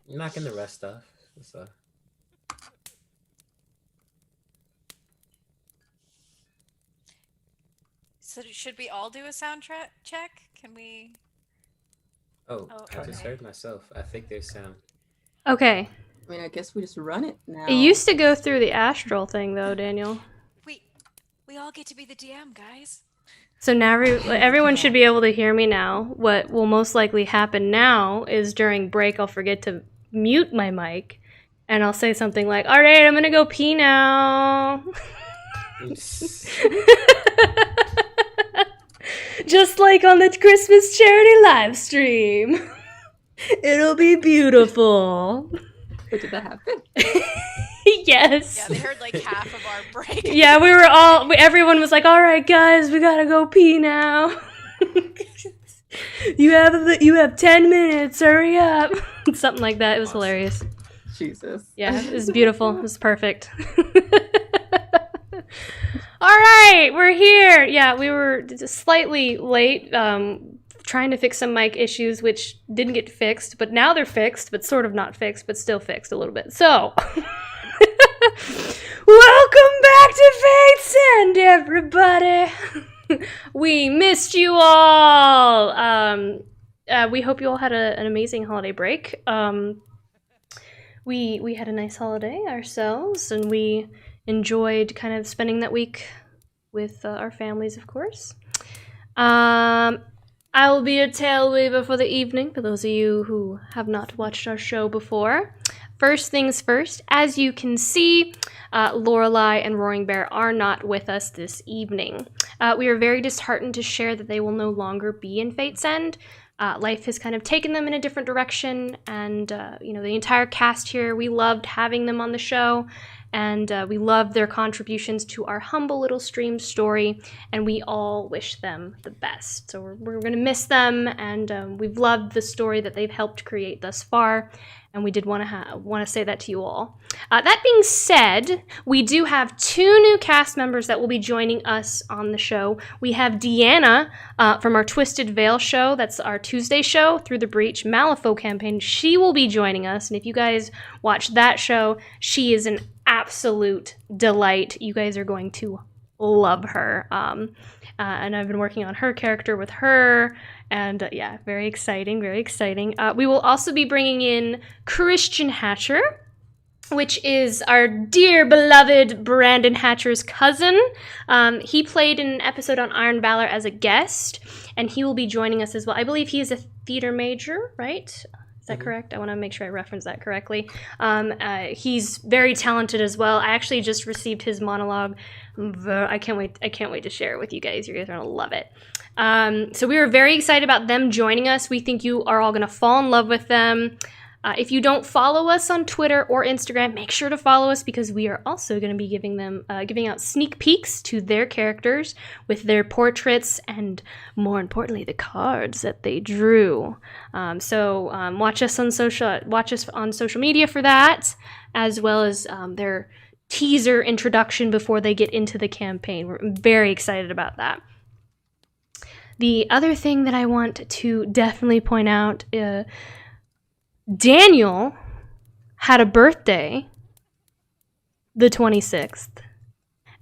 You're knocking the rest off. So. So should we all do a soundtrack check? Can we? Oh, I just heard myself. I think there's sound. Okay. I mean, I guess we just run it now. It used to go through the astral thing, though, Daniel. We all get to be the DM, guys. So now everyone should be able to hear me now. What will most likely happen now is during break, I'll forget to mute my mic, and I'll say something like, "All right, I'm gonna go pee now." Just like on the Christmas charity live stream. It'll be beautiful. But did that happen? Yes. Yeah, they heard like half of our break. Yeah, everyone was like, "All right, guys, we gotta go pee now." You have 10 minutes, hurry up. Something like that. It was hilarious. Jesus. Yeah, it was beautiful. It was perfect. All right, we're here. Yeah, we were slightly late trying to fix some mic issues, which didn't get fixed, but now they're fixed, but sort of not fixed, but still fixed a little bit. So, welcome back to Fate's End, everybody. We missed you all. We hope you all had an amazing holiday break. We had a nice holiday ourselves, and we enjoyed kind of spending that week with our families, of course. I will be a tail weaver for the evening, for those of you who have not watched our show before. First things first, as you can see, Lorelei and Roaring Bear are not with us this evening. We are very disheartened to share that they will no longer be in Fate's End. Life has kind of taken them in a different direction, and the entire cast here, we loved having them on the show, and we love their contributions to our humble little stream story, and we all wish them the best. So we're going to miss them, and we've loved the story that they've helped create thus far, and we did want to say that to you all. That being said, we do have 2 new cast members that will be joining us on the show. We have Deanna from our Twisted Veil show. That's our Tuesday show, Through the Breach Malifaux campaign. She will be joining us, and if you guys watch that show, she is an absolute delight. You guys are going to love her. And I've been working on her character with her, and yeah, very exciting, very exciting. We will also be bringing in Christian Hatcher, which is our dear beloved Brandon Hatcher's cousin. He played in an episode on Iron Valor as a guest, and he will be joining us as well. I believe he is a theater major, right? Is that correct? I want to make sure I reference that correctly. He's very talented as well. I actually just received his monologue. I can't wait to share it with you guys. You guys are going to love it. So we are very excited about them joining us. We think you are all going to fall in love with them. If you don't follow us on Twitter or Instagram, make sure to follow us, because we are also going to be giving out sneak peeks to their characters with their portraits and, more importantly, the cards that they drew. So watch us on social media for that, as well as their teaser introduction before they get into the campaign. We're very excited about that. The other thing that I want to definitely point out, Daniel had a birthday the 26th.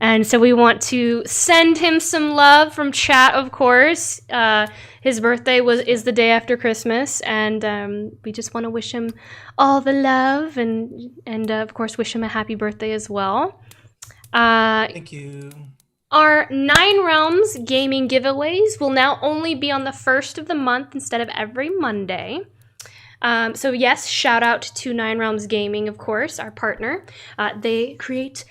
And so we want to send him some love from chat, of course. His birthday is the day after Christmas, and we just want to wish him all the love, and of course wish him a happy birthday as well. Thank you. Our 9 Realms gaming giveaways will now only be on the 1st of the month instead of every Monday. So yes, shout out to 9 Realms Gaming, of course, our partner. They create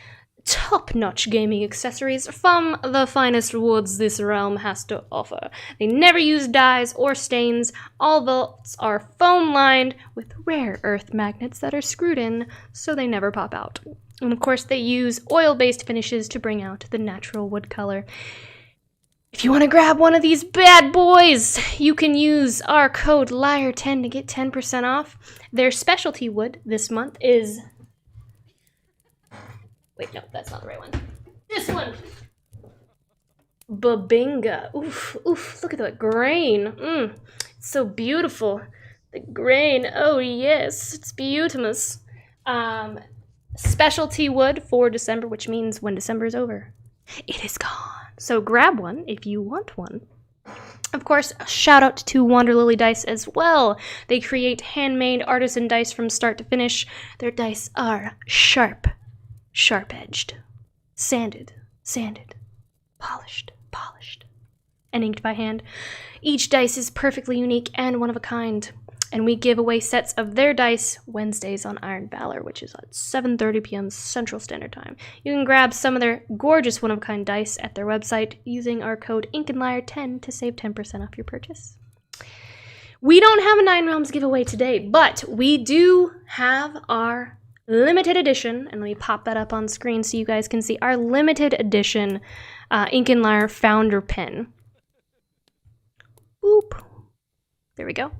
top-notch gaming accessories from the finest woods this realm has to offer. They never use dyes or stains. All vaults are foam-lined with rare earth magnets that are screwed in so they never pop out. And of course, they use oil-based finishes to bring out the natural wood color. If you want to grab one of these bad boys, you can use our code LYRE10 to get 10% off. Their specialty wood this month is... Wait, no, that's not the right one. This one! Babinga. Oof, oof, look at that grain. It's so beautiful. The grain, oh yes, it's beautimous. Specialty wood for December, which means when December is over, it is gone. So grab one if you want one. Of course, a shout out to Wanderlily Dice as well. They create handmade artisan dice from start to finish. Their dice are sharp-edged, sanded, polished, and inked by hand. Each dice is perfectly unique and one of a kind. And we give away sets of their dice Wednesdays on Iron Valor, which is at 7:30 p.m. Central Standard Time. You can grab some of their gorgeous one-of-a-kind dice at their website using our code InkandLyre10 to save 10% off your purchase. We don't have a 9 Realms giveaway today, but we do have our limited edition, and let me pop that up on screen so you guys can see our limited edition Ink and Lyre founder pin. Boop. There we go.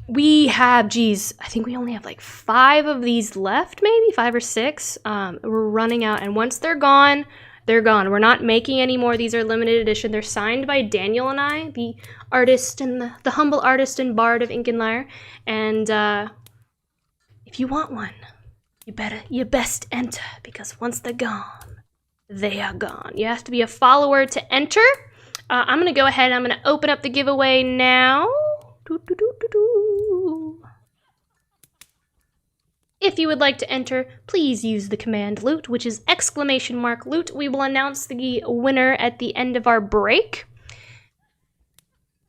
We have, I think we only have like 5 of these left, maybe 5 or 6. We're running out, and once they're gone, they're gone. We're not making any more. These are limited edition. They're signed by Daniel and I, the artist and the humble artist and bard of Ink and Lyre. And if you want one, you best enter, because once they're gone, they are gone. You have to be a follower to enter. I'm gonna go ahead and I'm gonna open up the giveaway now. If you would like to enter, please use the command LOOT, which is !LOOT. We will announce the winner at the end of our break.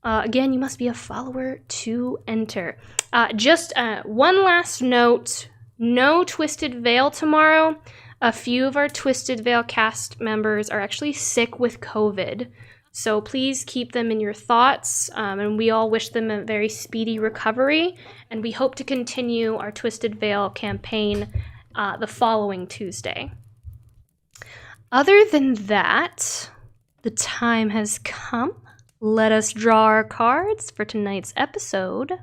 Again, you must be a follower to enter. Just one last note, no Twisted Veil tomorrow. A few of our Twisted Veil cast members are actually sick with COVID. So please keep them in your thoughts, and we all wish them a very speedy recovery. And we hope to continue our Twisted Veil campaign the following Tuesday. Other than that, the time has come. Let us draw our cards for tonight's episode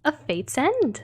of Fate's End.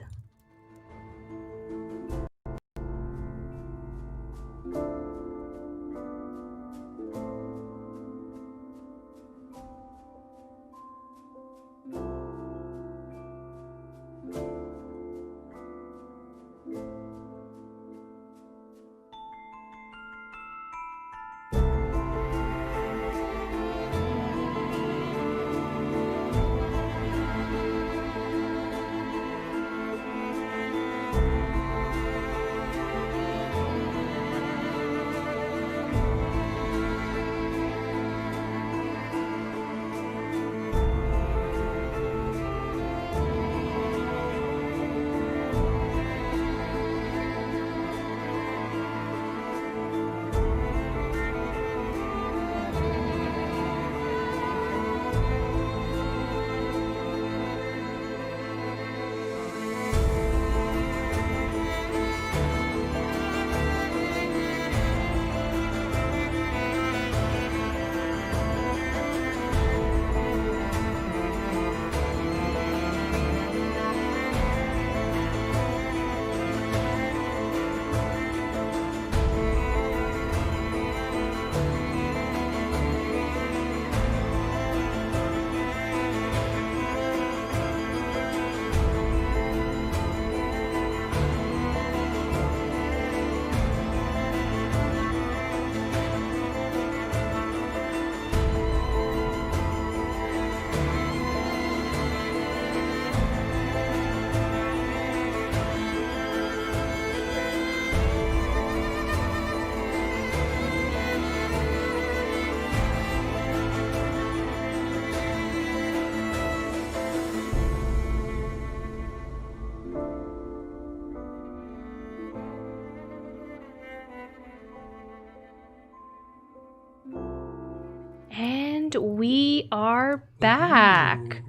And we are back.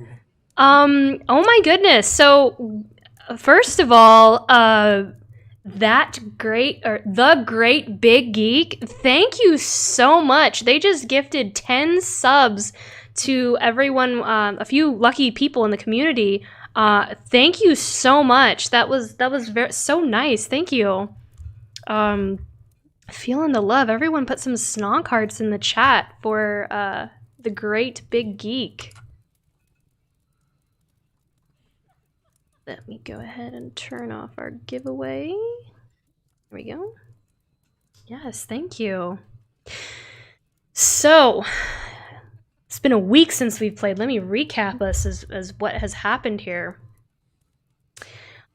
Oh my goodness. So first of all, the great big geek, thank you so much. They just gifted 10 subs to everyone, a few lucky people in the community. Thank you so much. That was so nice. Thank you. Feeling the love. Everyone put some snog hearts in the chat for the great big geek. Let me go ahead and turn off our giveaway. There we go. Yes, thank you. So, it's been a week since we've played. Let me recap us as what has happened here.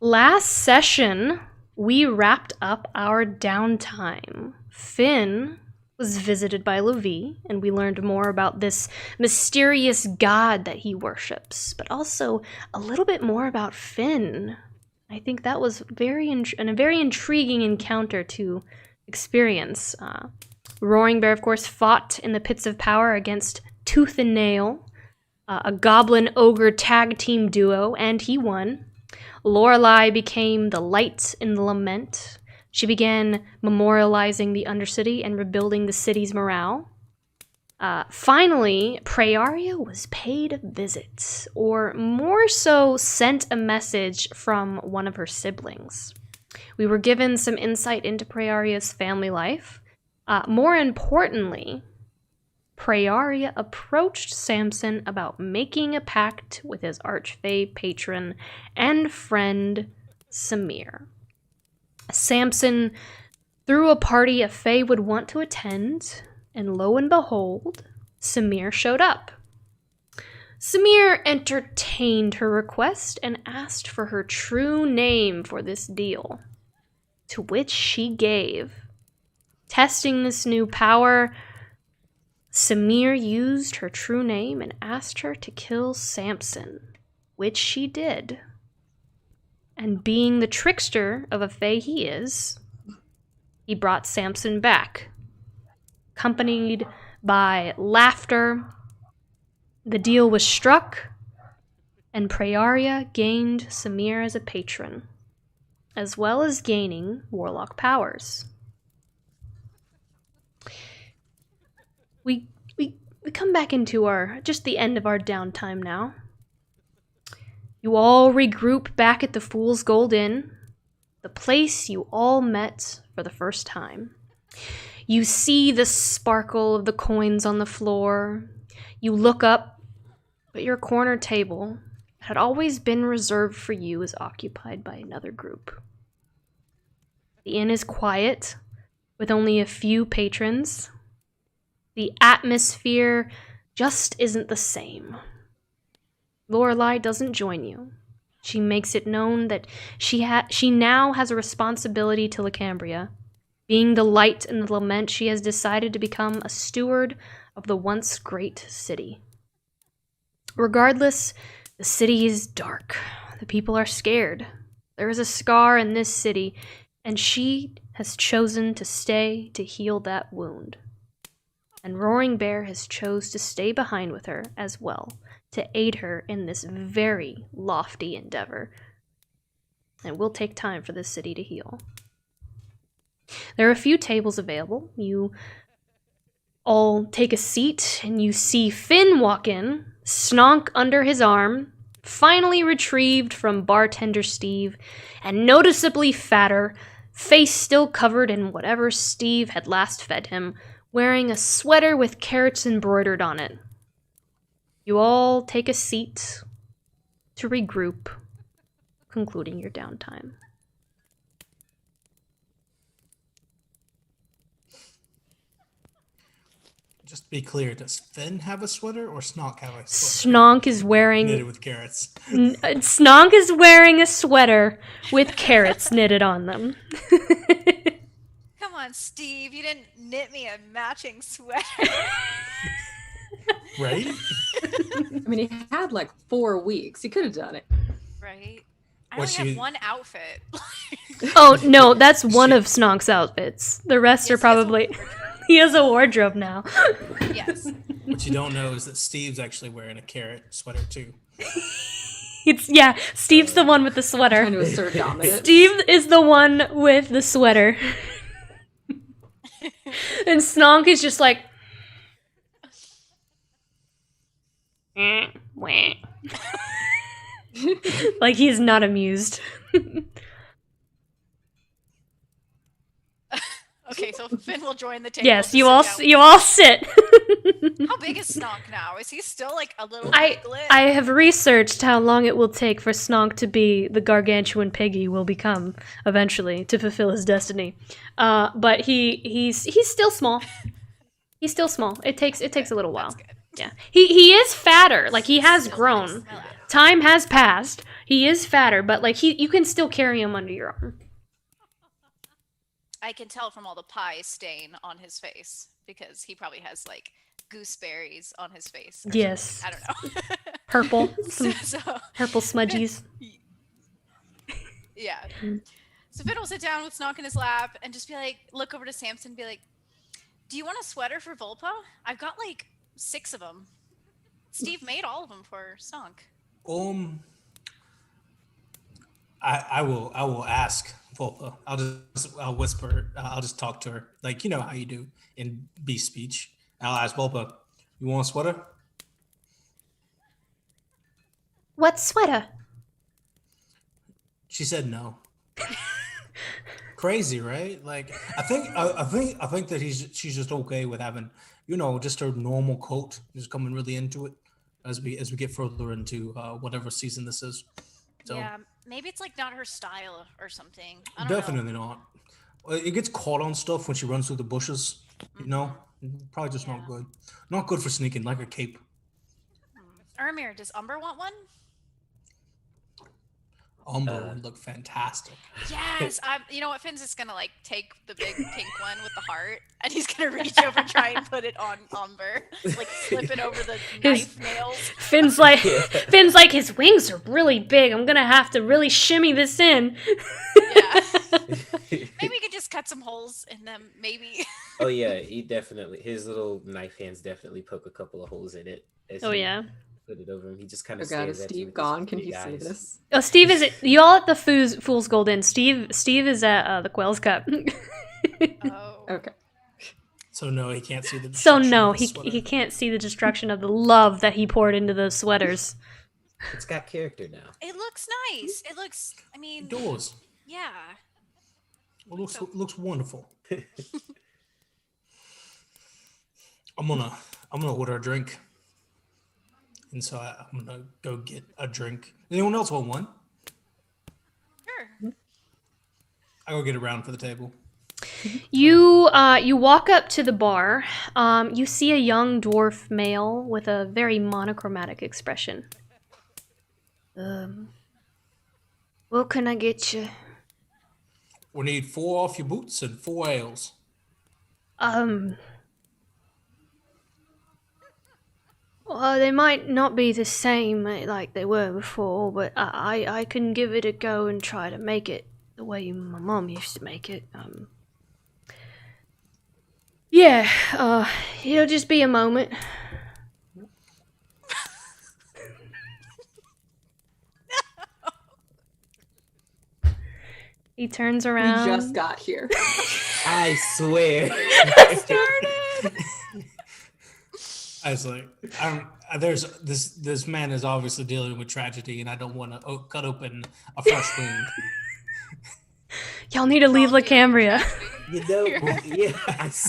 Last session, we wrapped up our downtime. Finn was visited by Levi, and we learned more about this mysterious god that he worships, but also a little bit more about Finn. I think that was a very intriguing encounter to experience. Roaring Bear, of course, fought in the Pits of Power against Tooth and Nail, a goblin-ogre tag team duo, and he won. Lorelei became the light in the lament. She began memorializing the Undercity and rebuilding the city's morale. Finally, Praeria was paid a visit, or more so, sent a message from one of her siblings. We were given some insight into Praeria's family life. More importantly, Praeria approached Samson about making a pact with his archfey patron and friend, Samir. Samson threw a party a fae would want to attend, and lo and behold, Samir showed up. Samir entertained her request and asked for her true name for this deal, to which she gave. Testing this new power, Samir used her true name and asked her to kill Samson, which she did. And being the trickster of a fae he is, he brought Samson back, accompanied by laughter. The deal was struck, and Praeria gained Samir as a patron. as well as gaining warlock powers. We come back into just the end of our downtime now. You all regroup back at the Fool's Gold Inn, the place you all met for the first time. You see the sparkle of the coins on the floor. You look up, but your corner table that had always been reserved for you is occupied by another group. The inn is quiet, with only a few patrons. The atmosphere just isn't the same. Lorelei doesn't join you. She makes it known that she now has a responsibility to Cambria. Being the light and the lament, she has decided to become a steward of the once great city. Regardless, the city is dark. The people are scared. There is a scar in this city, and she has chosen to stay to heal that wound. And Roaring Bear has chose to stay behind with her as well, to aid her in this very lofty endeavor. It will take time for this city to heal. There are a few tables available. You all take a seat, and you see Finn walk in, Snonk under his arm, finally retrieved from bartender Steve, and noticeably fatter, face still covered in whatever Steve had last fed him, wearing a sweater with carrots embroidered on it. You all take a seat to regroup, concluding your downtime. Just to be clear, does Finn have a sweater or Snock have a sweater? Snonk is wearing... Knitted with carrots. Snonk is wearing a sweater with carrots knitted on them. Come on, Steve. You didn't knit me a matching sweater. Right? I mean, he had like 4 weeks. He could have done it. Right? I What's only have she- one outfit. Oh, no, that's one of Snonk's outfits. The rest Yes, are probably... He has a wardrobe now. Yes. What you don't know is that Steve's actually wearing a carrot sweater too. Yeah, Steve's the one with the Trying sweater. to assert dominance. Steve is the one with the sweater. And Snonk is just like... wah. Like he's not amused. Okay, so Finn will join the table. Yes, to you sit all down. sit. How big is Snog now? Is he still like a little I piglet? have researched how long it will take for Snonk to be the gargantuan pig he will become eventually to fulfill his destiny. But he's still small. He's still small. It takes a little while. That's good. Yeah. He is fatter. Like he has Still grown. nice. I like it. Time has passed. He is fatter, but like you can still carry him under your arm. I can tell from all the pie stain on his face because he probably has like gooseberries on his face. or Yes. something. I don't know. Purple. so, Some purple smudgies. yeah. So Finn will sit down with Snog in his lap and just be like, look over to Samson and be like, do you want a sweater for Volpa? I've got like 6 of them. Steve made all of them for Snog. I will ask Volpa. I'll whisper. I'll just talk to her, like, you know how you do in beast speech. I'll ask Volpa, you want a sweater? What sweater? She said no. Crazy, right? Like I think that she's just okay with having, you know, just her normal coat, just coming really into it as we get further into whatever season this is. So Yeah, maybe it's like not her style or something. I don't know. definitely not. It gets caught on stuff when she runs through the bushes, you know? Probably just not Yeah. good. Not good for sneaking, like a cape. Ermir, does Umber want one? Umber would look fantastic. Yes, you know what? Finn's just gonna like take the big pink one with the heart, and he's gonna reach over and try and put it on Umber, like slip it over the knife nails. Finn's like his wings are really big. I'm gonna have to really shimmy this in. Yeah, maybe we could just cut some holes in them. Maybe. Oh yeah, his little knife hands definitely poke a couple of holes in it. Oh yeah. put it over him. He just kind Oh of god, stares is at you Steve with his gone? Can big he see eyes. this? Oh, Steve is y'all at the Fool's Gold Inn. Steve is at the Quail's Cup. Oh. Okay. So no, he can't see the So destruction no, of the sweater. he can't see the destruction of the love that he poured into those sweaters. It's got character now. It looks nice. It looks. I mean, It does. yeah. It looks wonderful. I'm gonna order a drink, and so I'm gonna go get a drink. Anyone else want one? Sure. I go get around for the table. You walk up to the bar. You see a young dwarf male with a very monochromatic expression. What can I get you? We need 4 off your boots and 4 ales. Well, they might not be the same like they were before, but I can give it a go and try to make it the way my mom used to make it. Yeah, it'll just be a moment. He turns We around. just got here. I swear. I was like, there's this man is obviously dealing with tragedy, and I don't want to cut open a fresh wound. Y'all need to leave La Cambria. You know, yeah.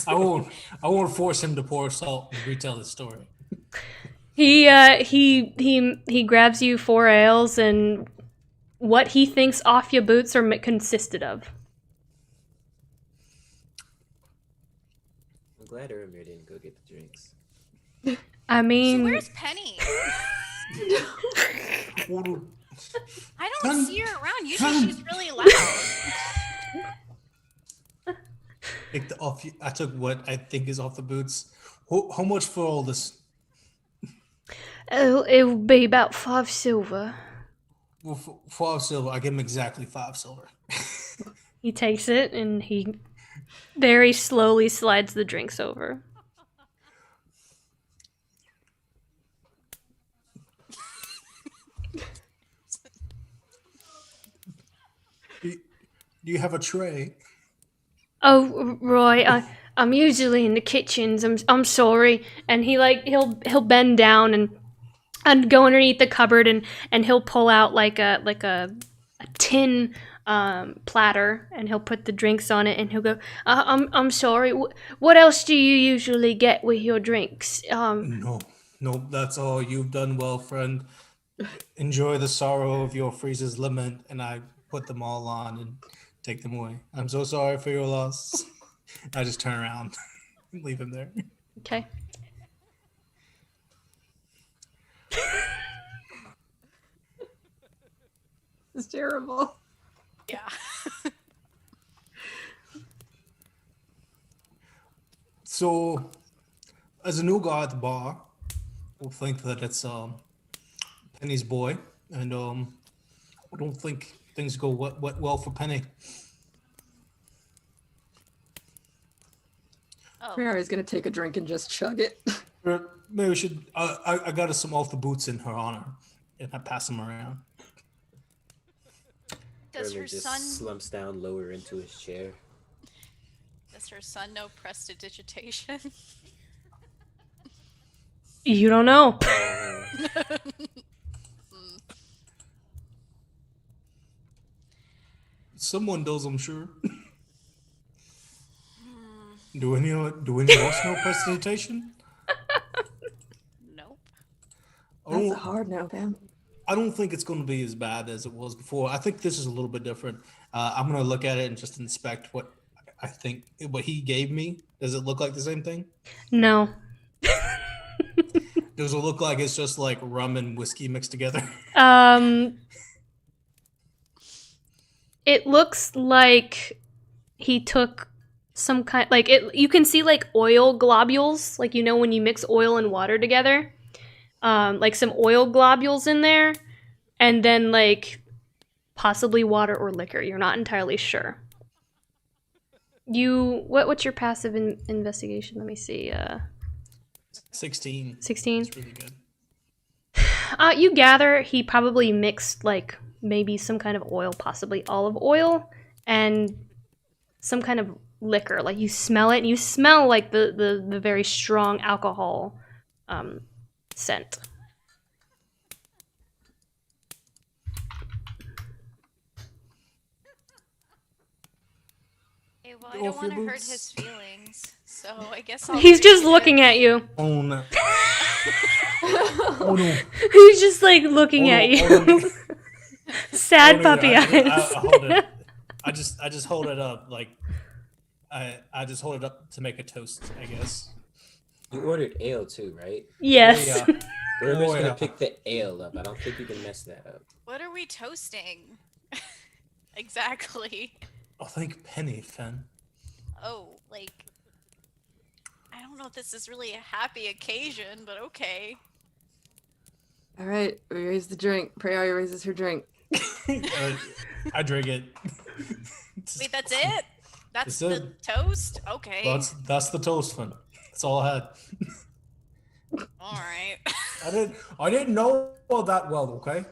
I won't force him to pour salt and retell the story. He grabs you 4 ales and what he thinks off your boots are consisted of. I'm glad Revenir didn't go get the drinks. I So mean, where's Penny? I don't see her around. Usually she's really loud. I took what I think is off the boots. How much for all this? it'll be about 5 silver. Well, 5 silver. I give him exactly 5 silver. He takes it and he very slowly slides the drinks over. Do you have a tray? Oh, Roy, I'm usually in the kitchens. I'm sorry. And he'll bend down and go underneath the cupboard and he'll pull out like a tin platter and he'll put the drinks on it and he'll go, I'm sorry. What else do you usually get with your drinks? No, that's all. You've done well, friend. Enjoy the sorrow of your freezer's lament, and I put them all on and take them away. I'm so sorry for your loss. I just turn around and leave him there. Okay. It's terrible. Yeah. So, as a new guy at the bar, we'll think that it's Penny's boy, and I don't think things go well for Penny. Oh. Priya is gonna take a drink and just chug it. Maybe we should. I got us some off the boots in her honor, and I pass them around. Does Revenir her just son? slumps down lower into his chair. Does her son know prestidigitation? You don't know. Someone does, I'm sure. Do any else know prestidigitation? Nope. That's a hard no, man. I don't think it's going to be as bad as it was before. I think this is a little bit different. I'm going to look at it and just inspect what I think, what he gave me. Does it look like the same thing? No. Does it look like it's just like rum and whiskey mixed together? It looks like he took some kind, like it. You can see like oil globules, like you know when you mix oil and water together, like some oil globules in there, and then like possibly water or liquor. You're not entirely sure. What's your passive investigation? Let me see. 16. 16. It's really good. You gather he probably mixed like maybe some kind of oil, possibly olive oil, and some kind of liquor. Like you smell it, and you smell like the very strong alcohol scent. Okay, well, I don't want to hurt his feelings, so I guess I'll He's just drink it. looking at you. Oh no. Oh no. He's just like looking at you. Sad Oh, no, puppy eyes. I hold it. I just hold it up like I just hold it up to make a toast, I guess. You ordered ale too, right? Yes. Oh, yeah. Whoever's Oh, gonna yeah. pick the ale up, I don't think you can mess that up. What are we toasting? Exactly. I think Penny, Finn. Oh, like, I don't know if this is really a happy occasion, but okay. All right, we raise the drink. Prayari raises her drink. I drink it. Wait, that's it? That's That's the it. toast? Okay. That's the toast, Finn. That's all I had. All right. I didn't know all that well, okay?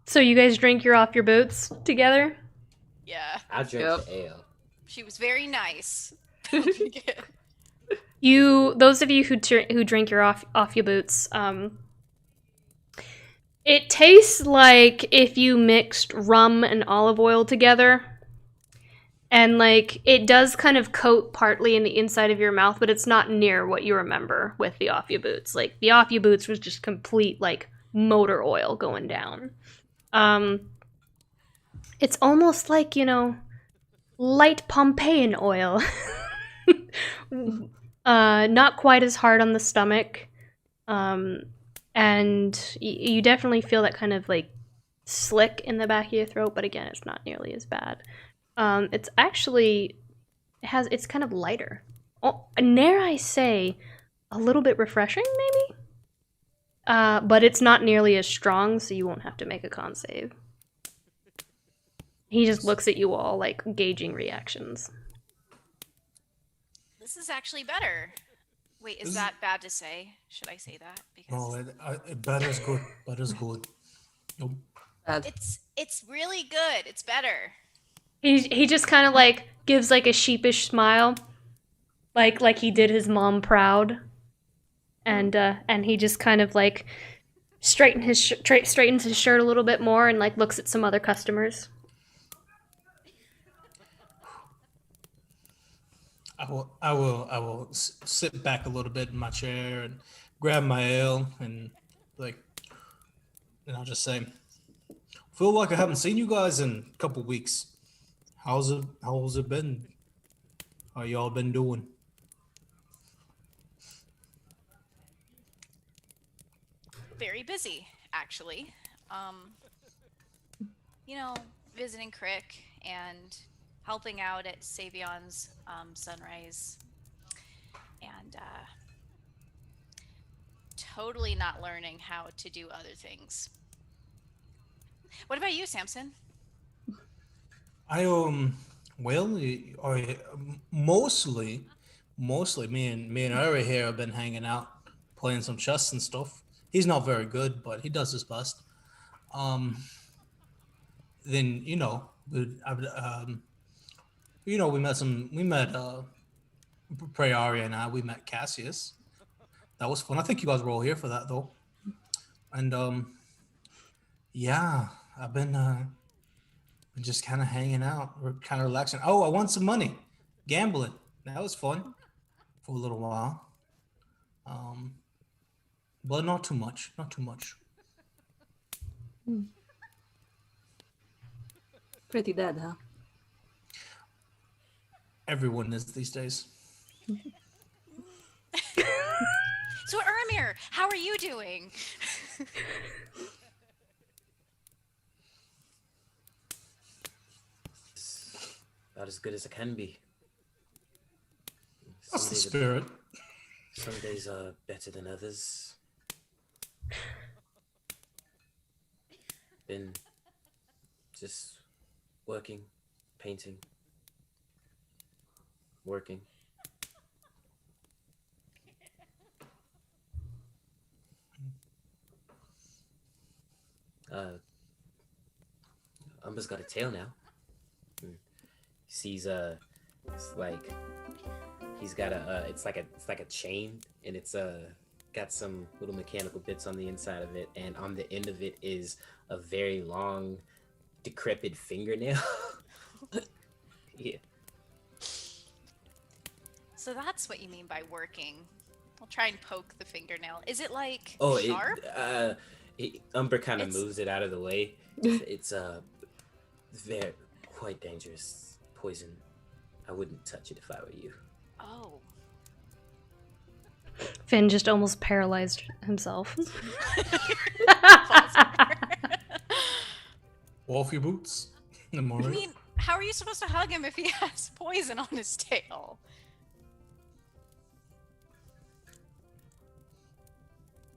So you guys drink your off your boots together? Yeah. I drank Yep. the ale. She was very nice. Those of you who drink your off your boots, it tastes like if you mixed rum and olive oil together. And like it does kind of coat partly in the inside of your mouth, but it's not near what you remember with the off your boots. Like the off your boots was just complete like motor oil going down. It's almost like, light Pompeian oil. Not quite as hard on the stomach. And you definitely feel that kind of like slick in the back of your throat, but again, it's not nearly as bad. It's actually, it's kind of lighter. Oh, dare I say, a little bit refreshing, maybe? But it's not nearly as strong, so you won't have to make a con save. He just looks at you all, like, gauging reactions. This is actually better. Wait, is that bad to say? Should I say that? Because No, butter's good. Butter's good. Nope. Bad. it's really good. It's better. He just kind of, like, gives, like, a sheepish smile. Like he did his mom proud. And he just kind of, like, straightens his shirt a little bit more and, like, looks at some other customers. I will sit back a little bit in my chair and grab my ale and I'll just say, feel like I haven't seen you guys in a couple weeks. How's it been? How y'all been doing? Very busy, actually. Visiting Crick and helping out at Savion's Sunrise. And totally not learning how to do other things. What about you, Samson? Mostly me and Uri here have been hanging out, playing some chess and stuff. He's not very good, but he does his best. Then we met Prayari and we met Cassius. That was fun. I think you guys were all here for that though. And yeah, I've been just kind of hanging out. We're kind of relaxing. Oh, I won some money, gambling. That was fun for a little while. But not too much. Not too much. Pretty dead, huh? Everyone is these days. So, Ermir, how are you doing? About as good as it can be. That's the spirit. Some days are better than others. Been just working, painting, working. Umber's got a tail now. Sees it's like he's got it's like a chain, and it's got some little mechanical bits on the inside of it, and on the end of it is a very long, decrepit fingernail. Yeah. So that's what you mean by working. I'll try and poke the fingernail. Is it like Oh, sharp? Umber kind of It's- moves it out of the way. It's very quite dangerous poison. I wouldn't touch it if I were you. Oh. Finn just almost paralyzed himself. Off your boots. Am I I right? mean, how are you supposed to hug him if he has poison on his tail?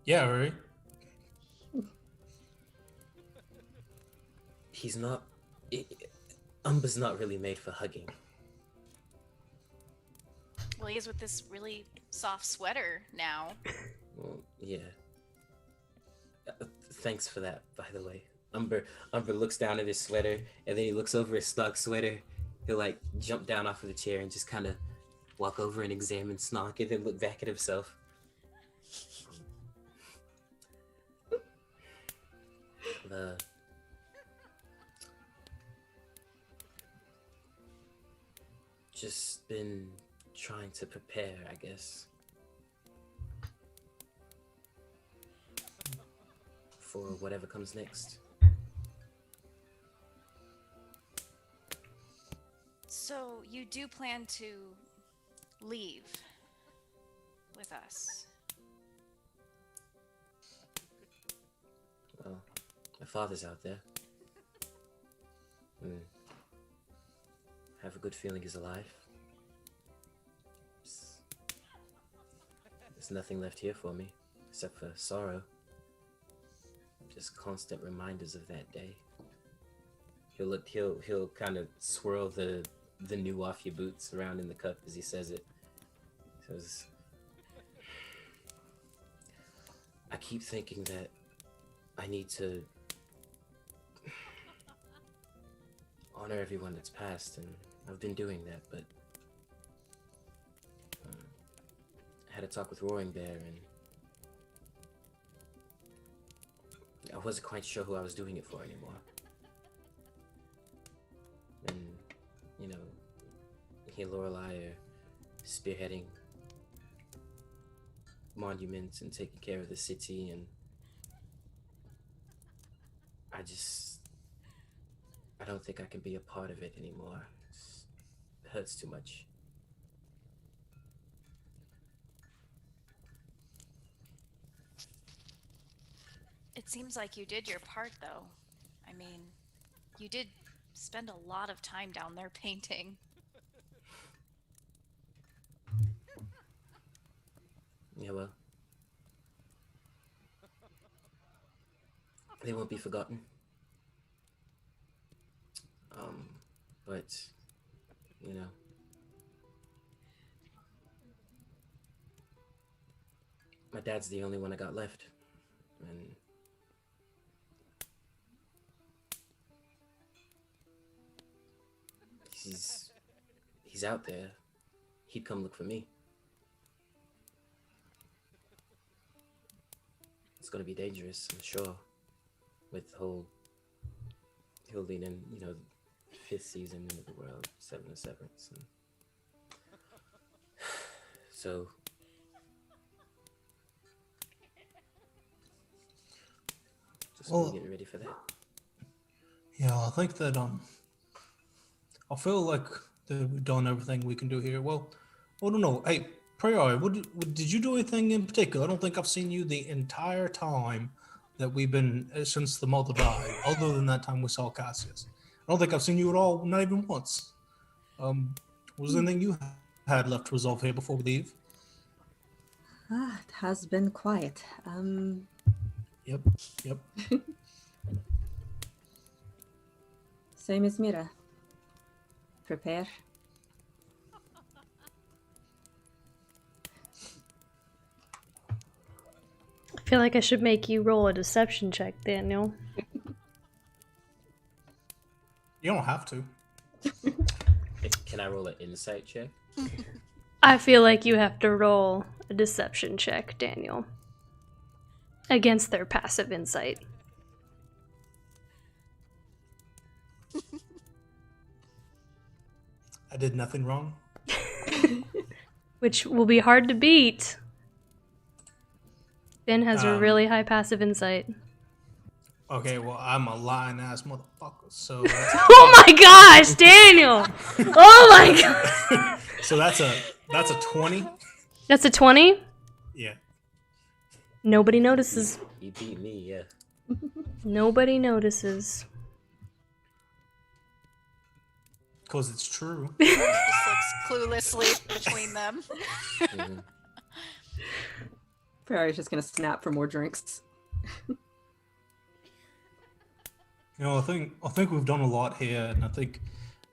Yeah, right. He's not. Umber's not really made for hugging. Well, he is with this really soft sweater now. Well, yeah. Thanks for that, by the way. Umber looks down at his sweater, and then he looks over his Snog sweater. He'll like jump down off of the chair and just kind of walk over and examine Snog, and then look back at himself. Just been trying to prepare, I guess, for whatever comes next. So you do plan to leave with us? Well, my father's out there. Have a good feeling he's alive. There's nothing left here for me, except for sorrow. Just constant reminders of that day. He'll kind of swirl the new off your boots around in the cup as he says it. He says, I keep thinking that I need to honor everyone that's passed, and I've been doing that, but I had a talk with Roaring Bear, and I wasn't quite sure who I was doing it for anymore. And, you know, he and Lorelei are spearheading monuments and taking care of the city, and I don't think I can be a part of it anymore. It hurts too much. It seems like you did your part, though. I mean, you did spend a lot of time down there painting. Yeah, well, they won't be forgotten. But, you know, my dad's the only one I got left, and he's out there. He'd come look for me. It's gonna be dangerous, I'm sure, with the whole he'll lean in, you know, 5th season into the world, 7 of Severance, and so just getting ready for that. Yeah, I think that I feel like that we've done everything we can do here. Well, I don't know. Hey, Priori, did you do anything in particular? I don't think I've seen you the entire time that we've been since the mother died, other than that time we saw Cassius. I don't think I've seen you at all, not even once. Was there anything you had left to resolve here before we leave? It has been quiet. Yep. Same as Mira. Prepare. I feel like I should make you roll a deception check, Daniel. You don't have to. Can I roll an insight check? I feel like you have to roll a deception check, Daniel, against their passive insight. I did nothing wrong. Which will be hard to beat. Ben has a really high passive insight. Okay, well, I'm a lying ass motherfucker, so Oh my gosh, Daniel! Oh my god! so that's a 20. That's a 20? Yeah. Nobody notices. You beat me, yeah. Nobody notices. Because it's true. Just looks cluelessly between them. Mhm. Praiorie's just gonna snap for more drinks. You know, I think we've done a lot here, and I think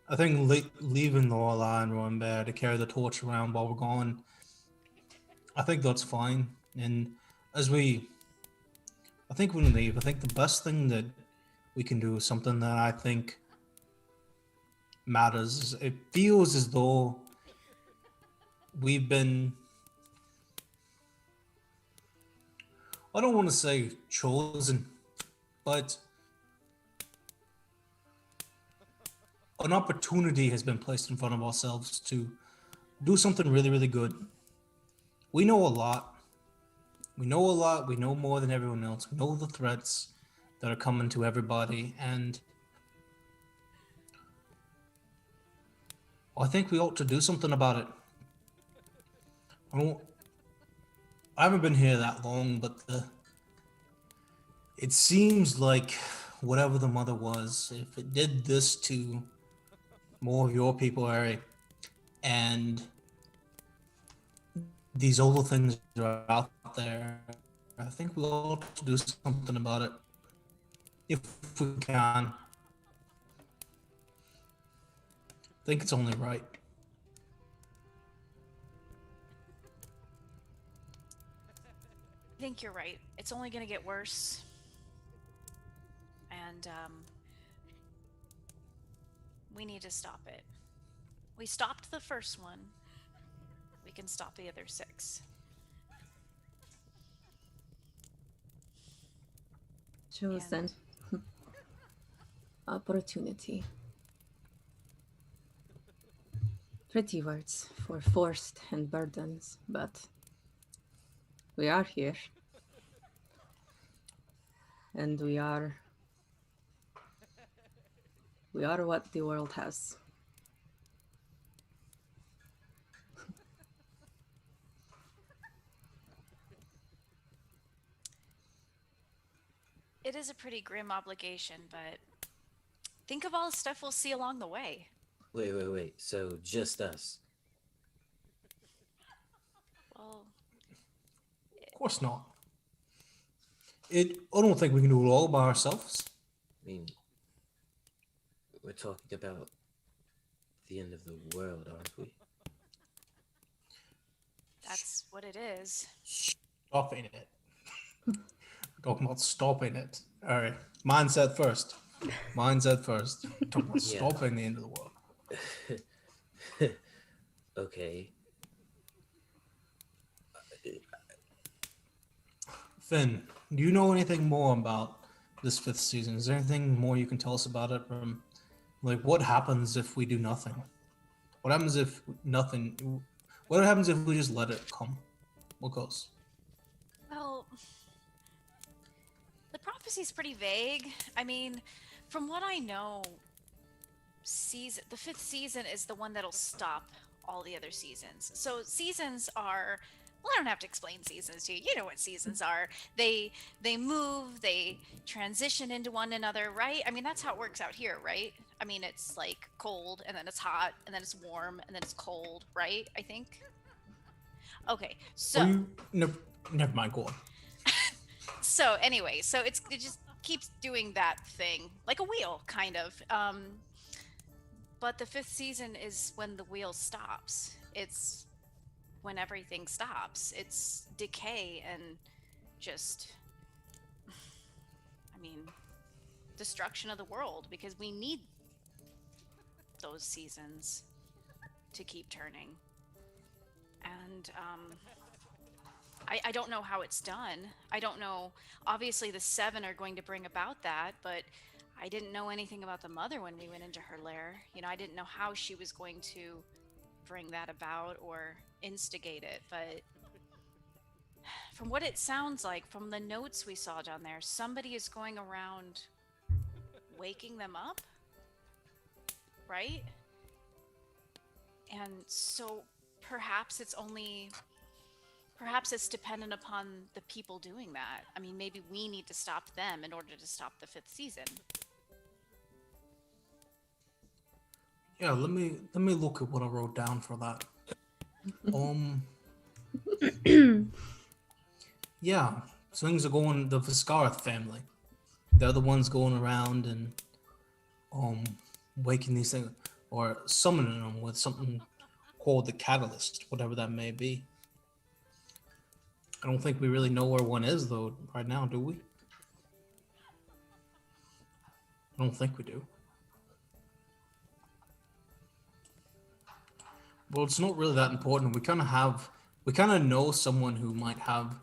leaving Lorelai and Rowan Bear to carry the torch around while we're gone, I think that's fine. And I think when we leave, I think the best thing that we can do is something that I think matters. It feels as though we've been, I don't want to say chosen, but an opportunity has been placed in front of ourselves to do something really, really good. We know a lot. We know more than everyone else. We know the threats that are coming to everybody, and I think we ought to do something about it. I haven't been here that long, but it seems like whatever the mother was, if it did this to more of your people, Harry, and these older things are out there, I think we ought to do something about it. If we can. I think it's only right. I think you're right. It's only going to get worse. And we need to stop it. We stopped the first one. We can stop the other 6. Chosen. Opportunity. Pretty words for forced and burdens, but we are here. And we are what the world has. It is a pretty grim obligation, but think of all the stuff we'll see along the way. Wait. So just us? Well, Of course not. I don't think we can do it all by ourselves. I mean, we're talking about the end of the world, aren't we? that's what it is. Stopping it. We're talking about stopping it. All right. Mindset first. We're talking about Yeah. stopping the end of the world. Okay. Finn, do you know anything more about this 5th season? Is there anything more you can tell us about it? Like, what happens if we do nothing? What happens if nothing? What happens if we just let it come? What goes? Well, the prophecy's pretty vague. I mean, from what I know, the 5th season is the one that'll stop all the other seasons. So seasons are, well, I don't have to explain seasons to you. You know what seasons are. They move, they transition into one another, right? I mean, that's how it works out here, right? I mean, it's like cold, and then it's hot, and then it's warm, and then it's cold, right? I think. Okay, so Never mind. Go on. so anyway, so it just keeps doing that thing like a wheel, kind of. But the 5th season is when the wheel stops. It's when everything stops. It's decay and just, I mean, destruction of the world, because we need those seasons to keep turning. And I don't know how it's done. I don't know. Obviously, the 7 are going to bring about that, but I didn't know anything about the mother when we went into her lair. You know, I didn't know how she was going to bring that about or instigate it, but from what it sounds like, from the notes we saw down there, somebody is going around waking them up, right? And so perhaps it's dependent upon the people doing that. I mean, maybe we need to stop them in order to stop the 5th season. Yeah, let me look at what I wrote down for that. Yeah, so things are going. The Viscarth family, they're the ones going around and waking these things or summoning them with something called the catalyst, whatever that may be. I don't think we really know where one is though right now, do we? I don't think we do. Well, it's not really that important. We kind of know someone who might have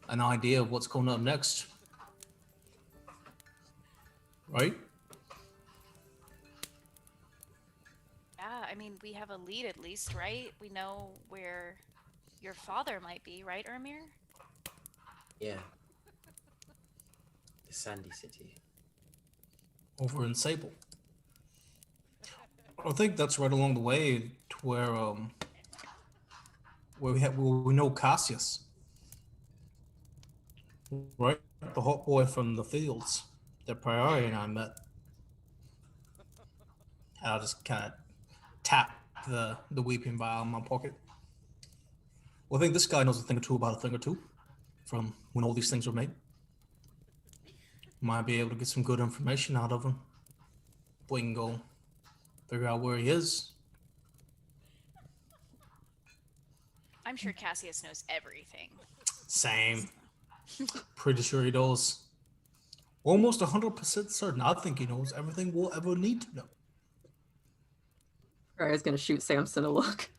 an idea of what's going up next, right? Yeah, I mean, we have a lead at least, right? We know where your father might be, right, Ermir? Yeah. The Sandy City. Over in Sable. I think that's right along the way to where we know Cassius, right? The hot boy from the fields that Priori and I met. And I'll just kind of tap the weeping vial in my pocket. Well, I think this guy knows a thing or two about a thing or two from when all these things were made. Might be able to get some good information out of him. We can go figure out where he is. I'm sure Cassius knows everything. Same. Pretty sure he does. Almost 100% certain. I think he knows everything we'll ever need to know. Rya's gonna shoot Samson a look.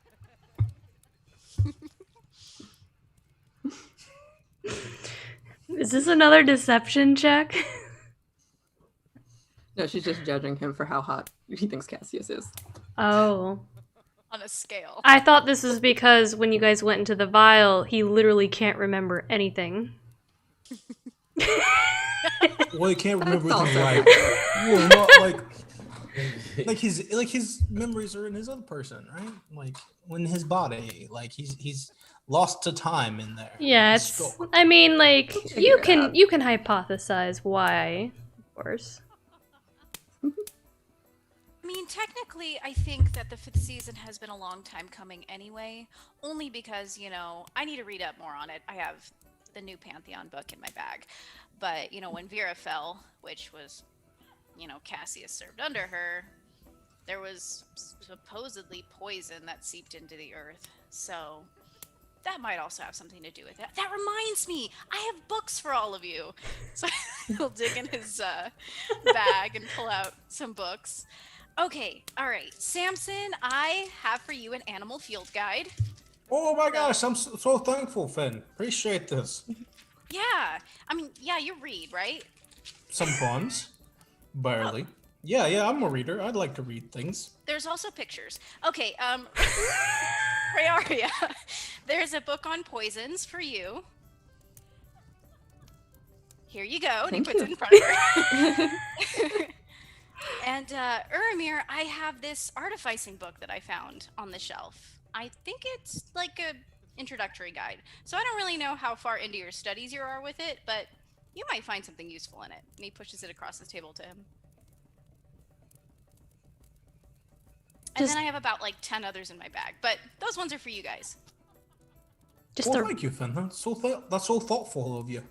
Is this another deception check? No, she's just judging him for how hot he thinks Cassius is. Oh. On a scale. I thought this was because when you guys went into the vial, he literally can't remember anything. Well, he can't remember That's everything also right. Well, not like his memories are in his other person, right? Like when his body, like he's lost to time in there. Yeah, His it's, skull. I mean, like, Figure you it can out. you can hypothesize why, of course. I mean, technically, I think that the 5th season has been a long time coming anyway, only because, you know, I need to read up more on it. I have the new Pantheon book in my bag. But, you know, when Vera fell, which was, you know, Cassius served under her, there was supposedly poison that seeped into the earth. So that might also have something to do with it. That reminds me, I have books for all of you. So he'll dig in his bag and pull out some books. Okay, all right. Samson, I have for you an animal field guide. Oh my gosh, I'm so thankful, Finn. Appreciate this. Yeah. I mean, yeah, you read, right? Sometimes. Barely. Yeah, I'm a reader. I'd like to read things. There's also pictures. Okay, Prioria, there's a book on poisons for you. Here you go. And he Thank puts you. it in front of her. And Uramir, I have this artificing book that I found on the shelf. I think it's like a introductory guide. So I don't really know how far into your studies you are with it, but you might find something useful in it. And he pushes it across the table to him. And then I have about like 10 others in my bag, but those ones are for you guys. Just Well, the thank you, Finn. That's so thoughtful of you.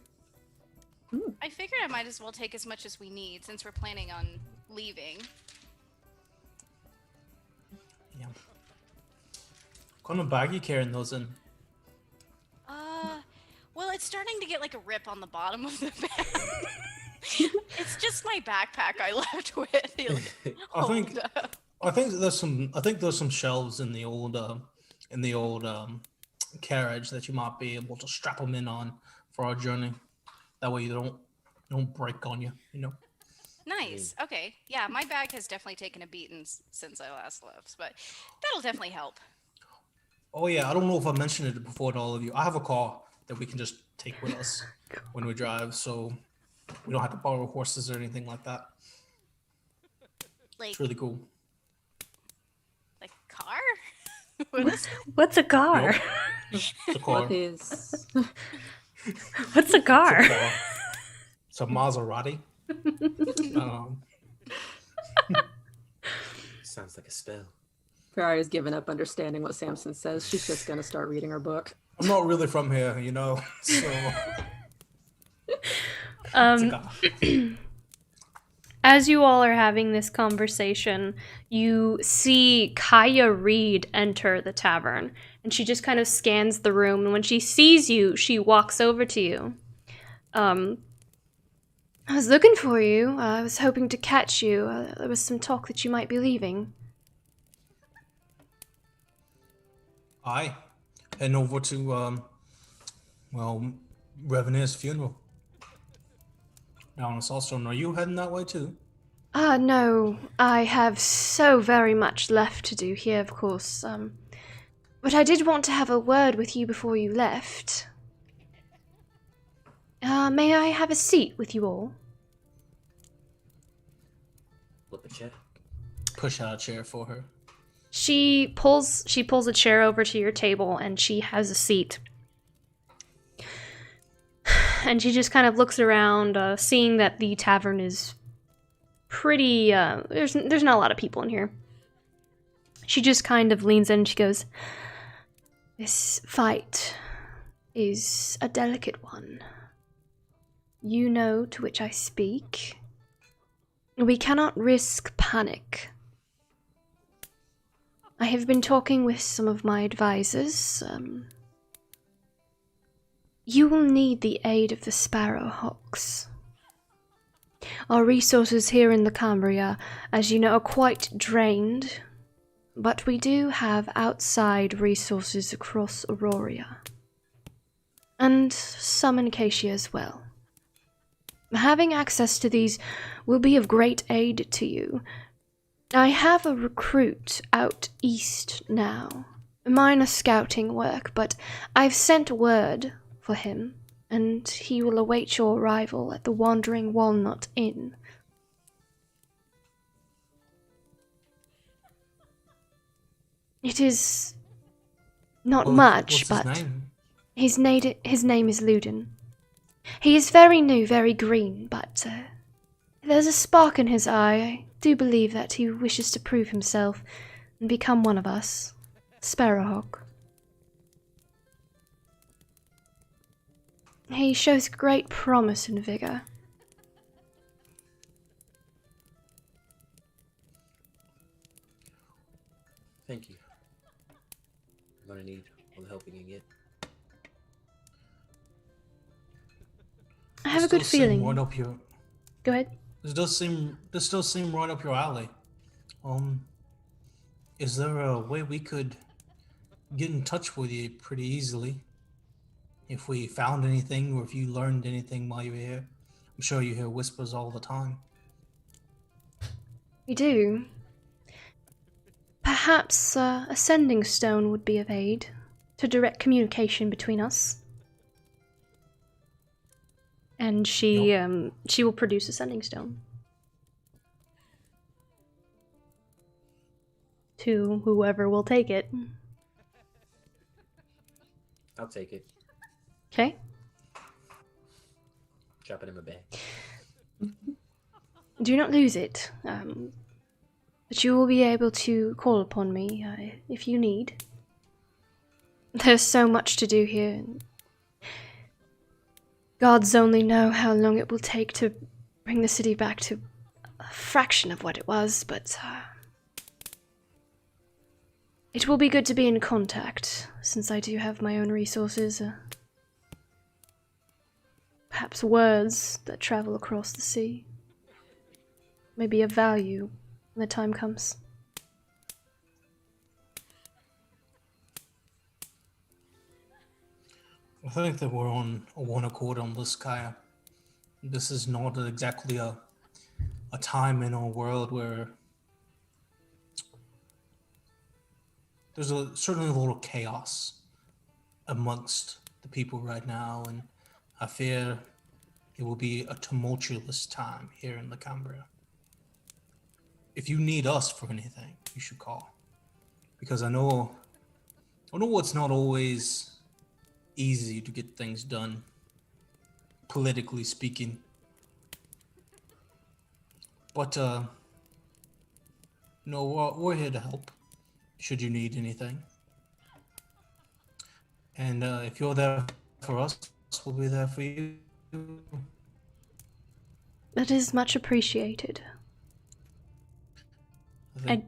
I figured I might as well take as much as we need since we're planning on leaving. Yeah. What kind of bag you carrying those in? Well, it's starting to get like a rip on the bottom of the bag. It's just my backpack I left with. I think I think there's some. I think there's some shelves in the old carriage that you might be able to strap them in on for our journey. That way you don't break on you. You know. Nice. Okay. Yeah, my bag has definitely taken a beating since I last left, but that'll definitely help. Oh yeah, I don't know if I mentioned it before to all of you. I have a car that we can just take with us when we drive, so we don't have to borrow horses or anything like that. Like, It's really cool. like car? What is What's a car? Yup. It's a car. What is? What's a car? It's a car. It's a Maserati. Sounds like a spell. Ferrari's given up understanding what Samson says. She's just gonna start reading her book. I'm not really from here, you know. So it's a car. As you all are having this conversation, you see Kaya Reed enter the tavern, and she just kind of scans the room, and when she sees you, she walks over to you. I was looking for you. I was hoping to catch you. There was some talk that you might be leaving. Aye. Heading over to Revenir's funeral. Down in Saltstone. Are you heading that way too? No. I have so very much left to do here, of course. But I did want to have a word with you before you left. May I have a seat with you all? Flip a check. Push out a chair for her. She pulls a chair over to your table, and she has a seat. And she just kind of looks around, seeing that the tavern is pretty, there's not a lot of people in here. She just kind of leans in and she goes, "This fight is a delicate one. You know to which I speak. We cannot risk panic. I have been talking with some of my advisors. You will need the aid of the Sparrowhawks. Our resources here in the Cambria, as you know, are quite drained, but we do have outside resources across Aroria, and some in Acacia as well. Having access to these will be of great aid to you. I have a recruit out east now. Minor scouting work, but I've sent word for him, and he will await your arrival at the Wandering Walnut Inn. It is not much, what's but his name? his name is Ludin. He is very new, very green, but there's a spark in his eye. I do believe that he wishes to prove himself and become one of us. Sparrowhawk. He shows great promise and vigor. Thank you. I'm gonna need all the help we can get. I have a good This does seem feeling. Right up your, Go ahead. this does seem right up your alley. Is there a way we could get in touch with you pretty easily? If we found anything or if you learned anything while you were here? I'm sure you hear whispers all the time. We do. Perhaps a sending stone would be of aid to direct communication between us. And she will produce a sending stone to whoever will take it. I'll take it. Okay. Drop it in my bag. Do not lose it. But you will be able to call upon me if you need. There's so much to do here. Gods only know how long it will take to bring the city back to a fraction of what it was, but it will be good to be in contact, since I do have my own resources. Perhaps words that travel across the sea may be of value when the time comes. I think that we're on one accord on this, Kaya. This is not exactly a time in our world where there's certainly a little chaos amongst the people right now, and I fear it will be a tumultuous time here in the Cambria. If you need us for anything, you should call, because I know it's not always easy to get things done, politically speaking. But no, we're here to help. Should you need anything, and if you're there for us, we'll be there for you. That is much appreciated. I think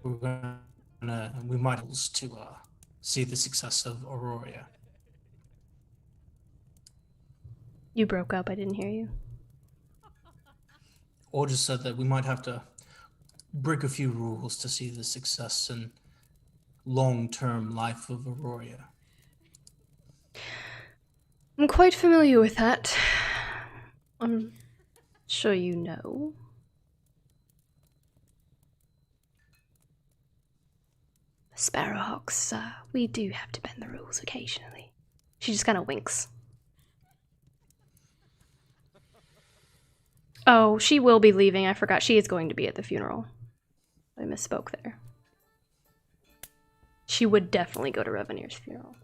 we might to see the success of Aroria. You broke up, I didn't hear you. Or just said that we might have to break a few rules to see the success and long-term life of Aroria. I'm quite familiar with that. I'm sure you know. Sparrowhawks, we do have to bend the rules occasionally. She just kind of winks. Oh, she will be leaving. I forgot. She is going to be at the funeral. I misspoke there. She would definitely go to Revenir's funeral.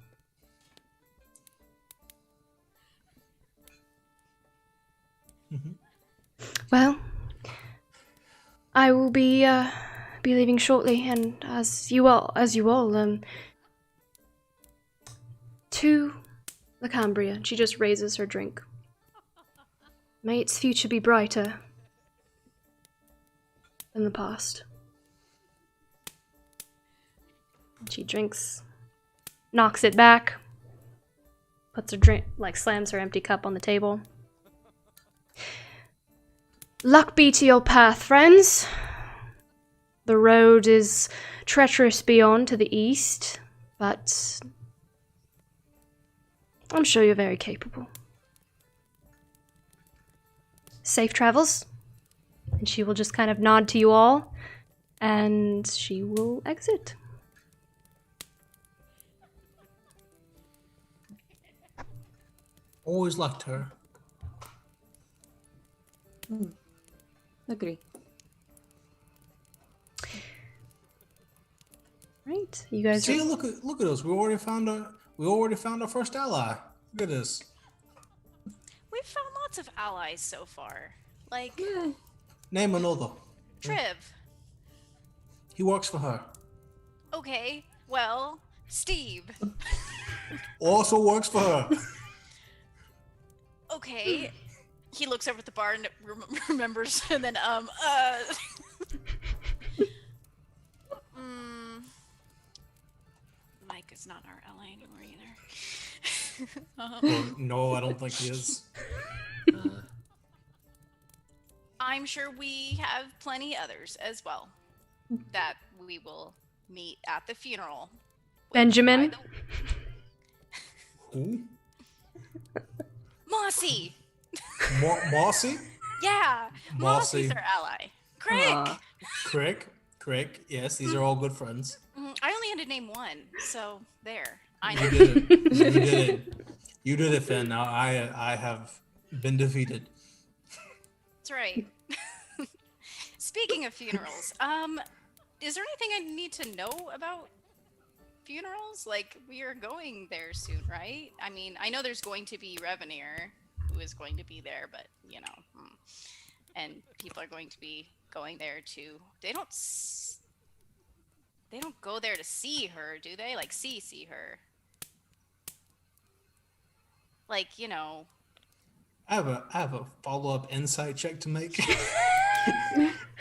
Mm-hmm. Well, I will be leaving shortly, and as you all, to the Cambria. And she just raises her drink. May its future be brighter than the past. She drinks, knocks it back, puts her drink, slams her empty cup on the table. Luck be to your path, friends. The road is treacherous beyond to the east, but I'm sure you're very capable. Safe travels. And she will just kind of nod to you all, and she will exit. Always liked her. Agree. Right, you guys. See, look at us. We already found our first ally. Look at this. We've found lots of allies so far. Like Name another. Triv. He works for her. Okay, well, Steve. Also works for her. Okay. He looks over at the bar and remembers, and then Mike is not our ally anymore either. Well, no, I don't think he is. I'm sure we have plenty others as well that we will meet at the funeral. which, Benjamin? by Who? Mossy! Mossy? Yeah! Mossy. Mossy's our ally. Crick! Crick. Yes, these are all good friends. I only had to name one, so there. I know. You did it. You did it. You did it, Finn. Now I have been defeated. That's right. Speaking of funerals, is there anything I need to know about funerals? Like, we are going there soon, right? I mean, I know there's going to be Revenir, who is going to be there, but, you know, and people are going to be going there to, they don't go there to see her, do they? Like, see her. Like, you know. I have a follow-up insight check to make.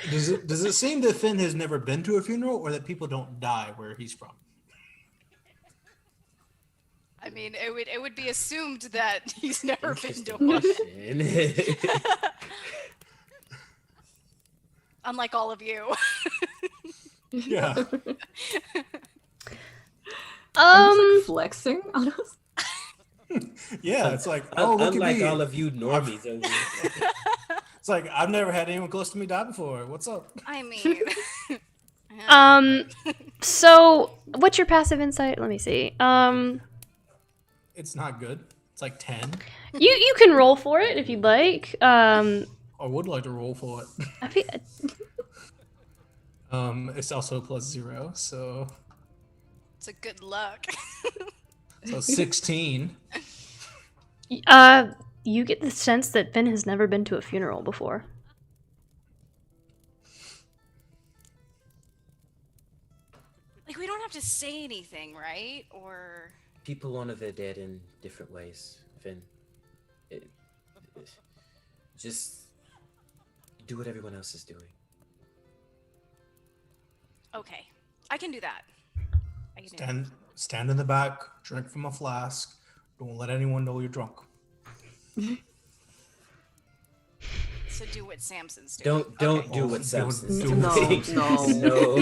Does it seem that Finn has never been to a funeral, or that people don't die where he's from? I mean, it would be assumed that he's never been to one. Unlike all of you. Yeah. I'm just, like, flexing on us. Yeah, it's like, oh, look at Unlike me. all of you normies over here. It's like, I've never had anyone close to me die before. What's up? I mean, yeah. So what's your passive insight? Let me see. It's not good. It's like 10. You can roll for it if you'd like. I would like to roll for it. I feel, It's also +0, so It's a good luck. 16. you get the sense that Finn has never been to a funeral before. Like, we don't have to say anything, right? Or People honor their dead in different ways, Finn. Just do what everyone else is doing. okay, I can do that. I can do that. Stand in the back, drink from a flask. Don't let anyone know you're drunk. So do what Samson's doing. Don't Okay. do what Samson's do- doing. No.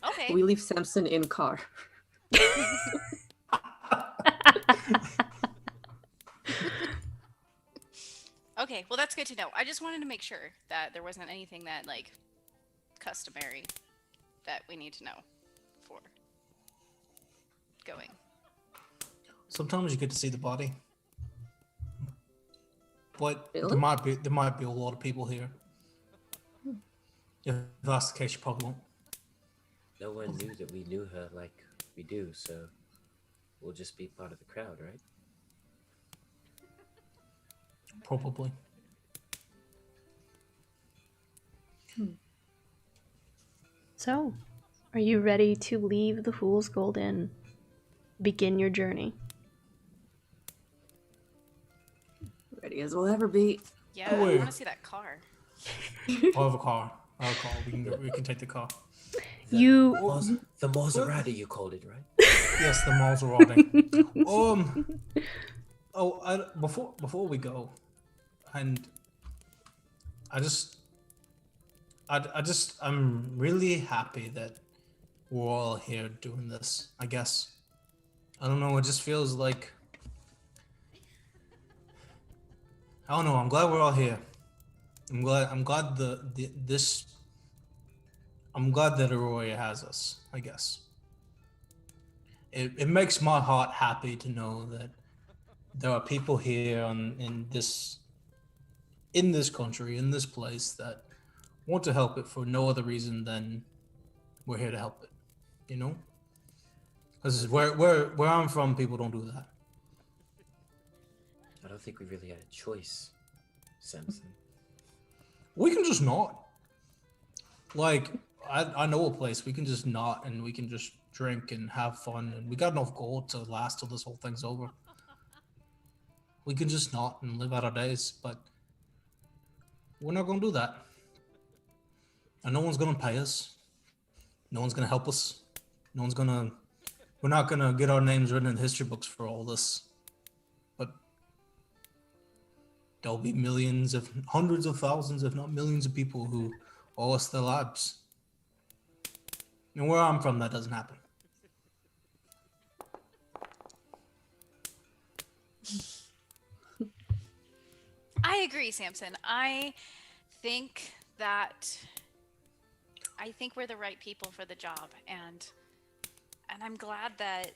Okay. We leave Samson in car. Okay, well that's good to know. I just wanted to make sure that there wasn't anything that like customary that we need to know for going. Sometimes you get to see the body, but Really? there might be a lot of people here. If that's the case, you probably won't. No one knew that we knew her like we do, so we'll just be part of the crowd, right? Probably. So, are you ready to leave the Fool's Gold Inn? Begin your journey. Ready as we'll ever be. Yeah, I wait. want to see that car. I'll have a car. We can take the car. You The Maserati, you called it, right? Yes, the Maserati. Before we go, and I'm really happy that we're all here doing this. I guess I don't know. It just feels like I don't know. I'm glad we're all here. I'm glad that Aroria has us. I guess. It makes my heart happy to know that there are people here in this country, in this place, that want to help it for no other reason than we're here to help it. You know? Because where I'm from, people don't do that. I don't think we really had a choice, Samson. We can just not. Like, I know a place we can just not, and we can just drink and have fun, and we got enough gold to last till this whole thing's over. We can just not and live out our days, but we're not gonna do that. And no one's gonna pay us. No one's gonna help us. We're not gonna get our names written in the history books for all this. But there'll be millions, if hundreds of thousands, if not millions of people who owe us their lives. And where I'm from, that doesn't happen. I agree, Samson. I think we're the right people for the job, and I'm glad that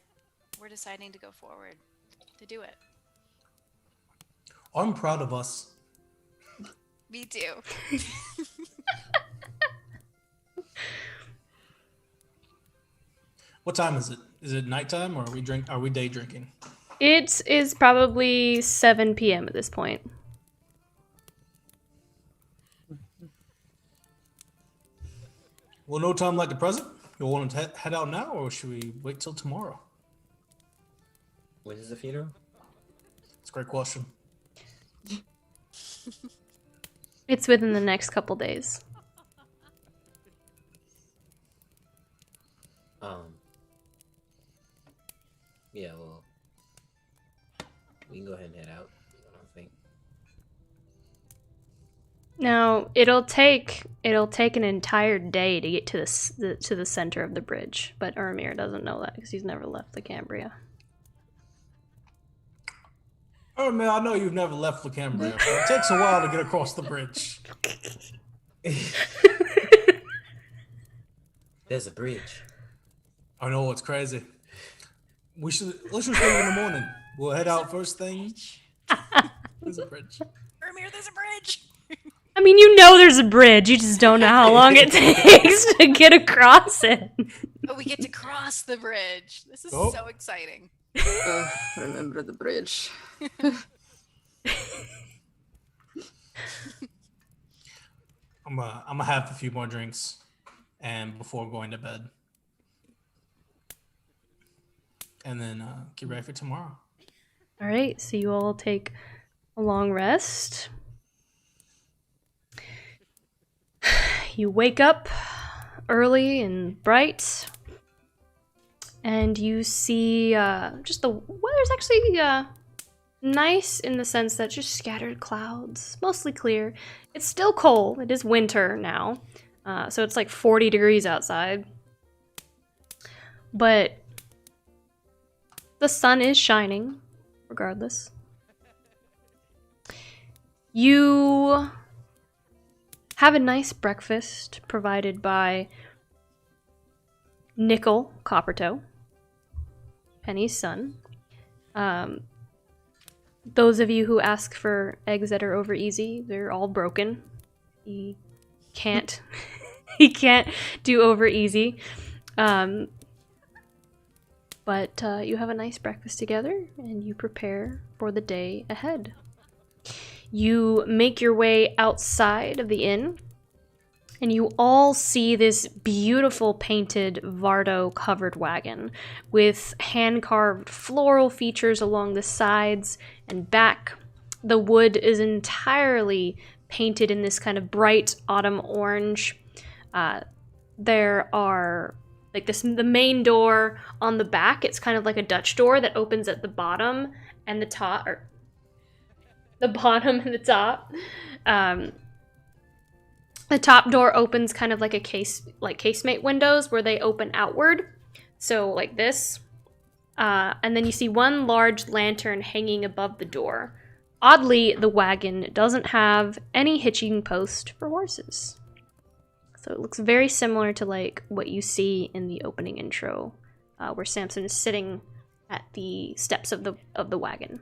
we're deciding to go forward to do it. I'm proud of us. Me too. What time is it? Is it nighttime, or are we day drinking? It is probably 7 p.m. at this point. Well, no time like the present. You want to head out now, or should we wait till tomorrow? When is the funeral? It's a great question. It's within the next couple days. Yeah, well, we can go ahead and head out. I don't think. Now it'll take an entire day to get to the center of the bridge, but Revenir doesn't know that because he's never left the Cambria. Oh man, I know you've never left the Cambria, but it takes a while to get across the bridge. There's a bridge. I know it's crazy. Let's just leave in the morning. We'll head out first thing. There's a bridge. Revenir, there's a bridge. I mean, you know there's a bridge. You just don't know how long it takes to get across it. But we get to cross the bridge. This is Oh. so exciting. Remember the bridge. I'm gonna have a few more drinks, and before going to bed, and then get ready for tomorrow. All right, so you all take a long rest. You wake up early and bright, and you see just the weather's actually nice in the sense that just scattered clouds, mostly clear. It's still cold. It is winter now, so it's like 40 degrees outside. But the sun is shining, regardless. You have a nice breakfast provided by Nickel Coppertoe, Penny's son. Those of you who ask for eggs that are over easy, they're all broken. He can't he can't do over easy. But you have a nice breakfast together and you prepare for the day ahead. You make your way outside of the inn and you all see this beautiful painted Vardo covered wagon with hand-carved floral features along the sides and back. The wood is entirely painted in this kind of bright autumn orange. There are the main door on the back. It's kind of like a Dutch door that opens at the bottom and the top, or the bottom and the top. The top door opens kind of like casemate windows where they open outward. So like this. And then you see one large lantern hanging above the door. Oddly, the wagon doesn't have any hitching post for horses. So it looks very similar to like what you see in the opening intro, where Samson is sitting at the steps of the wagon.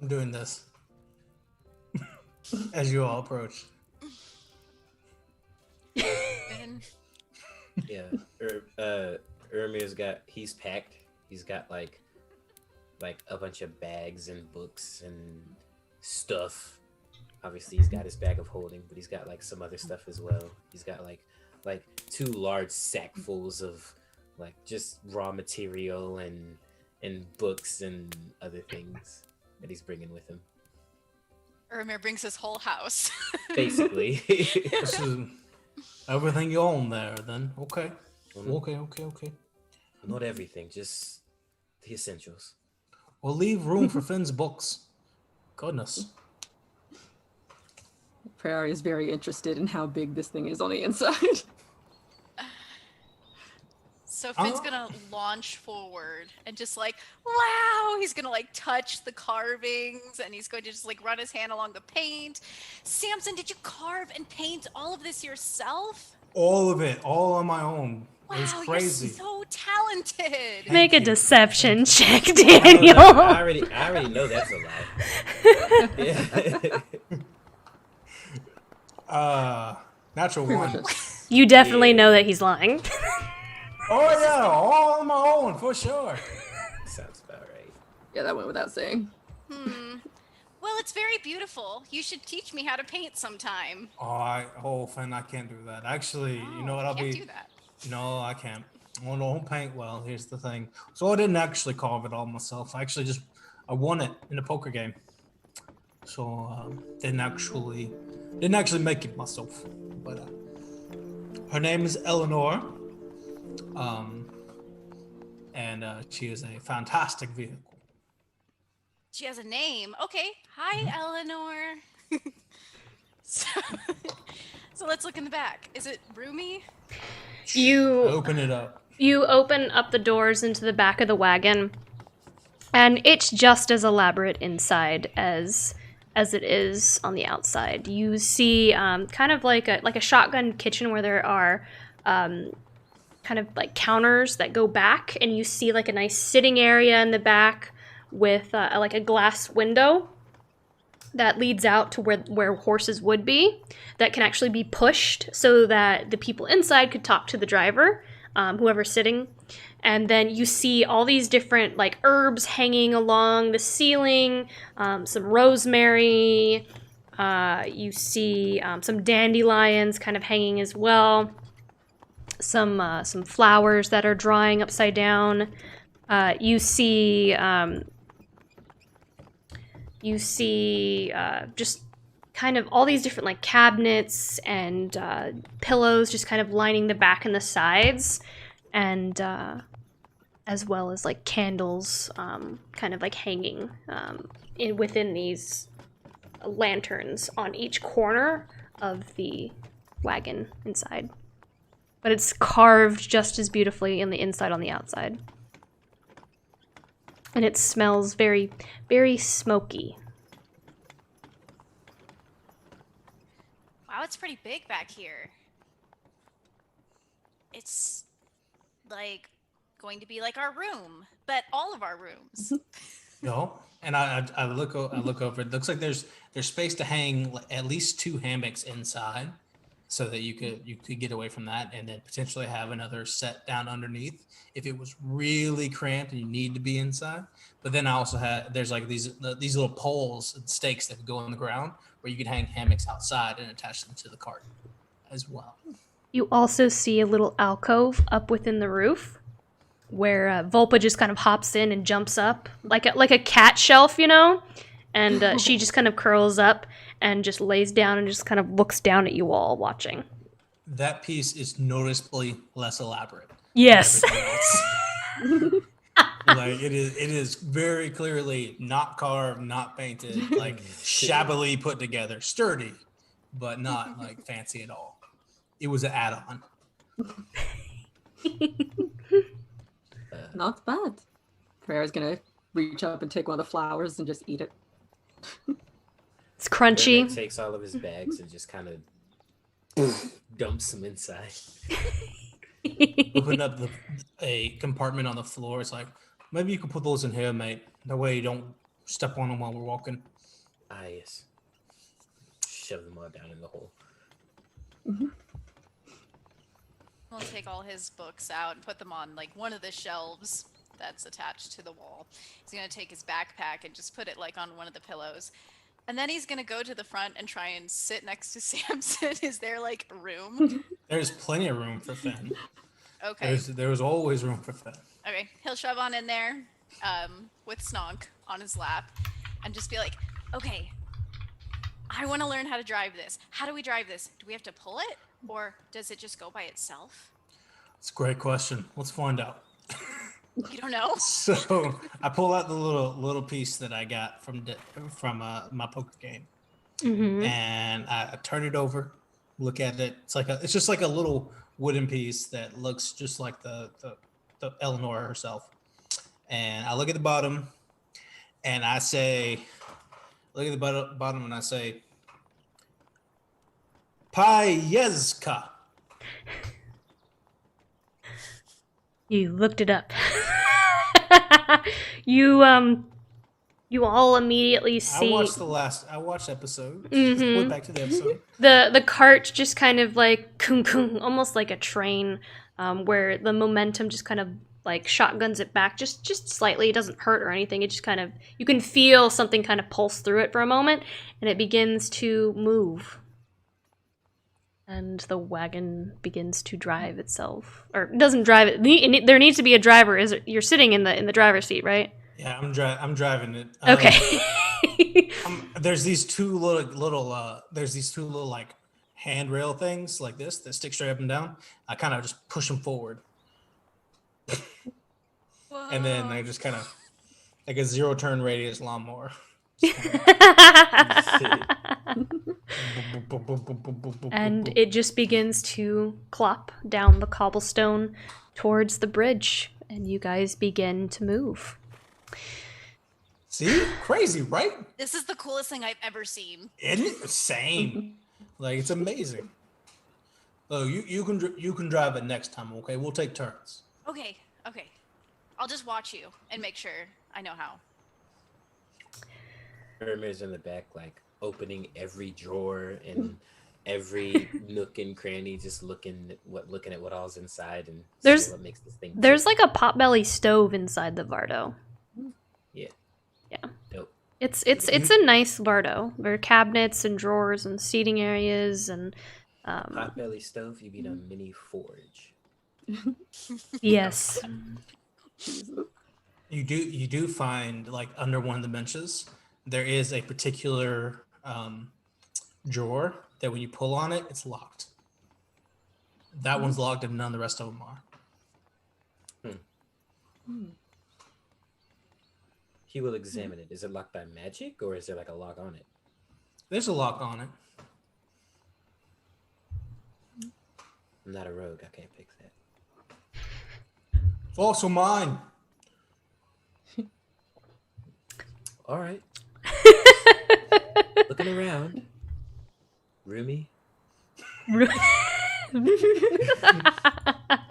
I'm doing this as you all approach. Ben, Yeah. He's packed. He's got like a bunch of bags and books and stuff. Obviously he's got his bag of holding, but he's got like some other stuff as well. He's got like 2 large sackfuls of like just raw material and books and other things that he's bringing with him. Revenir brings his whole house. Basically. This is everything you own there, then. Okay. Okay. Not everything, just the essentials. We'll leave room for Finn's books. Goodness. Prairie is very interested in how big this thing is on the inside. So Finn's gonna launch forward and just like, wow, he's gonna like touch the carvings and he's going to just like run his hand along the paint. Samson, did you carve and paint all of this yourself? All of it, all on my own. Wow, It was crazy. you're so talented. Make a you. deception check, I don't know, Daniel. I already know that's a lie. Yeah. Natural Pretty one. much. You definitely know that he's lying. Oh yeah, all on my own for sure. Sounds about right. Yeah, that went without saying. Well, it's very beautiful. You should teach me how to paint sometime. Finn, I can't do that. Actually, you know what? You can't do that. No, I can't. I don't paint well. Here's the thing. So I didn't actually carve it all myself. I won it in a poker game. So didn't actually make it myself. But her name is Eleanor. And she is a fantastic vehicle. She has a name. Okay. Hi, Eleanor. so, so let's look in the back. Is it roomy? You Open it up. you open up the doors into the back of the wagon, and it's just as elaborate inside as it is on the outside. You see kind of like a shotgun kitchen where there are kind of like counters that go back, and you see like a nice sitting area in the back with like a glass window that leads out to where horses would be, that can actually be pushed so that the people inside could talk to the driver, whoever's sitting. And then you see all these different like herbs hanging along the ceiling, some rosemary, you see some dandelions kind of hanging as well, some flowers that are drying upside down. You see just kind of all these different like cabinets and pillows just kind of lining the back and the sides, and as well as like candles kind of like hanging within these lanterns on each corner of the wagon inside. But it's carved just as beautifully in the inside on the outside. And it smells very, very smoky. Wow, it's pretty big back here. It's like going to be like our room, but all of our rooms. No, and I look over. It looks like there's space to hang at least 2 hammocks inside, so that you could get away from that, and then potentially have another set down underneath if it was really cramped and you need to be inside. But then I also there's like these little poles and stakes that go on the ground where you could hang hammocks outside and attach them to the cart as well. You also see a little alcove up within the roof where Volpa just kind of hops in and jumps up like a cat shelf, you know? And she just kind of curls up and just lays down and just kind of looks down at you all watching. That piece is noticeably less elaborate. Yes. Than everything else. Like it is very clearly not carved, not painted, like shabbily put together, sturdy, but not like fancy at all. It was an add-on. Not bad. Freya's gonna reach up and take one of the flowers and just eat it. It's crunchy. He takes all of his bags and just kind of dumps them inside. Open up a compartment on the floor. It's like, maybe you can put those in here, mate. That way you don't step on them while we're walking. Ah, yes. Shove them all down in the hole. Mm-hmm. We'll take all his books out and put them on like one of the shelves that's attached to the wall. He's gonna take his backpack and just put it like on one of the pillows. And then he's gonna go to the front and try and sit next to Samson. Is there like room? There's plenty of room for Finn. Okay. There was always room for Finn. Okay. He'll shove on in there with Snonk on his lap and just be like, okay, I want to learn how to drive this. How do we drive this? Do we have to pull it? Or does it just go by itself? It's a great question. Let's find out. You don't know? So I pull out the little piece that I got from my poker game, and I turn it over, look at it. It's just like a little wooden piece that looks just like the Eleanor herself. And I look at the bottom, and I say, bottom, and I say, Payezka. You looked it up. You all immediately see. I watched episode. Went back to the episode. The cart just kind of like almost like a train, where the momentum just kind of like shotguns it back just slightly. It doesn't hurt or anything. It just kind of, you can feel something kind of pulse through it for a moment, and it begins to move. And the wagon begins to drive itself, or doesn't drive it. There needs to be a driver. You're sitting in the driver's seat, right? Yeah, I'm driving it. Okay. There's these two little like handrail things like this that stick straight up and down. I kind of just push them forward, and then I just kind of Like a 0 turn radius lawnmower. And it just begins to clop down the cobblestone towards the bridge, and you guys begin to move. See? Crazy, right? This is the coolest thing I've ever seen. Isn't it? Same. Like, it's amazing. Oh, you can drive it next time, okay? We'll take turns. Okay. I'll just watch you and make sure I know how. Revenir's in the back, like opening every drawer and every nook and cranny, just looking at what all's inside and There's- seeing what makes this thing. There's like a potbelly stove inside the Vardo. Yeah. Dope. It's a nice Vardo. There are cabinets and drawers and seating areas and Potbelly stove. You mean a mini forge? yes. You do find, like, under one of the benches, there is a particular drawer that when you pull on it, it's locked. That one's locked and none of the rest of them are. He will examine it. Is it locked by magic or is there like a lock on it? There's a lock on it. I'm not a rogue. I can't fix that. It's also mine. All right. Looking around. Roomy.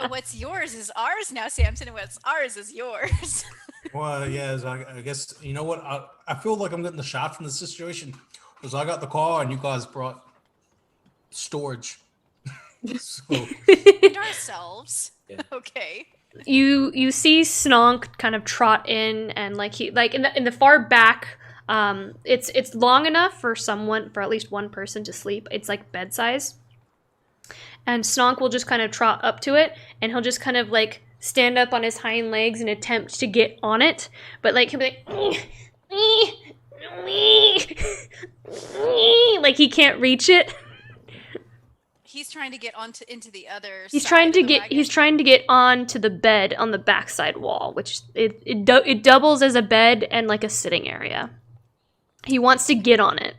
What's yours is ours now, Samson, and what's ours is yours. Well, yeah, I guess, you know what? I feel like I'm getting the shot from the situation. Because I got the car and you guys brought storage. So, And ourselves. Yeah. Okay. You see Snonk kind of trot in, and like he like in the far back, it's long enough for at least one person to sleep. It's like bed size. And Snonk will just kind of trot up to it, and he'll just kind of like stand up on his hind legs and attempt to get on it, but like he'll be like he can't reach it. He's trying to get into the other He's side trying of to the get wagon. he's trying to get onto the bed on the backside wall, which it doubles as a bed and like a sitting area. He wants to get on it.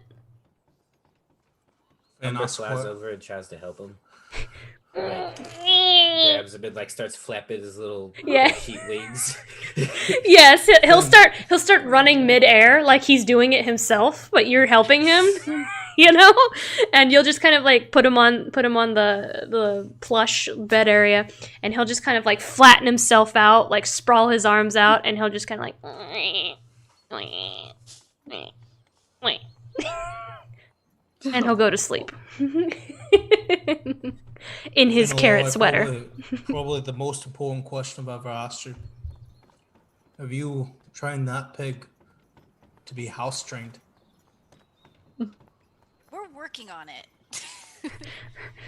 and I Umbra flies swear, over and tries to help him. Like, grabs a bit, like starts flapping his little Yeah. sheet wings. Yes, he'll start running midair like he's doing it himself, but you're helping him, you know? And you'll just kind of like put him on the plush bed area, and he'll just kind of like flatten himself out, like sprawl his arms out, and he'll just kind of like and he'll go to sleep. In his you know, carrot like, sweater. Probably the most important question I've ever asked you. Have you trained that pig to be house trained? We're working on it.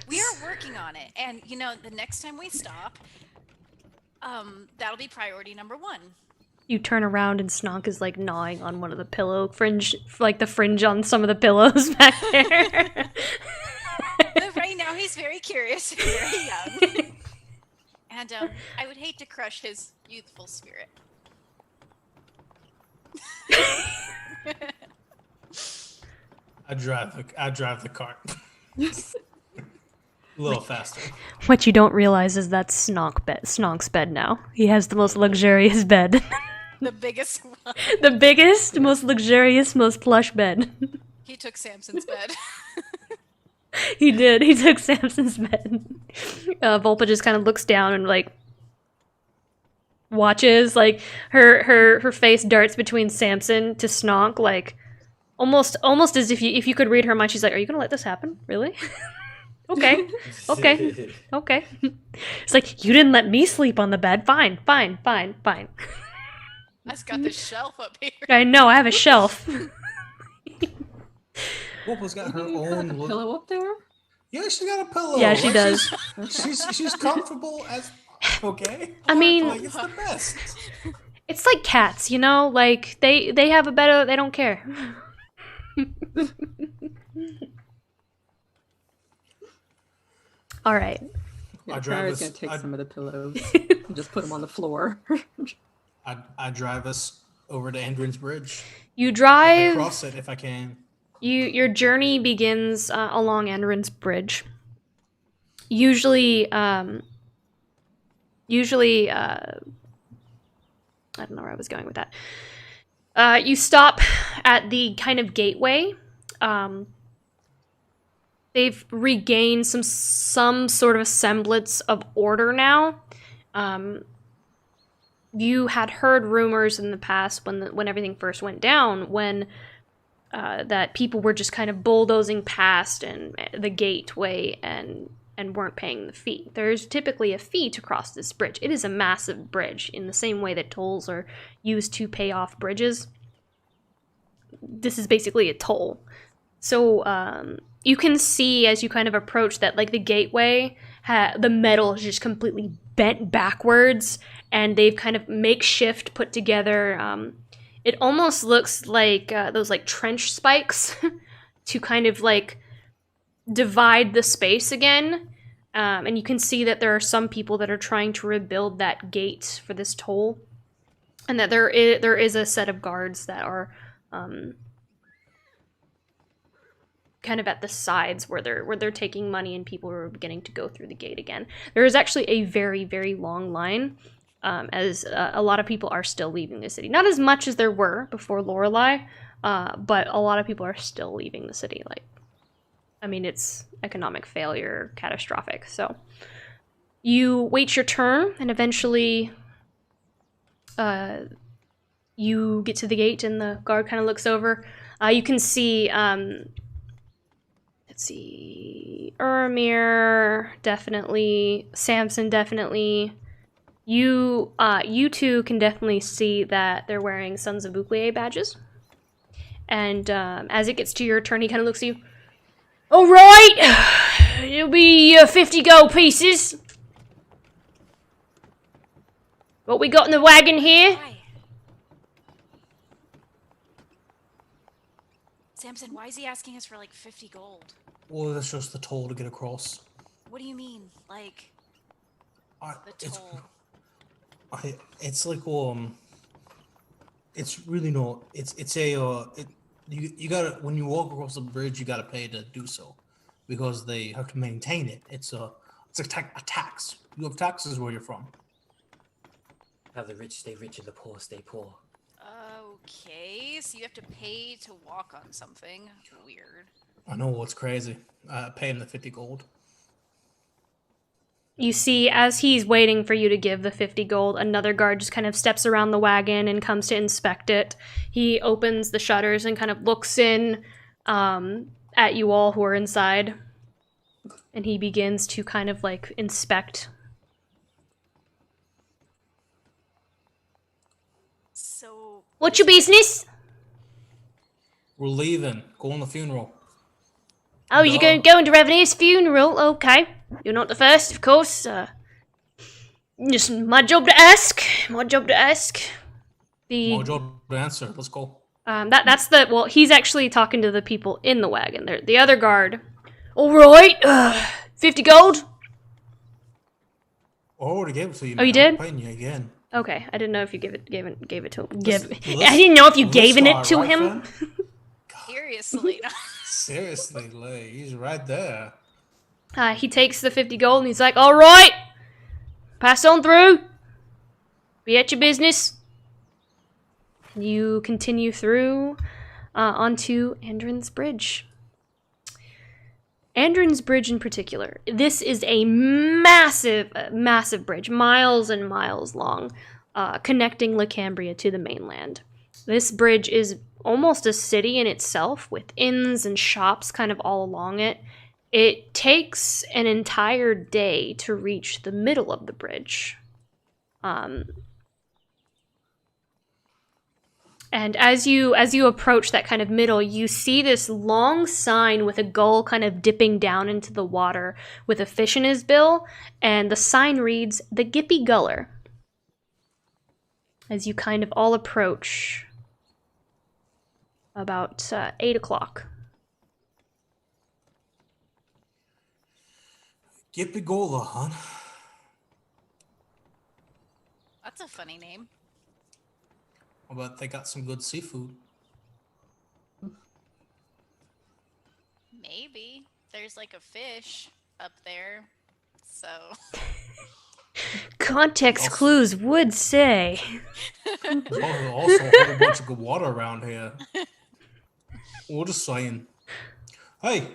We are working on it. And you know, the next time we stop, that'll be priority number 1. You turn around and Snonk is like gnawing on one of the pillow fringe, like the fringe on some of the pillows back there. But right now he's very curious and very young. And I would hate to crush his youthful spirit. I drive the cart. A little faster. What you don't realize is that's Snonk's bed now. He has the most luxurious bed. The biggest one. The biggest, most luxurious, most plush bed. He took Samson's bed. He did. He took Samson's bed. Volpa just kind of looks down and like watches. Like her face darts between Samson to Snonk, like almost as if you could read her mind. She's like, "Are you gonna let this happen? Really? Okay, okay, okay." It's like, you didn't let me sleep on the bed. Fine. I just got the shelf up here. I know. I have a shelf. Wolpa's got her You have a own. pillow up there? Yeah, she got a pillow. Yeah, she Like, does. She's comfortable as. Okay. I mean, Like, it's the best. it's like cats, you know? Like they have a bed. They don't care. All right. Yeah, I drive Clara's us- gonna take I- some of the pillows and just put them on the floor. I drive us over to Andrin's Bridge. You I drive. cross it if I can. Your journey begins along Andrin's Bridge. Usually, I don't know where I was going with that. You stop at the kind of gateway. They've regained some sort of semblance of order now. You had heard rumors in the past when everything first went down, when that people were just kind of bulldozing past and the gateway and weren't paying the fee. There's typically a fee to cross this bridge. It is a massive bridge in the same way that tolls are used to pay off bridges. This is basically a toll. So you can see as you kind of approach that, like, the gateway, the metal is just completely bent backwards, and they've kind of makeshift put together. It almost looks like those like trench spikes to kind of like divide the space again. And you can see that there are some people that are trying to rebuild that gate for this toll, and that there is a set of guards that are kind of at the sides where they're taking money, and people are beginning to go through the gate again. There is actually a very, very long line, as a lot of people are still leaving the city. Not as much as there were before Lorelei, but a lot of people are still leaving the city. Like, I mean, it's economic failure, catastrophic. So you wait your turn, and eventually you get to the gate, and the guard kind of looks over. You can see, let's see, Revenir, definitely. Samson, definitely. You two can definitely see that they're wearing Sons of Bouclier badges. And as it gets to your turn, he kind of looks at you. All right, it'll be 50 gold pieces. What we got in the wagon here? Why? Samson, why is he asking us for like 50 gold? Well, that's just the toll to get across. What do you mean? Like, the It's toll? it's like it's really not. It's a you gotta, when you walk across the bridge, you gotta pay to do so, because they have to maintain it. It's a tax. You have taxes where you're from. How the rich stay rich and the poor stay poor. Okay, so you have to pay to walk on something. Weird. I know, what's crazy. Pay him the 50 gold. You see, as he's waiting for you to give the 50 gold, another guard just kind of steps around the wagon and comes to inspect it. He opens the shutters and kind of looks in at you all who are inside. And he begins to kind of like inspect. So, What's your business? We're leaving. Going to the funeral. Oh, you're going to Revenir's funeral? Okay. You're not the first, of course. Just my job to ask. My job to ask. My job to answer. Let's go. That's the, well, he's actually talking to the people in the wagon. They're the other guard. All right. 50 gold? I already gave it to you. Oh, you man. I'm did? paying you again. Okay, I didn't know if you gave it to him. I I didn't know if you gave it to him. seriously, no. Seriously, Lee, he's right there. He takes the 50 gold and he's like, all right, pass on through. Be at your business. You continue through onto Andrin's Bridge. Andrin's Bridge in particular. This is a massive, massive bridge, miles and miles long, connecting Cambria to the mainland. This bridge is almost a city in itself, with inns and shops kind of all along it. It takes an entire day to reach the middle of the bridge. And as you approach that kind of middle, you see this long sign with a gull kind of dipping down into the water with a fish in his bill, and the sign reads, "The Gippy Guller." As you kind of all approach about 8 o'clock. Gippy Gola, hon. That's a funny name. I bet they got some good seafood. Maybe. There's like a fish up there. So. Context clues would say. There's also a whole bunch of good water around here. We're just saying. Hey,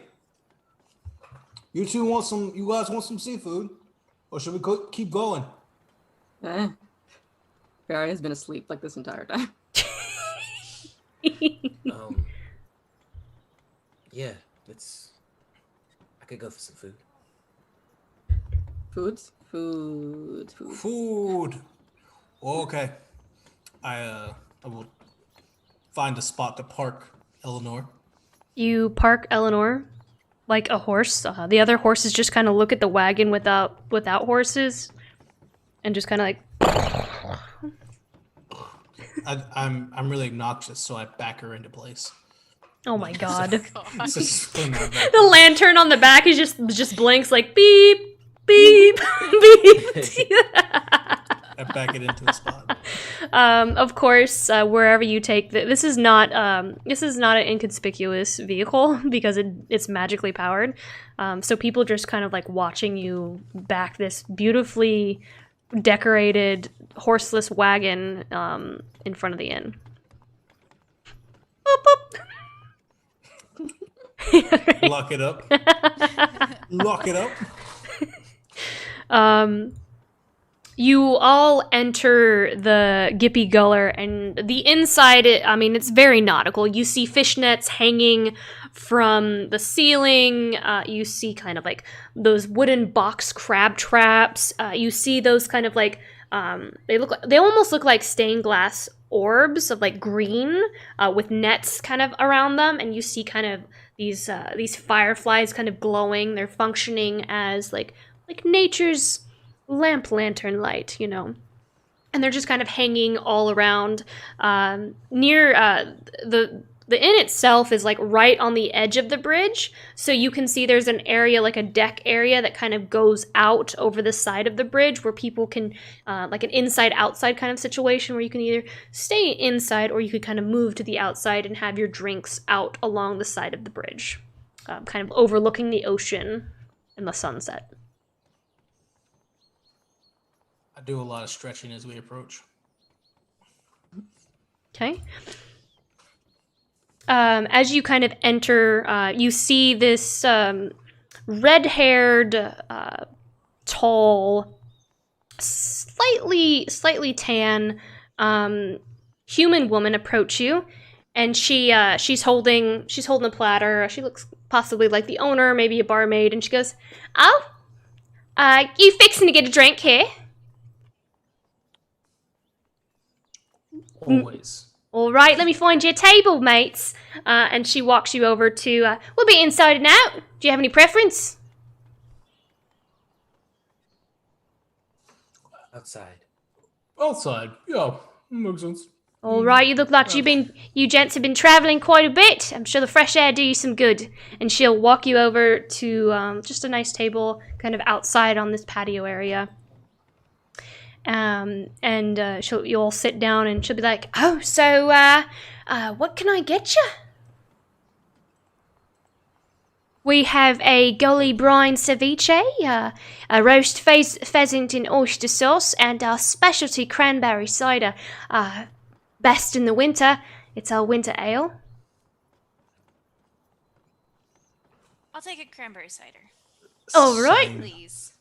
you guys want some seafood? Or should we keep going? Barry has been asleep like this entire time. Yeah, I could go for some food. Food. Okay. I will find a spot to park Eleanor. You park Eleanor like a horse. The other horses just kind of look at the wagon without horses, and just kind of like. I'm really obnoxious, so I back her into place. Oh my god! The The lantern on the back is just blinks like beep, beep, beep. I back it into the spot. Of course, wherever you take this is not an inconspicuous vehicle because it's magically powered. So people just kind of like watching you back this beautifully decorated horseless wagon in front of the inn. Boop, boop. Lock it up. Lock it up. You all enter the Gippy Guller, and the inside, it's very nautical. You see fishnets hanging from the ceiling. You see kind of like those wooden box crab traps. You see those kind of like, they almost look like stained glass orbs of like green with nets kind of around them. And you see kind of these fireflies kind of glowing. They're functioning as like nature's lantern light, and they're just kind of hanging all around. Near the inn itself is like right on the edge of the bridge, so you can see there's an area, like a deck area, that kind of goes out over the side of the bridge where people can like an inside outside kind of situation where you can either stay inside or you could kind of move to the outside and have your drinks out along the side of the bridge, kind of overlooking the ocean and the sunset. I do a lot of stretching as we approach. Okay. As you kind of enter, you see this red-haired, tall, slightly tan human woman approach you, and she's holding a platter. She looks possibly like the owner, maybe a barmaid, and she goes, "Oh, you fixing to get a drink here?" Always. All right, let me find you a table, mates. And she walks you over to, we'll be inside and out. Do you have any preference? Outside, yeah, makes sense. All right, you look like you gents have been traveling quite a bit. I'm sure the fresh air do you some good. And she'll walk you over to just a nice table kind of outside on this patio area. You'll sit down and she'll be like, "Oh, so, what can I get you?" We have a gully brine ceviche, a roast pheasant in oyster sauce, and our specialty cranberry cider. Best in the winter. It's our winter ale. I'll take a cranberry cider. All right. Please.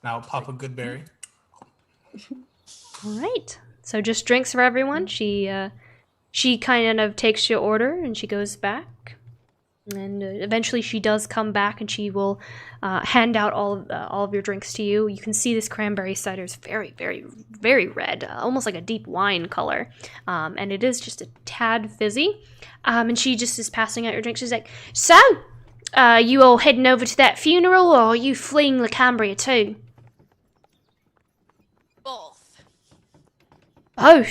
Now pop a good berry. All right. So just drinks for everyone. She kind of takes your order and she goes back, and eventually she does come back and she will hand out all of your drinks to you. You can see this cranberry cider is very, very, very red, almost like a deep wine color, and it is just a tad fizzy. And she just is passing out your drinks. She's like, "So, you all heading over to that funeral, or are you fleeing Cambria too?" Both. We're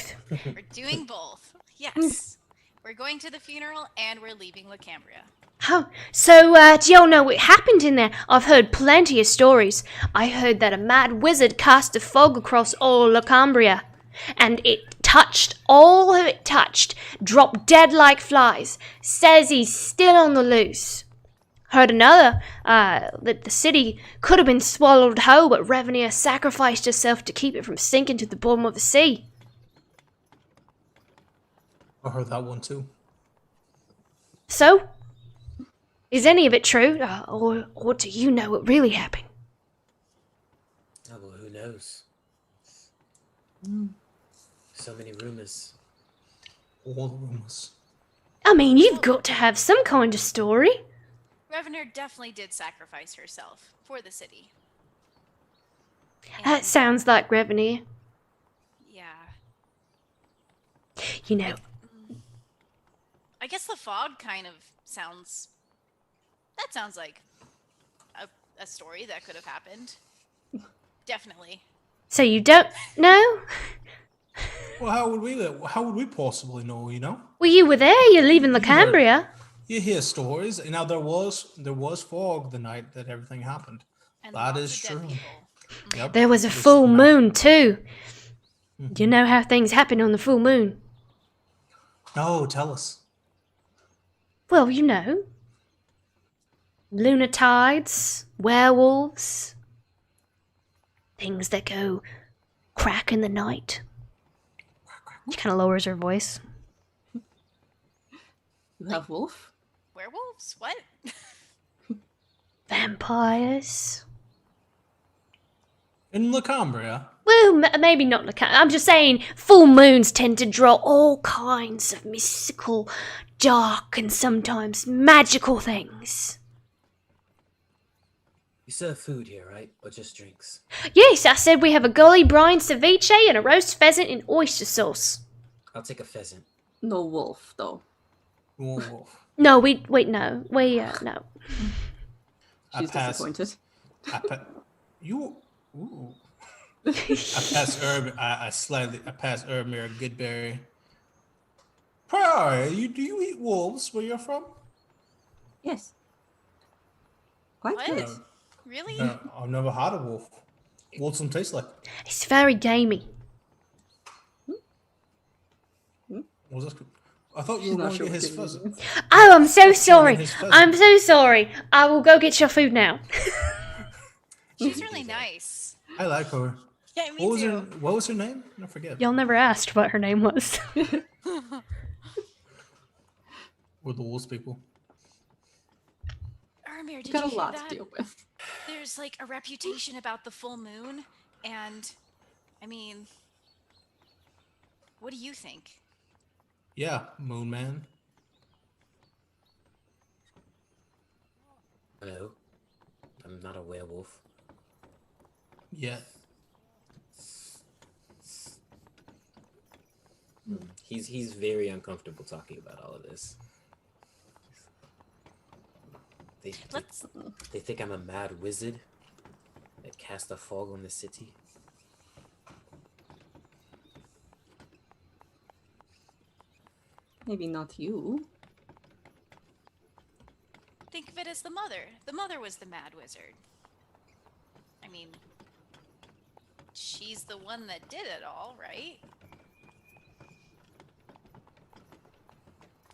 doing both. Yes. We're going to the funeral and we're leaving Cambria. Oh, so do y'all know what happened in there? I've heard plenty of stories. I heard that a mad wizard cast a fog across all Cambria, and it all of it touched, dropped dead like flies. Says he's still on the loose. Heard another, that the city could have been swallowed whole, but Revenir sacrificed herself to keep it from sinking to the bottom of the sea. I heard that one too. So? Is any of it true? Or do you know what really happened? Oh, well, who knows? So many rumors. All the rumors. I mean, you've got to have some kind of story. Revenir definitely did sacrifice herself for the city. That sounds like Revenir. Yeah. You know, I guess the fog kind of sounds... That sounds like a story that could have happened. Definitely. so you don't know? Well, how would we possibly know? You know, Well, you were there. You're leaving the Cambria. you hear stories. Now there was fog the night that everything happened. And That lots is of dead true. people. Yep. There was a This full night- moon, too. Do you know how things happen on the full moon? No, tell us. Well, you know. Lunar tides, werewolves, things that go crack in the night. She kind of lowers her voice. You have wolf? Werewolves? What? Vampires. In La Cambria. Well, maybe not the kind. I'm just saying, full moons tend to draw all kinds of mystical, dark, and sometimes magical things. You serve food here, right? Or just drinks? Yes, I said we have a gully brine ceviche and a roast pheasant in oyster sauce. I'll take a pheasant. No wolf, though. Wolf. No, no. No. I She's pass. disappointed. You. Ooh. I pass I pass Ermir Goodberry. Prior, do you eat wolves where you're from? Yes. Quite What? good. Really? No, I've never had a wolf. What's them taste like? It's very gamey. Was this? I thought you She's were not going to sure get what his it pheasant. is. Oh, I'm so sorry. his pheasant. I'm so sorry. I will go get your food now. She's really nice. I like her. Yeah, me too. What was her name? I forget. Y'all never asked what her name was. We're the wolves people. Ermir, did Got you a hear lot that? to deal with. There's like a reputation about the full moon, and I mean, what do you think? Yeah, Moon Man. No. I'm not a werewolf. Yeah. He's very uncomfortable talking about all of this. They think I'm a mad wizard that cast a fog on the city. Maybe not you. Think of it as the mother. The mother was the mad wizard. I mean, she's the one that did it all, right?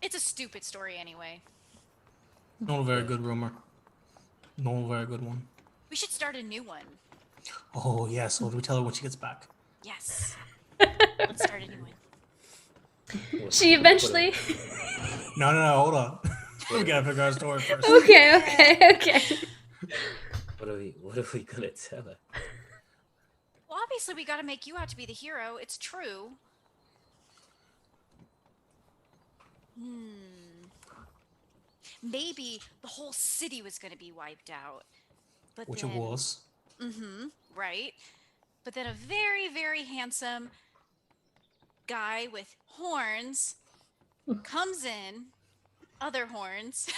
It's a stupid story anyway. Not a very good rumor. Not a very good one. We should start a new one. Oh, yeah, so do we tell her when she gets back? Yes. Let's start a new one. She eventually. No, hold on. We gotta figure out a story first. Okay. What are we gonna tell her? Well, obviously we gotta make you out to be the hero. It's true. Maybe the whole city was gonna be wiped out. But Which then, it was. right? But then a very, very handsome guy with horns comes in, other horns,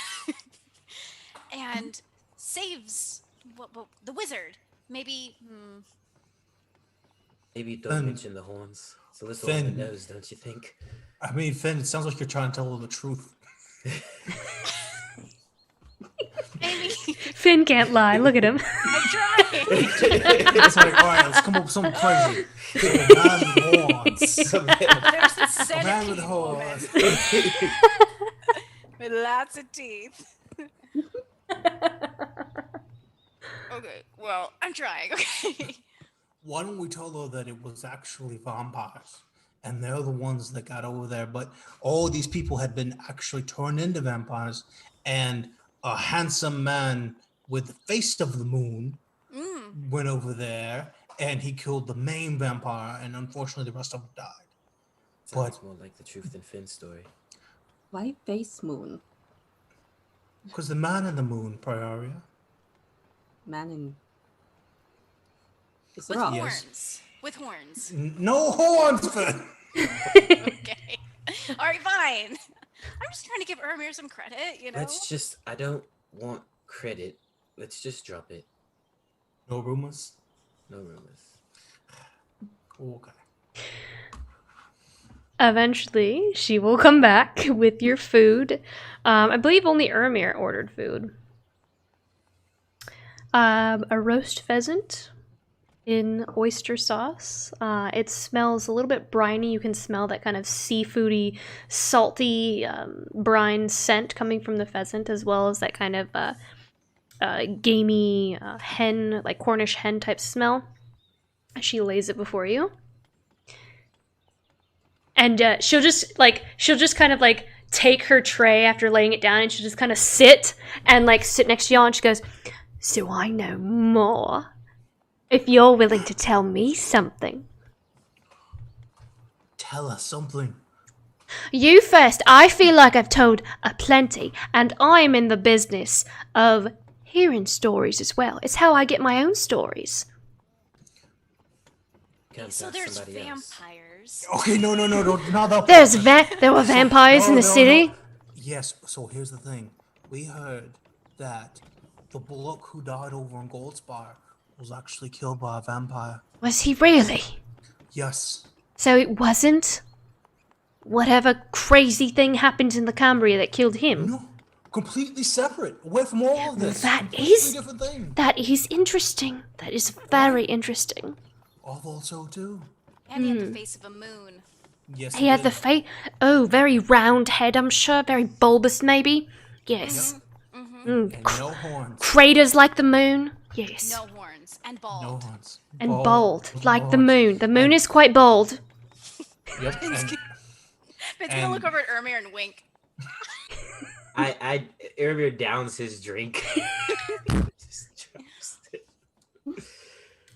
and saves the wizard. Maybe. Maybe don't mention the horns. It's a little on Finn. the nose, don't you think? I mean, Finn, it sounds like you're trying to tell her the truth. Maybe. Finn can't lie. Look at him. I'm trying. It's like, all right, let's come up with something crazy. Man with horns. Some There's the A man with centipede a woman horse. with lots of teeth. Okay, well, I'm trying. Okay. Why don't we tell her that it was actually vampires? And they're the ones that got over there. But all these people had been actually turned into vampires. And a handsome man with the face of the moon went over there and he killed the main vampire. And unfortunately, the rest of them died. Sounds more like the Truth and Finn story. Why face moon? Because the man in the moon, Prioria. Man in... It's With rock. horns. With horns. No horns, Finn! Okay. All right, fine. I'm just trying to give Ermir some credit, you know? I don't want credit. Let's just drop it. No rumors? No rumors. Okay. Eventually, she will come back with your food. I believe only Ermir ordered food. A roast pheasant in oyster sauce. It smells a little bit briny. You can smell that kind of seafoody, salty brine scent coming from the pheasant, as well as that kind of gamey hen, like Cornish hen type smell. She lays it before you. And she'll just kind of like take her tray after laying it down, and she'll just kind of sit next to y'all, and she goes, "So I know more. If you're willing to tell me something." Tell us something. You first. I feel like I've told a plenty, and I'm in the business of hearing stories as well. It's how I get my own stories. So there's vampires. Okay, no, not that. There were vampires in the city. No. Yes, so here's the thing. We heard that the bloke who died over in Goldspire was actually killed by a vampire. Was he really? Yes. So it wasn't whatever crazy thing happened in the Cambria that killed him? No, completely separate, away from all of this. That Completely is- different thing. That is interesting. That is very interesting. I thought so too. And he had the face of a moon. Yes. He had the face. Oh, very round head, I'm sure. Very bulbous, maybe. Yes. And no horns. Craters like the moon. Yes. No horns. And bald. No horns. And bold, like the horns. moon. The moon is quite bold. Yep. Finn's gonna look over at Ermir and wink. Ermir downs his drink. Just drops it.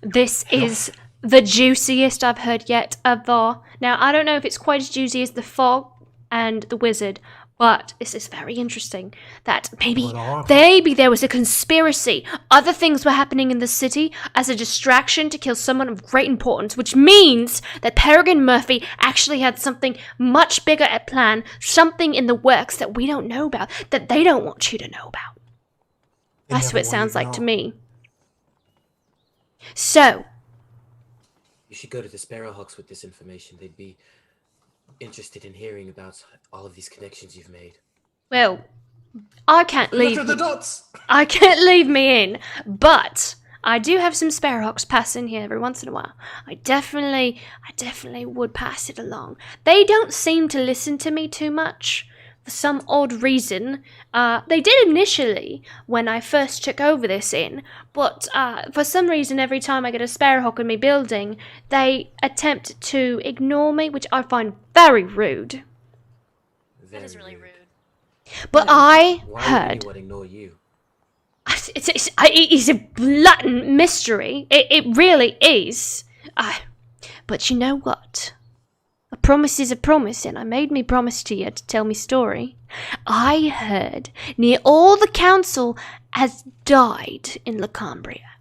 This is the juiciest I've heard yet of the... Now, I don't know if it's quite as juicy as the fog and the wizard, but this is very interesting. That maybe there was a conspiracy. Other things were happening in the city as a distraction to kill someone of great importance, which means that Peregrine Murphy actually had something much bigger at plan, something in the works that we don't know about, that they don't want you to know about. That's what it sounds like to me. So, You should go to the Sparrowhawks with this information. They'd be interested in hearing about all of these connections you've made. well, I can't leave. Look at the dots. I can't leave me in, but I do have some Sparrowhawks pass in here every once in a while. I definitely would pass it along. They don't seem to listen to me too much. For some odd reason. They did initially when I first took over this inn, but for some reason every time I get a Sparrowhawk in my building, they attempt to ignore me, which I find very rude. That is really rude. But I Why heard... would anyone ignore you? It's a blatant mystery. It really is. But you know what? A promise is a promise, and I made me promise to you to tell me story. I heard near all the council has died in La Cambria,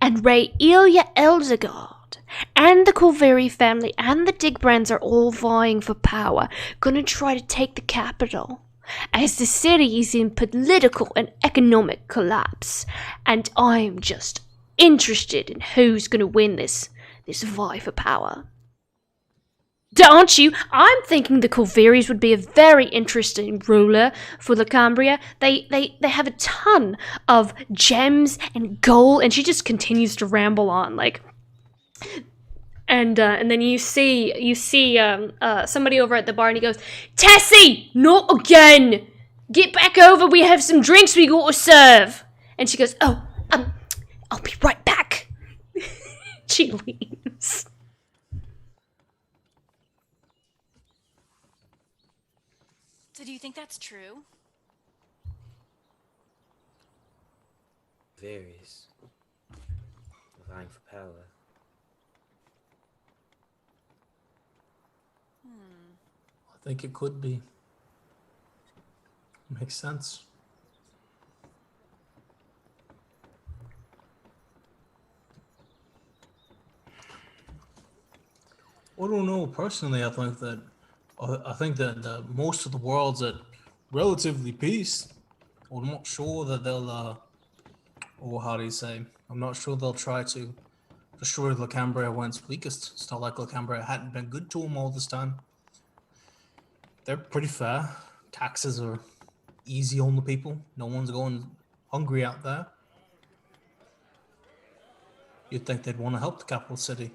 and Ray Ilya Eldergard and the Colveri family and the Digbrands are all vying for power, gonna try to take the capital, as the city is in political and economic collapse, and I'm just interested in who's gonna win this vie for power. Don't you? I'm thinking the Colveris would be a very interesting ruler for the Cambria. They have a ton of gems and gold, and she just continues to ramble on, like... And then you see somebody over at the bar, and he goes, "Tessie, not again! Get back over. We have some drinks we got to serve." And she goes, "Oh, I'll be right back." She leaves. So do you think that's true? Varies. Vying for power. I think it could be. Makes sense. I don't know. Personally, I think that most of the world's at relatively peace. I'm not sure that they'll, or how do you say? I'm not sure they'll try to destroy the Cambria when it's weakest. It's not like the Cambria hadn't been good to them all this time. They're pretty fair. Taxes are easy on the people. No one's going hungry out there. You'd think they'd want to help the capital city.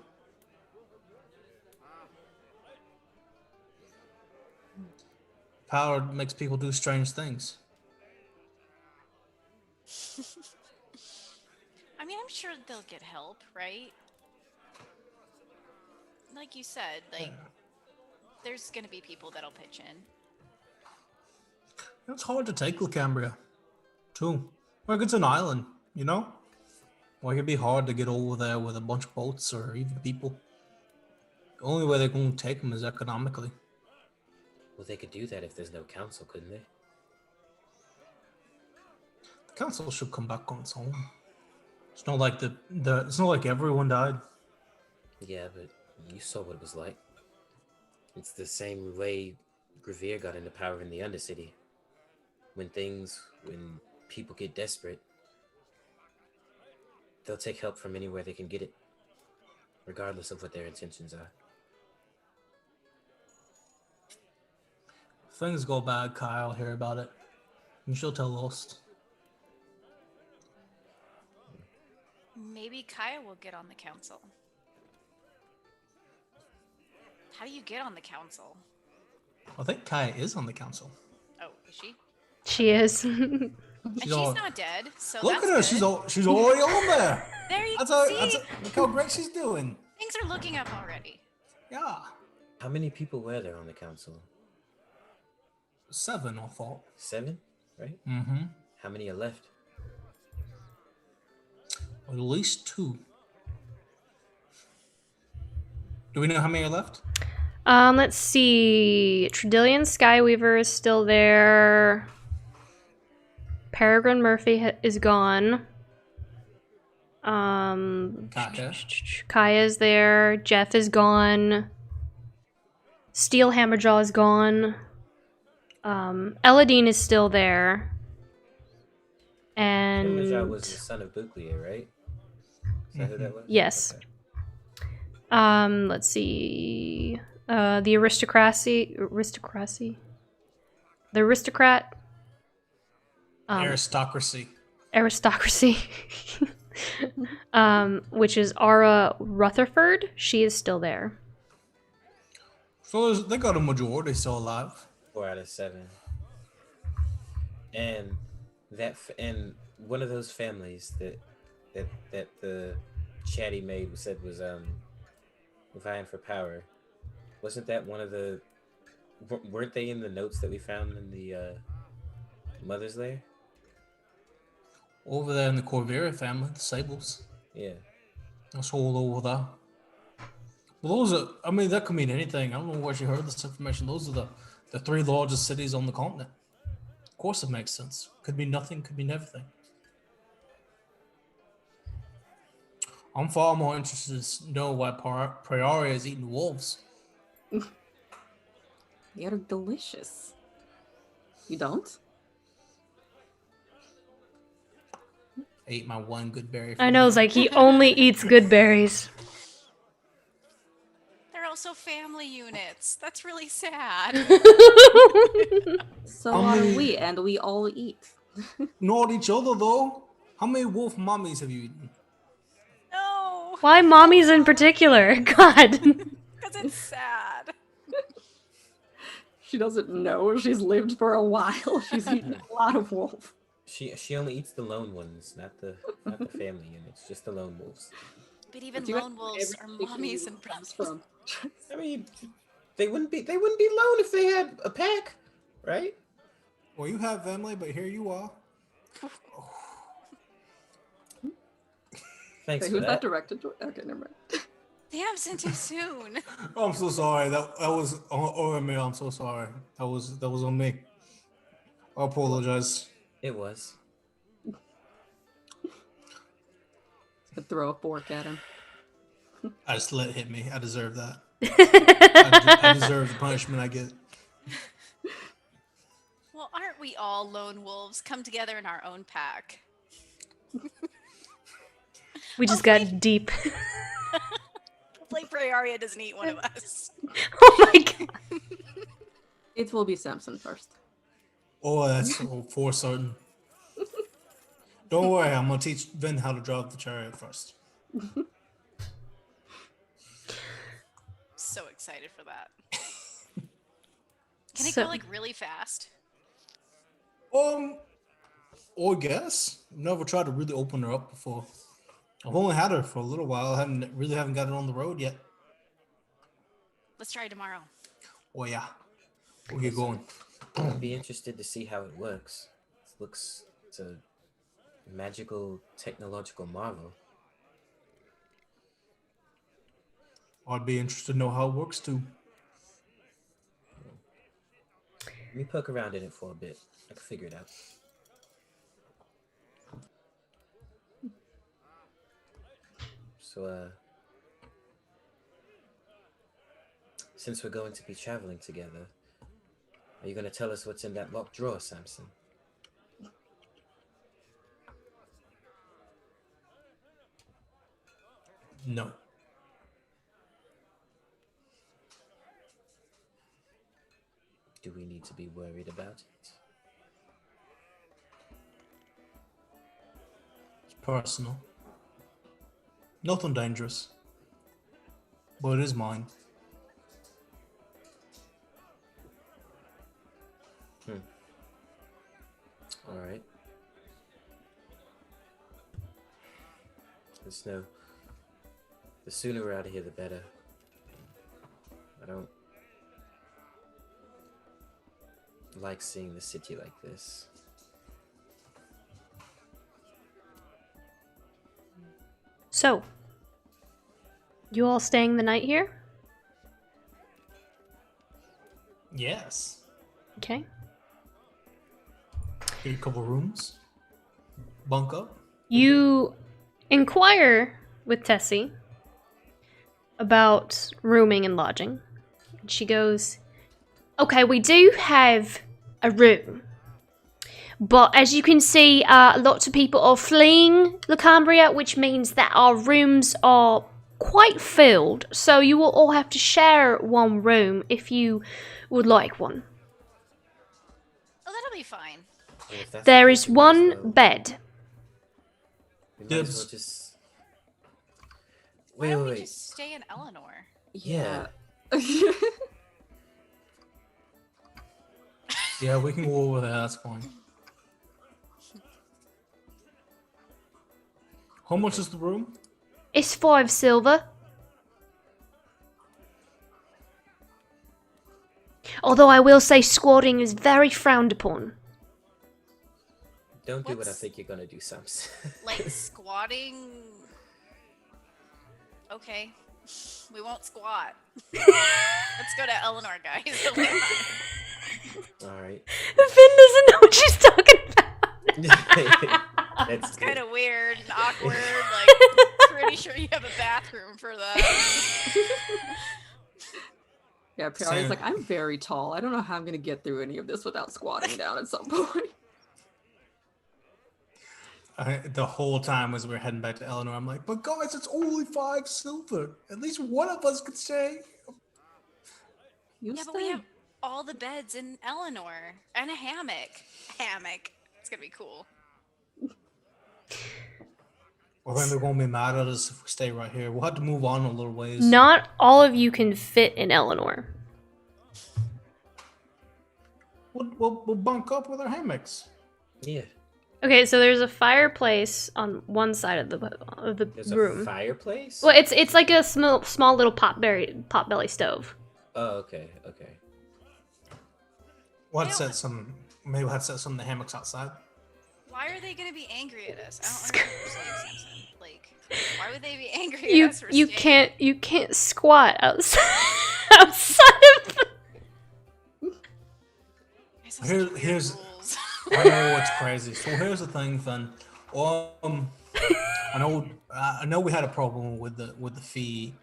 Power makes people do strange things. I mean, I'm sure they'll get help, right? Like you said, like, there's gonna be people that'll pitch in. It's hard to take Cambria, too. Like, it's an island, you know? Like, it'd be hard to get over there with a bunch of boats or even people. The only way they're going to take them is economically. Well, they could do that if there's no council, couldn't they? The council should come back on its own. It's not like it's not like everyone died. Yeah, but you saw what it was like. It's the same way Revenir got into power in the Undercity. When people get desperate, they'll take help from anywhere they can get it, regardless of what their intentions are. If things go bad, Kyle, hear about it. And she'll tell us. Maybe Kaya will get on the council. How do you get on the council? I think Kaya is on the council. Oh, is she? She is. And she's not dead, so Look that's at her, good. she's already on there. There you See? see. Look how great she's doing. Things are looking up already. Yeah. How many people were there on the council? 7, I thought. 7, right? Mm-hmm. How many are left? At least 2. Do we know how many are left? Let's see. Tredillion Skyweaver is still there. Peregrine Murphy is gone. Kaya's there. Jeff is gone. Steel Hammerjaw is gone. Eladine is still there. And Hammerjaw was the son of Buklia, right? Is that who that was? yes. Okay. Let's see. The aristocracy. The aristocrat. Aristocracy. Aristocracy. Which is Ara Rutherford. She is still there. So they got a majority still alive. 4 out of 7. And and one of those families that the chatty maid said was vying for power. Wasn't that one of the? Weren't they in the notes that we found in the mother's lair? Over there in the Corvair family, the Sables. Yeah. That's all over there. Well, those are, I mean, that could mean anything. I don't know where she heard this information. Those are the 3 largest cities on the continent. Of course it makes sense. Could be nothing, could be everything. I'm far more interested to know why Prioria is eating wolves. They're delicious. You don't? I ate my one good berry. I know, it's like he only eats good berries. They're also family units. That's really sad. So are we, and we all eat. Not each other, though. How many wolf mummies have you eaten? No. Why mommies in particular? God. Because it's sad. She doesn't know. She's lived for a while. She's eaten a lot of wolf. She only eats the lone ones, not the family units, just the lone wolves. But even But you lone wolves are mommies and comes brothers. from. I mean, they wouldn't be lone if they had a pack, right? Well, you have family, but here you are. Thanks Wait, for who's that that. directed to? Okay, never mind. Damn, sent too soon. I'm so sorry. That was on me. I'm so sorry. That was on me. I apologize. It was. I throw a fork at him. I just let it hit me. I deserve that. I deserve the punishment I get. Well, aren't we all lone wolves come together in our own pack? We just got deep. Hopefully Prayaria doesn't eat one of us. Oh my god. It will be Samson first. Oh, that's for certain. Don't worry, I'm gonna teach Vin how to drive the chariot first. So excited for that. Can it So- go like really fast? Or guess. I've never tried to really open her up before. I've only had her for a little while. I haven't got it on the road yet. Let's try tomorrow. Oh yeah. We'll get going. I'd be interested to see how it works. It's a magical technological marvel. I'd be interested to know how it works too. Let me poke around in it for a bit. I can figure it out. So, since we're going to be traveling together, are you going to tell us what's in that locked drawer, Samson? No. Do we need to be worried about it? It's personal. Nothing dangerous. But it is mine. All right. Just know, the sooner we're out of here, the better. I don't like seeing the city like this. So, you all staying the night here? Yes. Okay. Get a couple rooms. Bunk up. You inquire with Tessie about rooming and lodging. She goes, okay, we do have a room. But as you can see, lots of people are fleeing the Cambria, which means that our rooms are quite filled. So you will all have to share one room if you would like one. Oh, that'll be fine. And if that's There the is case, we might as one well- bed. We might as well Dibs. just. Why Wait, don't wait, we wait. just stay in Eleanor? Yeah. Yeah, we can go over there. That's fine. How much is the room? It's 5 silver. Although I will say squatting is very frowned upon. Don't do what I What's- think you're gonna do, Samson. Like squatting? Okay. We won't squat. Let's go to Eleanor, guys. All right. Finn doesn't know what she's talking about. That's It's kind good. of weird and awkward. Like, pretty sure you have a bathroom for that. Yeah, Priority's like, I'm very tall. I don't know how I'm gonna get through any of this without squatting down at some point. The whole time as we're heading back to Eleanor, I'm like, but guys, it's only 5 silver. At least one of us could stay. You Yeah, stay. but we have all the beds in Eleanor and a hammock. Hammock. It's gonna be cool. I think they're going to be mad at us if we stay right here. We'll have to move on a little ways. Not all of you can fit in Eleanor. We'll bunk up with our hammocks. Yeah. Okay, so there's a fireplace on one side of the There's room. a fireplace? Well, it's like a small little potbelly stove. Oh, okay, okay. We'll have to set some. Maybe we'll have to set some of the hammocks outside. Why are they gonna be angry at us? I don't understand, Samson. Like, why would they be angry at us for staying? You can't squat outside of Guys have such weird Here's rules. I know it's crazy. So here's the thing, Finn. I know we had a problem with the fee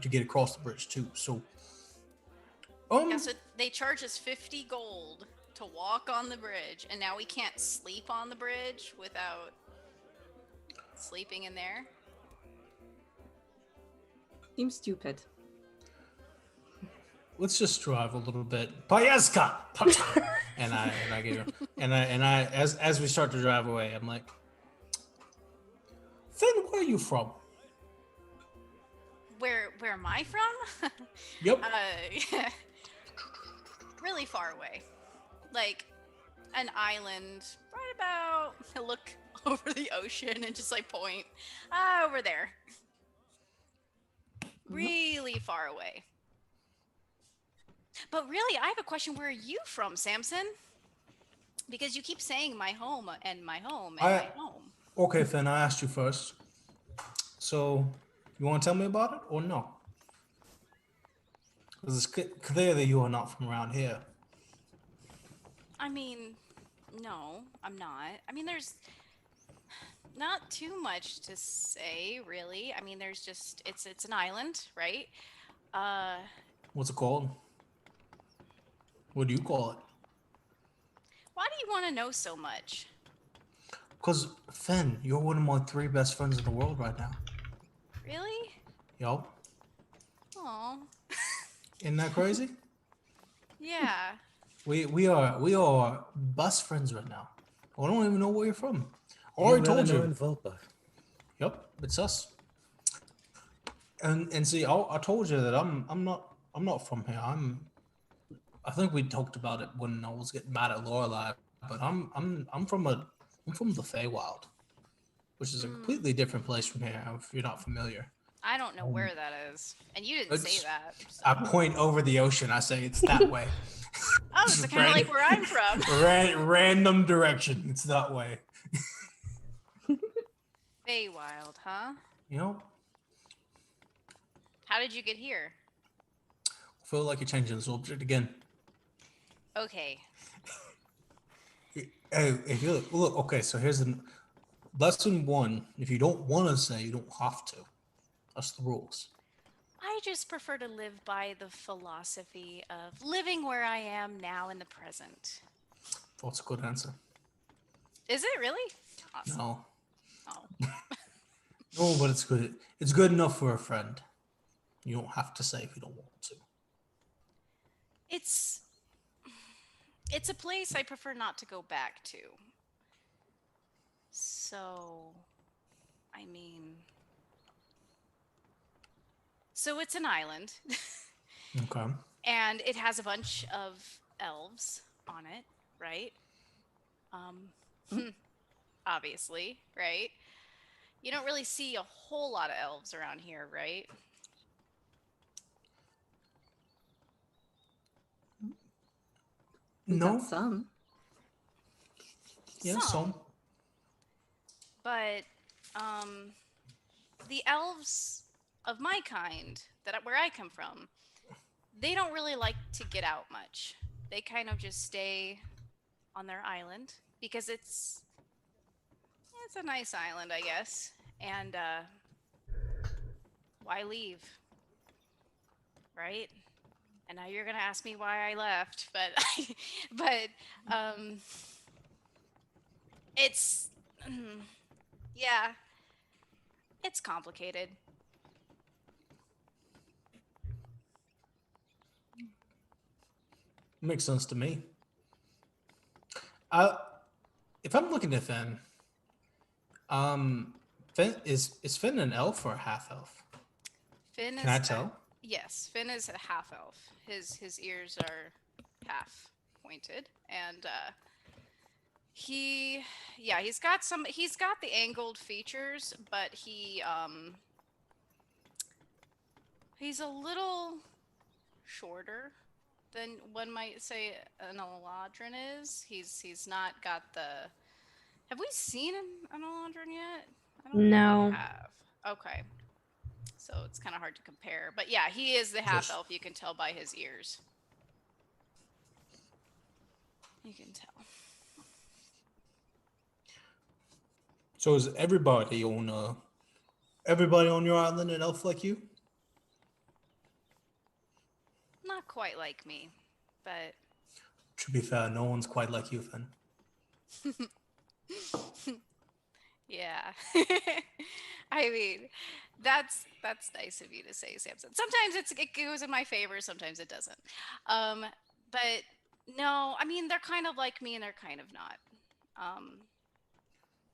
to get across the bridge too. So Yeah, so they charge us 50 gold to walk on the bridge, and now we can't sleep on the bridge without sleeping in there. Seems stupid. let's just drive a little bit. Payeska! and I get her. And I as we start to drive away, I'm like, Finn, where are you from? Where am I from? Yep. Really far away. Like an island right about, I look over the ocean and just like point over there. Really far away. But really, I have a question. Where are you from, Samson? Because you keep saying my home and my home and my home. Okay, Finn, I asked you first. So, you want to tell me about it or no? Because it's clear that you are not from around here. I mean, no, I'm not. I mean, there's not too much to say, really. I mean, there's just, it's an island, right? What's it called? What do you call it? Why do you want to know so much? Because, Finn, you're one of my 3 best friends in the world right now. Really? Yup. Aw. Isn't that crazy? Yeah. We are best friends right now. I don't even know where you're from. I already told you. In Volpa. Yep, it's us. And see, I told you that I'm not from here. I think we talked about it when I was getting mad at Lorelai, but I'm from the Feywild, which is a completely different place from here. If you're not familiar, I don't know where that is. And you didn't say that. So. I point over the ocean. I say it's that way. Oh, so kind of like where I'm from. Random direction. It's that way. Feywild, huh? You know, How did you get here? I feel like you're changing the subject again. Okay. Hey, if you look, okay, so here's the lesson 1. If you don't want to say, you don't have to. That's the rules. I just prefer to live by the philosophy of living where I am now in the present. That's a good answer. Is it really? Awesome. No. Oh. No, but it's good. It's good enough for a friend. You don't have to say if you don't want to. It's a place I prefer not to go back to. So, I mean, so it's an island. Okay. And it has a bunch of elves on it, right? Obviously, right? You don't really see a whole lot of elves around here, right? We No. got some. Yeah, some. But the elves of my kind, where I come from, they don't really like to get out much. They kind of just stay on their island because it's a nice island, I guess. And why leave? Right? And now you're gonna ask me why I left, but it's yeah, it's complicated. Makes sense to me. If I'm looking at Finn, Is Finn an elf or a half elf? Finn Can I is tell? yes, Finn is a half elf. His ears are half pointed, and he's got the angled features, but he's a little shorter than one might say an Eladrin is. He's not got the. Have we seen an Eladrin yet? I don't think No. we have. Okay. So it's kind of hard to compare. But yeah, he is the half elf. You can tell by his ears. You can tell. So is everybody on your island an elf like you? Not quite like me, but To be fair, no one's quite like you, Finn. yeah. I mean, that's nice of you to say, Samson. Sometimes it goes in my favor, sometimes it doesn't. But no, I mean they're kind of like me and they're kind of not.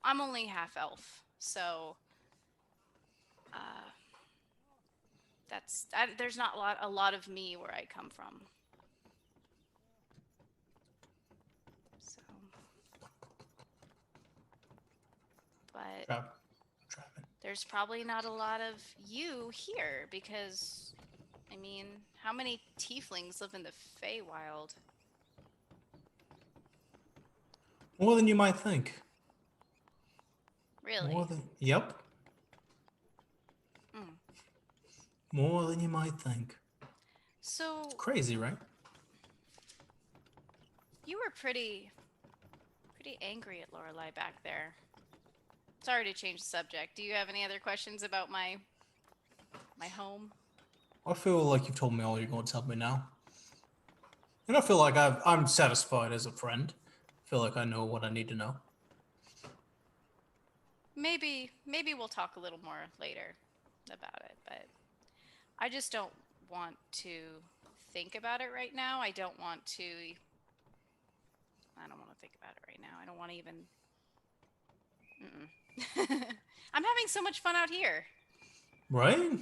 I'm only half elf, so there's not a lot of me where I come from. So, but there's probably not a lot of you here because, I mean, how many tieflings live in the Feywild? More than you might think. Really? Yep. Mm. More than you might think. So Crazy, right? you were pretty angry at Lorelei back there. Sorry to change the subject. Do you have any other questions about my home? I feel like you've told me all you're going to tell me now. And I feel like I'm satisfied as a friend. I feel like I know what I need to know. Maybe we'll talk a little more later about it, but I just don't want to think about it right now. I don't want to think about it right now. I don't want to even I'm having so much fun out here. Right?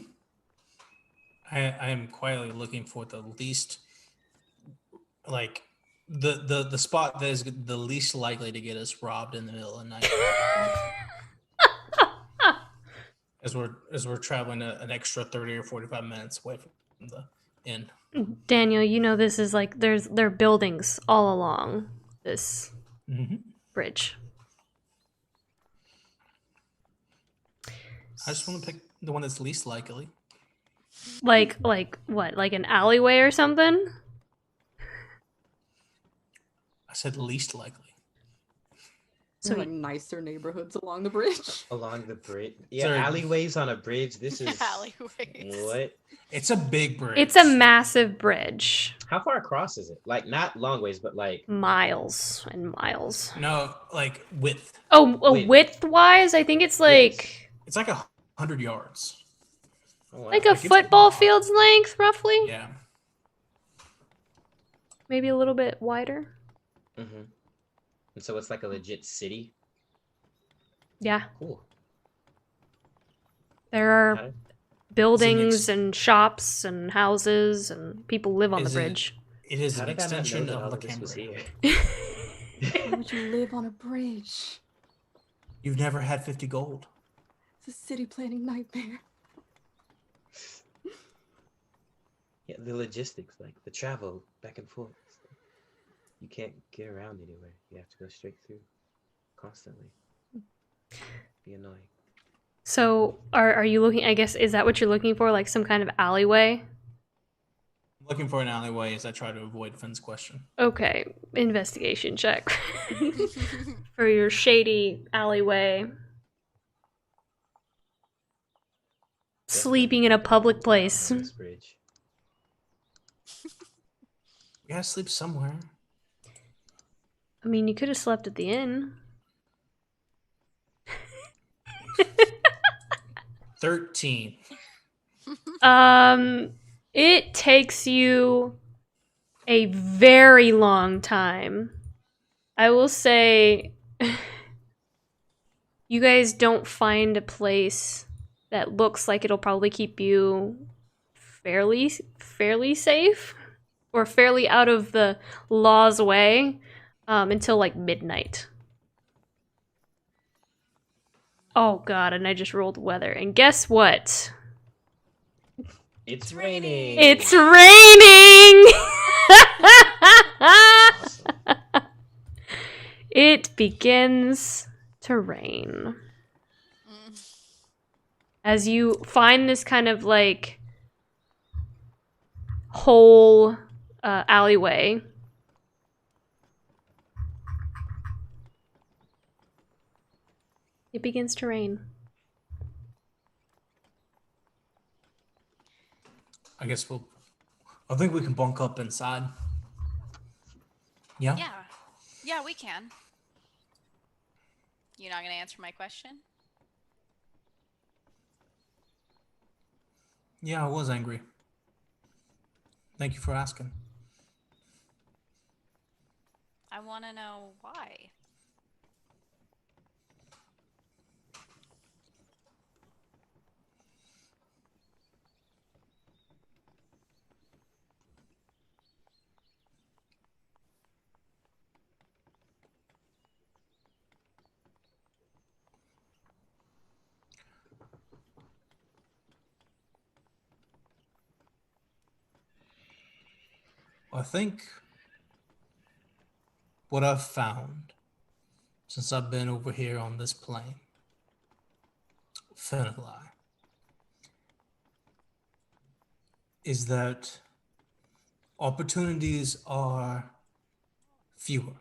I am quietly looking for the least, like, the spot that is the least likely to get us robbed in the middle of the night. as we're traveling an extra 30 or 45 minutes away from the inn. Daniel, you know this is like there are buildings all along this bridge. I just want to pick the one that's least likely. Like what? Like an alleyway or something? I said least likely. So like nicer neighborhoods along the bridge. Along the bridge. Yeah, Sorry. alleyways on a bridge. This is Alleyways. what? It's a big bridge. It's a massive bridge. How far across is it? Like not long ways, but like Miles and miles. No, like width. Oh, width-wise, I think it's like It's like 100 yards. oh, wow. like a it's football long. field's length, roughly. Yeah. Maybe a little bit wider. Mm-hmm. And so it's like a legit city. Yeah. Cool. There are Got it. buildings and shops and houses and people live on the Is it- bridge. It is How an did I not know extension that of all the of this was Cambria. here? Why would you live on a bridge? You've never had 50 gold. It's a city planning nightmare. Yeah, the logistics, like the travel back and forth. You can't get around anywhere. You have to go straight through constantly. Be annoying. So, are you looking? I guess is that what you're looking for? Like some kind of alleyway? I'm looking for an alleyway as I try to avoid Finn's question. Okay, investigation check for your shady alleyway. Sleeping in a public place. On this bridge. We gotta sleep somewhere. I mean, you could have slept at the inn. 13. It takes you a very long time. I will say you guys don't find a place that looks like it'll probably keep you fairly safe or fairly out of the law's way until like midnight. Oh god, and I just rolled weather. And guess what? It's raining. It's raining! Awesome. It begins to rain. As you find this kind of like whole alleyway. It begins to rain. I guess I think we can bunk up inside. Yeah? Yeah, we can. You're not gonna answer my question? Yeah, I was angry. Thank you for asking. I want to know why. I think what I've found since I've been over here on this plane, Finali, is that opportunities are fewer.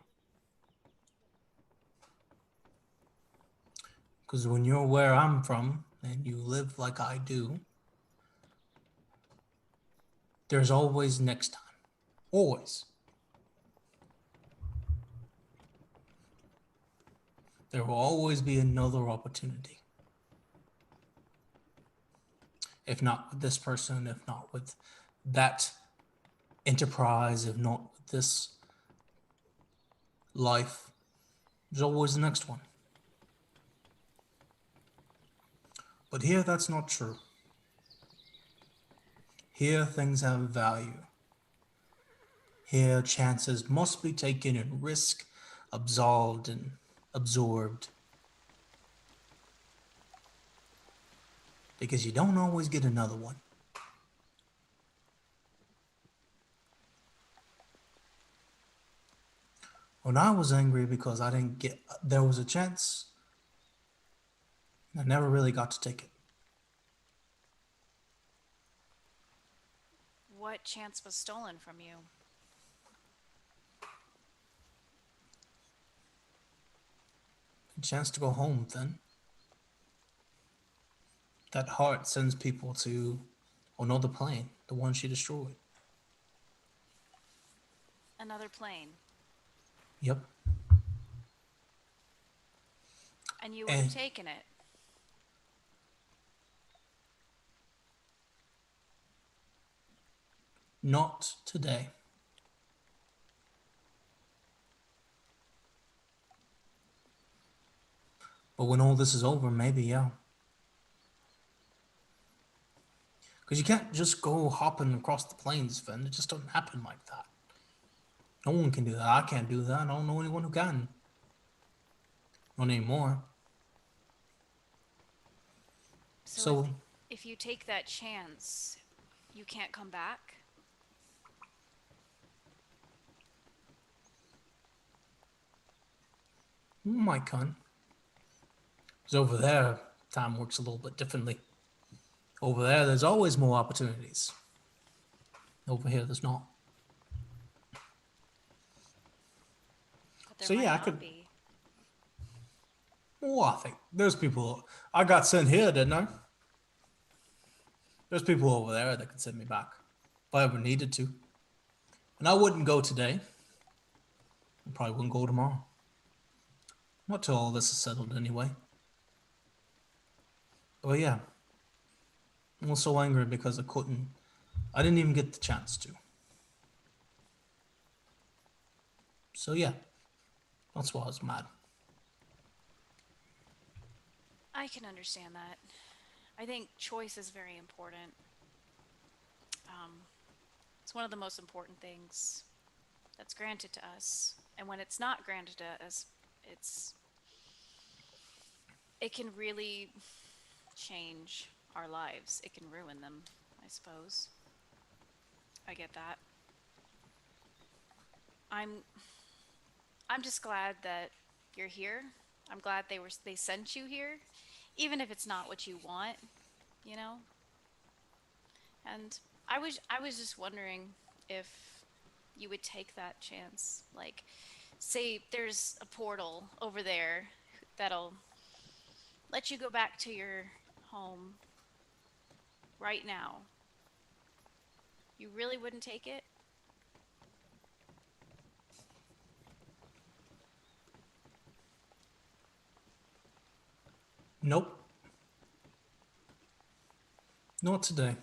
Because when you're where I'm from and you live like I do, there's always next time. Always. There will always be another opportunity. If not with this person, if not with that enterprise, if not with this life, there's always the next one. But here, that's not true. Here, things have value. Here, chances must be taken and risk absolved and absorbed. Because you don't always get another one. When I was angry because I didn't get, there was a chance, I never really got to take it. What chance was stolen from you? A chance to go home, then. That heart sends people to another plane, the one she destroyed. Another plane. Yep. And you would have taken it. Not today. But when all this is over, maybe, yeah. Because you can't just go hopping across the plains, Finn. It just doesn't happen like that. No one can do that. I can't do that. I don't know anyone who can. Not anymore. So if you take that chance, you can't come back? my cunt. Because over there, time works a little bit differently. Over there, there's always more opportunities. Over here, there's not. But there So might yeah, I not could. be. Well, I think there's people. I got sent here, didn't I? There's people over there that could send me back if I ever needed to. And I wouldn't go today. I probably wouldn't go tomorrow. Not till all this is settled anyway. But yeah, I'm also angry because I didn't even get the chance to. So yeah, that's why I was mad. I can understand that. I think choice is very important. It's one of the most important things that's granted to us. And when it's not granted to us, it can really change our lives. It can ruin them, I suppose. I get that. I'm just glad that you're here. I'm glad they sent you here, even if it's not what you want, you know? And I was just wondering if you would take that chance. Like, say there's a portal over there that'll let you go back to your home right now. You really wouldn't take it? Nope. Not today.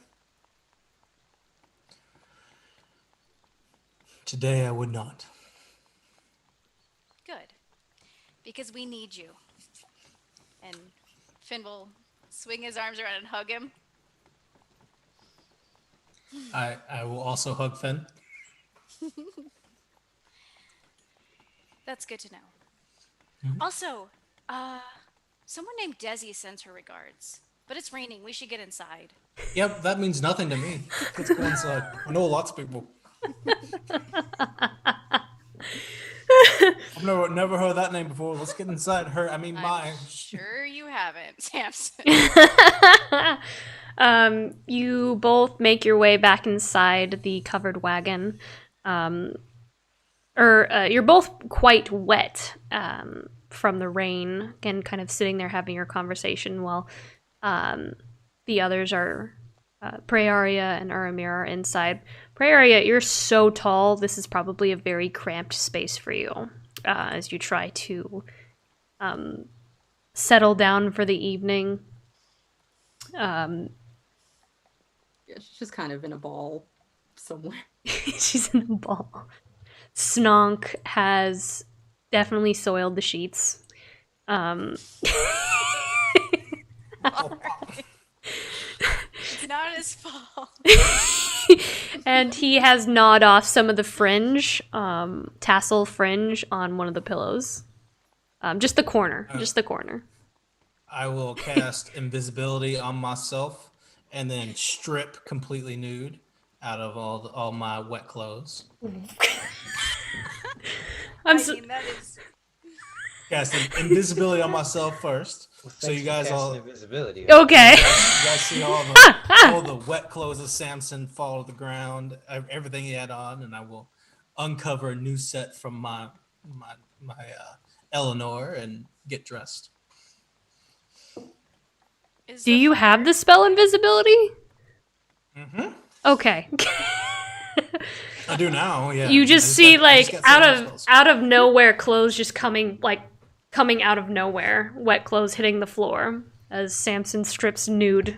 Today I would not. Good. Because we need you. And Finn will swing his arms around and hug him. I will also hug Finn. That's good to know. Also, someone named Desi sends her regards. But it's raining. We should get inside. Yep, that means nothing to me. Let's go inside. I know lots of people. I've never heard that name before. Let's get inside. I'm sure you haven't, Samson. You both make your way back inside the covered wagon. You're both quite wet from the rain, again, kind of sitting there having your conversation while the others are, Praeria and Aramir are inside. Praeria, you're so tall, this is probably a very cramped space for you as you try to settle down for the evening. Yeah, she's just kind of in a ball somewhere. She's in a ball. Snonk has definitely soiled the sheets. It's not his fault. And he has gnawed off some of the fringe, tassel fringe on one of the pillows. Just the corner. I will cast invisibility on myself and then strip completely nude out of all my wet clothes. That is... Cast invisibility on myself first. Well, so you guys all invisibility. Okay. you guys see all the wet clothes of Samson fall to the ground, everything he had on, and I will uncover a new set from my Eleanor and get dressed. Do you have the spell invisibility? Mm-hmm. Okay. I do now, yeah. You just see out of nowhere clothes just coming out of nowhere, wet clothes hitting the floor as Samson strips nude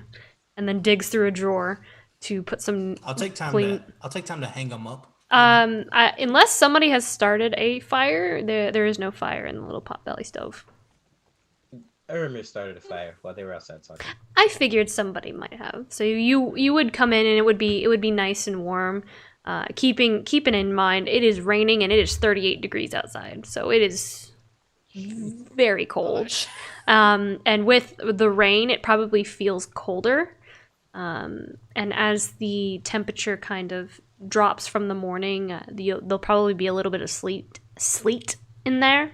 and then digs through a drawer to put some I'll take time to hang them up. Unless somebody has started a fire, there is no fire in the little potbelly stove. Revenir started a fire while they were outside talking. I figured somebody might have. So you would come in and it would be nice and warm. Keeping in mind it is raining and it is 38 degrees outside, so it is very cold. And with the rain, it probably feels colder. And as the temperature kind of drops from the morning, there'll probably be a little bit of sleet in there.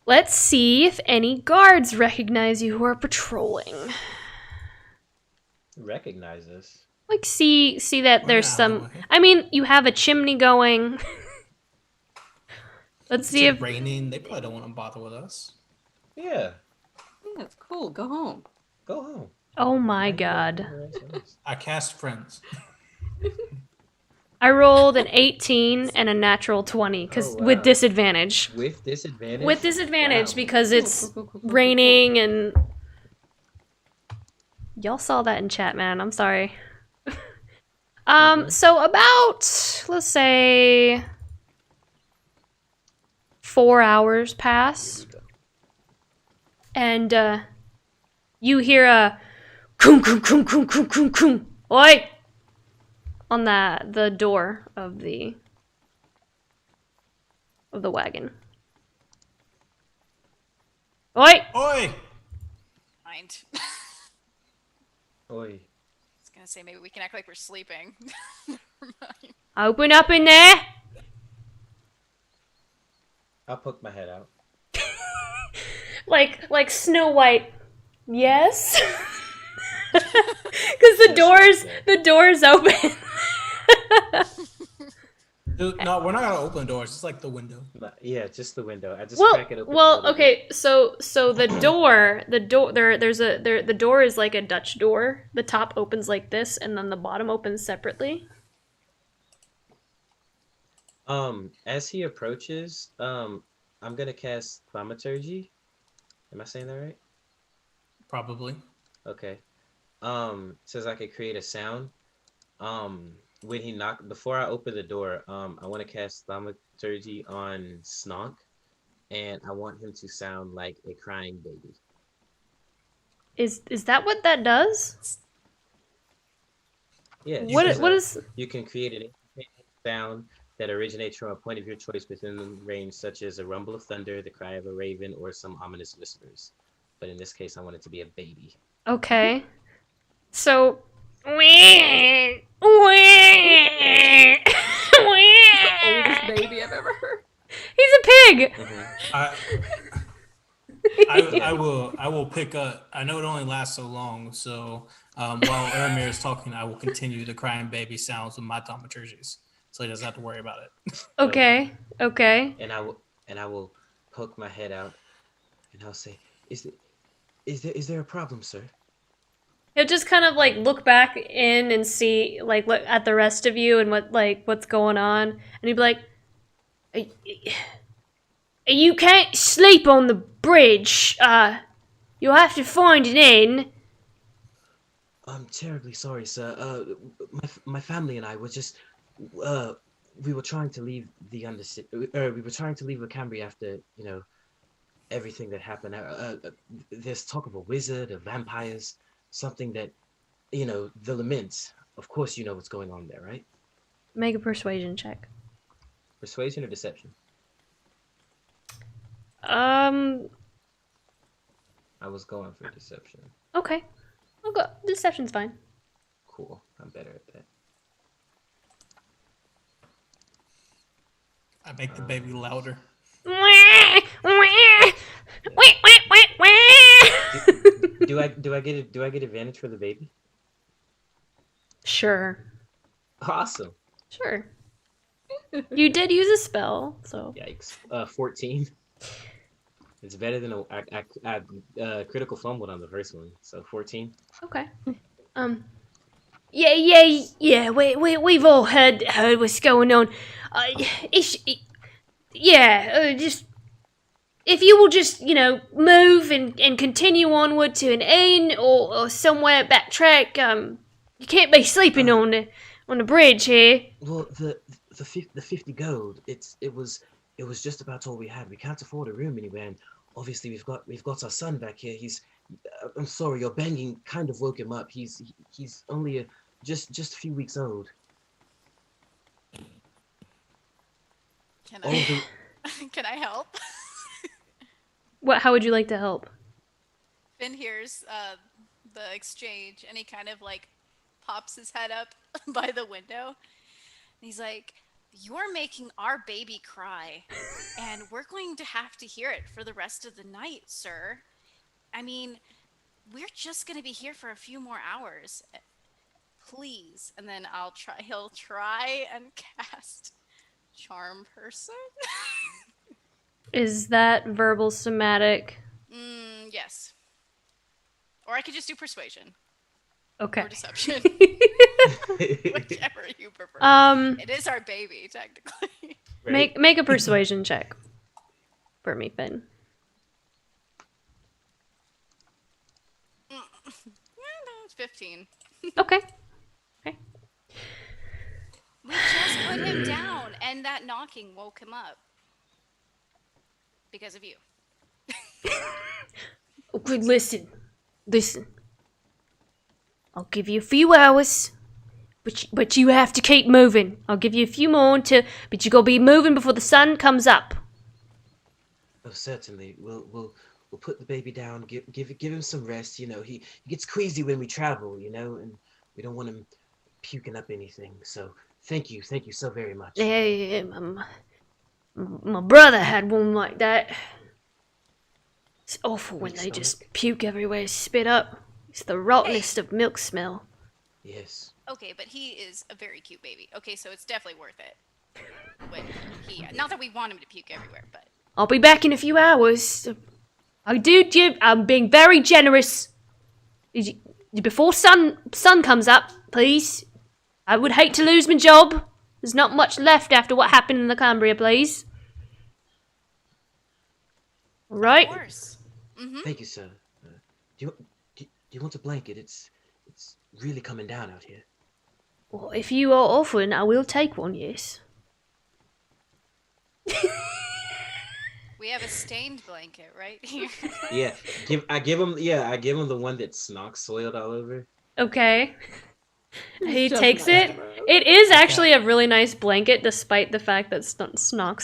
Let's see if any guards recognize you who are patrolling. Recognize us? Like, see that there's some... I mean, you have a chimney going. Let's see if... It's raining. They probably don't want to bother with us. Yeah. Yeah, it's cool. Go home. Go home. Oh my god. I cast friends. I rolled an 18 and a natural 20 with disadvantage. With disadvantage? With disadvantage Wow. because it's raining and... Y'all saw that in chat, man. I'm sorry. So about, let's say, 4 hours pass, and you hear a "Kum kum kum kum kum kum kum." Oi! On the door of the wagon. Oi! Oi! Mind. Oi. I was gonna say maybe we can act like we're sleeping. Never mind. Open up in there! I'll poke my head out. Like Snow White. Yes? Because the door's open. Dude, no, we're not gonna open doors. It's like the window. Yeah, just the window. I just Well, crack it open. a little okay. So the door, the door is like a Dutch door. The top opens like this, and then the bottom opens separately. As he approaches, I'm gonna cast thaumaturgy. Am I saying that right? Probably. Okay. Says I could create a sound. When he before I open the door, I want to cast thaumaturgy on Snonk, and I want him to sound like a crying baby. Is that what that does? Yeah. What is? You can create an entertaining sound that originates from a point of your choice within the range, such as a rumble of thunder, the cry of a raven, or some ominous whispers. But in this case, I want it to be a baby. Okay. So. The oldest baby I've ever heard. He's a pig. I will pick up. I know it only lasts so long, so while Revenir is talking, I will continue the crying baby sounds with my thaumaturgies, so he doesn't have to worry about it. Okay. And I will poke my head out, and I'll say, "Is there a problem, sir?" He'll just kind of like look back in and see like look at the rest of you and what's going on, and he'd be like, "You can't sleep on the bridge. You'll have to find an inn." I'm terribly sorry, sir. My family and I were just, we were trying to leave the we were trying to leave Cambria after, everything that happened. There's talk of a wizard, of vampires, something that, the laments. Of course, you know what's going on there, right? Make a persuasion check. Persuasion or deception? I was going for deception. Okay. I'll go. Deception's fine. Cool. I'm better at that. I make the baby louder. Do I get advantage for the baby? Sure. Awesome. Sure. You did use a spell, so. Yikes. 14. It's better than a critical fumbled on the first one, so 14. Okay. Yeah. We've all heard what's going on. Just if you will just move and continue onward to an inn or somewhere backtrack. You can't be sleeping on the bridge here. Well, the 50 gold. It was just about all we had. We can't afford a room anywhere, and obviously we've got our son back here. I'm sorry, your banging kind of woke him up. He's only just a few weeks old. Can I can I help? How would you like to help? Finn hears the exchange, and he kind of like pops his head up by the window. And he's like, "You're making our baby cry, and we're going to have to hear it for the rest of the night, sir. I mean, we're just going to be here for a few more hours. Please." And then he'll try and cast Charm Person. Is that verbal somatic? Yes. Or I could just do Persuasion. Okay. Or Deception. Whichever you prefer. It is our baby, technically. Right? Make a persuasion check for me, Finn. No, it's 15. Okay. We just put him down, and that knocking woke him up. because of you. Okay, listen. I'll give you a few hours, but you have to keep moving. I'll give you a few more but you gotta be moving before the sun comes up. Oh, certainly. We'll put the baby down. Give him some rest. You know, he gets queasy when we travel. You know, and we don't want him puking up anything. So thank you so very much. Yeah, my brother had one like that. It's awful when Weak they just stomach? puke everywhere, spit up. It's the rottenest of milk smell. Yes. Okay, but he is a very cute baby. Okay, so it's definitely worth it. When not that we want him to puke everywhere, but I'll be back in a few hours. I'm being very generous. Before sun comes up, please. I would hate to lose my job. There's not much left after what happened in the Cambria, please. All right. of course. Mm-hmm. Thank you, sir. Do you want a blanket? It's really coming down out here. Well, if you are offering, I will take one. Yes. We have a stained blanket right here. Yeah, I give him the one that Snock soiled all over. Okay. He Just takes my it. arrow. It is actually a really nice blanket, despite the fact that Snonk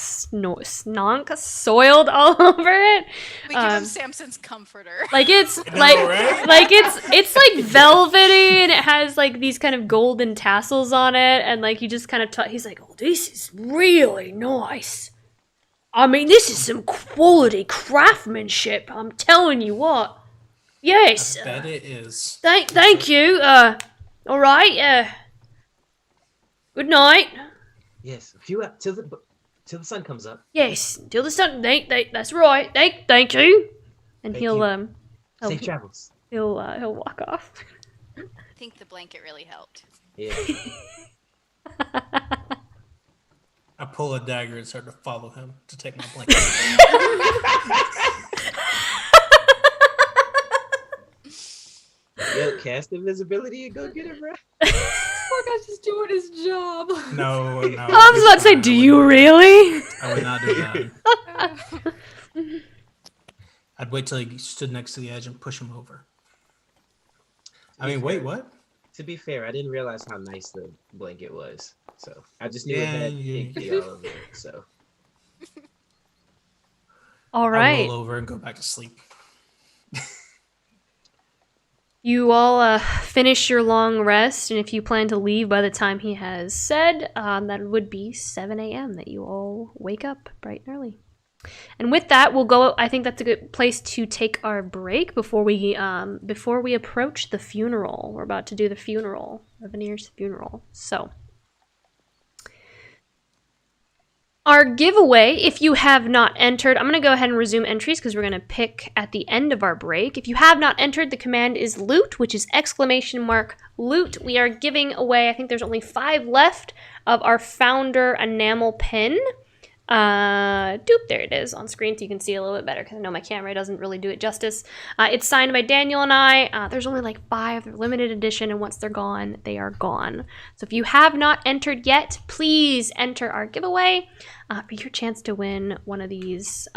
soiled all over it. We give him Samson's comforter. Like it's know, like right? like it's like velvety, and it has like these kind of golden tassels on it, and like you just kind of he's like, oh, this is really nice. I mean, this is some quality craftsmanship. I'm telling you what. Yes. I bet it is. Thank you. All right. Good night. Yes, a few till the sun comes up. Yes, till the sun. That's right. Thank you. And Thank he'll you. oh, Safe travels. he'll walk off. I think the blanket really helped. Yeah. I pull a dagger and start to follow him to take my blanket. Yo, cast invisibility and go get it, bro. Poor guy's just doing his job. No. I was about to say, do you really? I would not do that. I'd wait till he stood next to the edge and push him over. I mean, wait, what? To be fair, I didn't realize how nice the blanket was. So I just knew Yeah, it had you- ink all over it. So All I right. roll over and go back to sleep. You all finish your long rest, and if you plan to leave by the time he has said, that would be 7 a.m. that you all wake up bright and early. And with that, we'll go. I think that's a good place to take our break before we approach the funeral. We're about to do the funeral, Revenir's funeral. So, our giveaway, if you have not entered, I'm going to go ahead and resume entries because we're going to pick at the end of our break. If you have not entered, the command is loot, which is !loot. We are giving away, I think there's only 5 left of our founder enamel pin. There it is on screen so you can see a little bit better because I know my camera doesn't really do it justice. It's signed by Daniel and I. There's only like 5. They're limited edition, and once they're gone, they are gone. So if you have not entered yet, please enter our giveaway for your chance to win one of these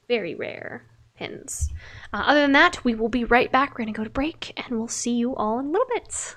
very rare pins. Other than that, we will be right back. We're going to go to break, and we'll see you all in a little bit.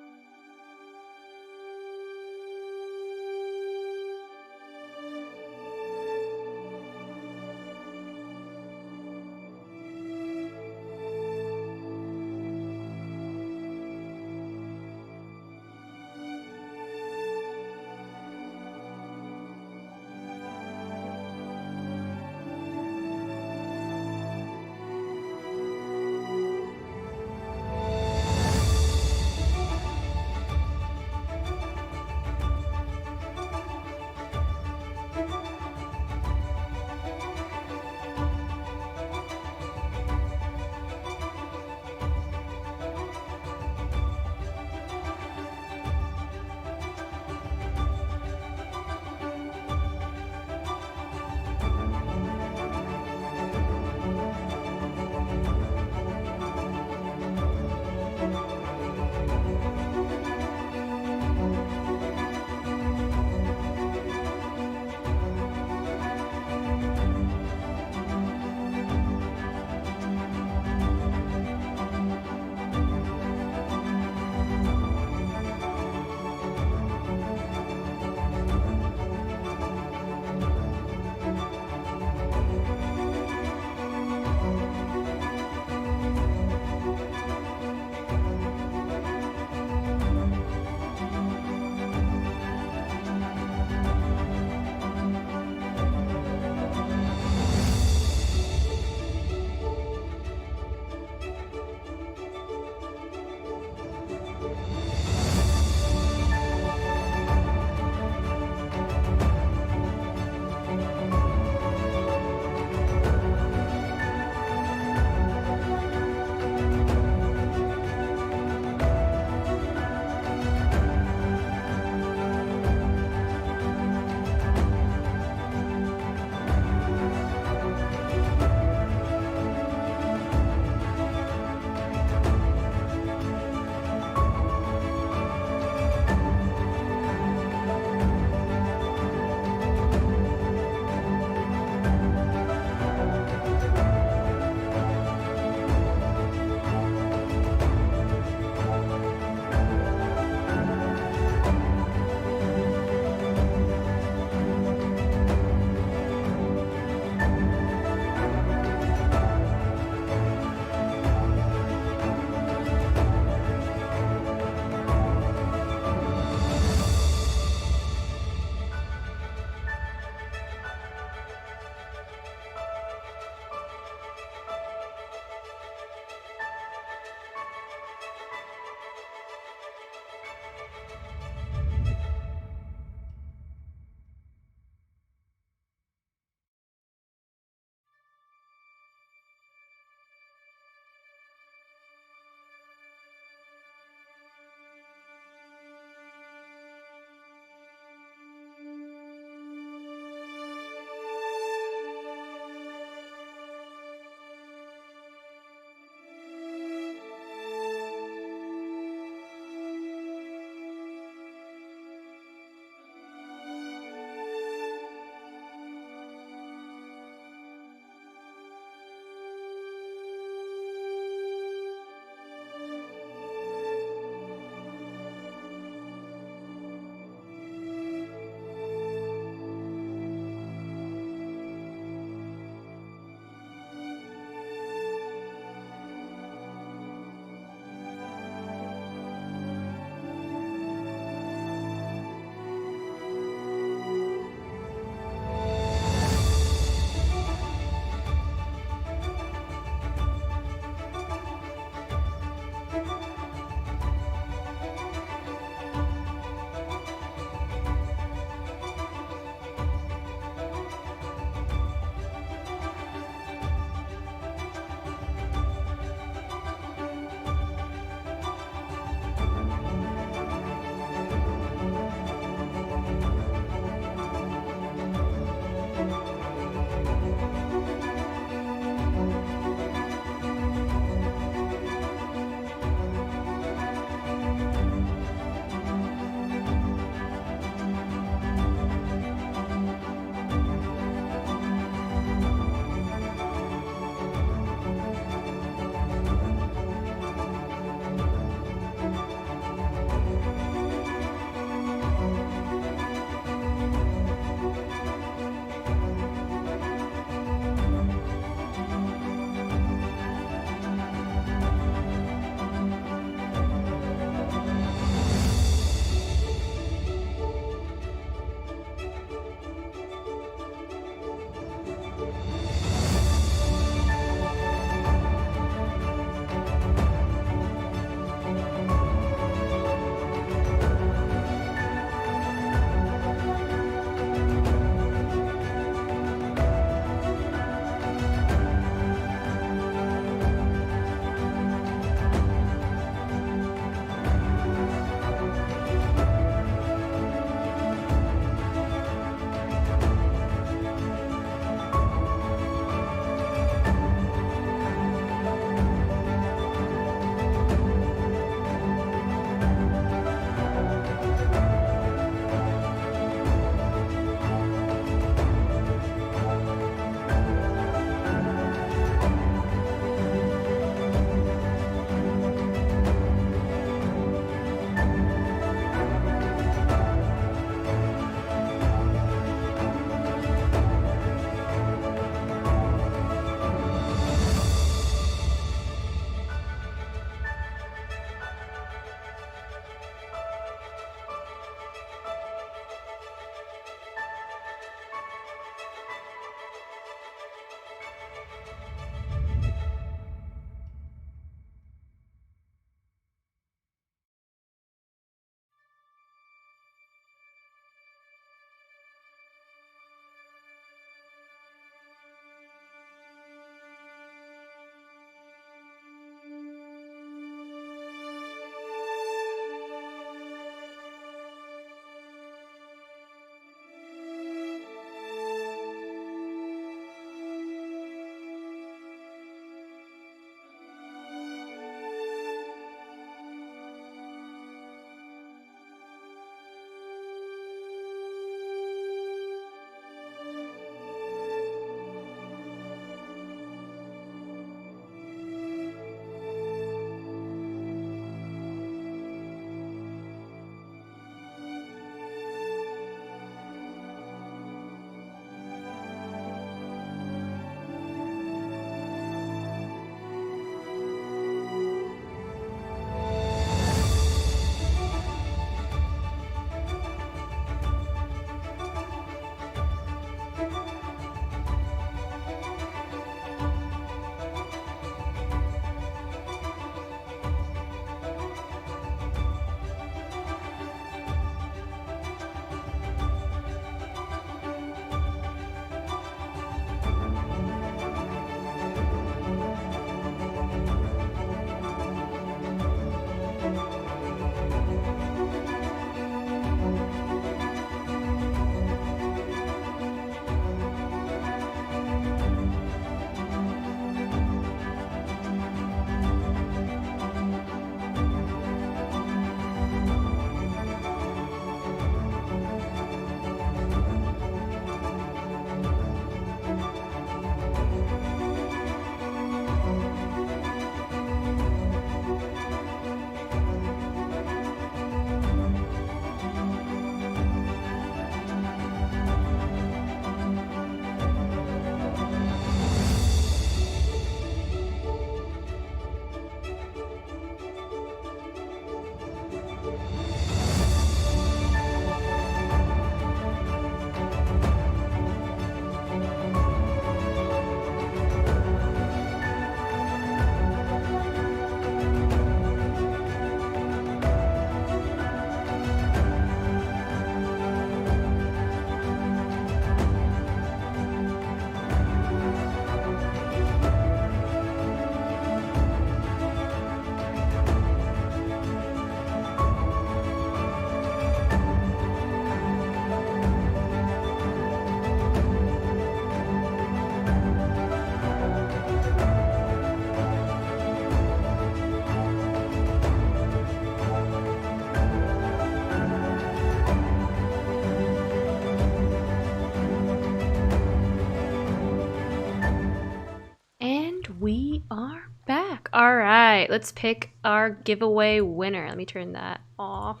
are back. All right, let's pick our giveaway winner. Let me turn that off.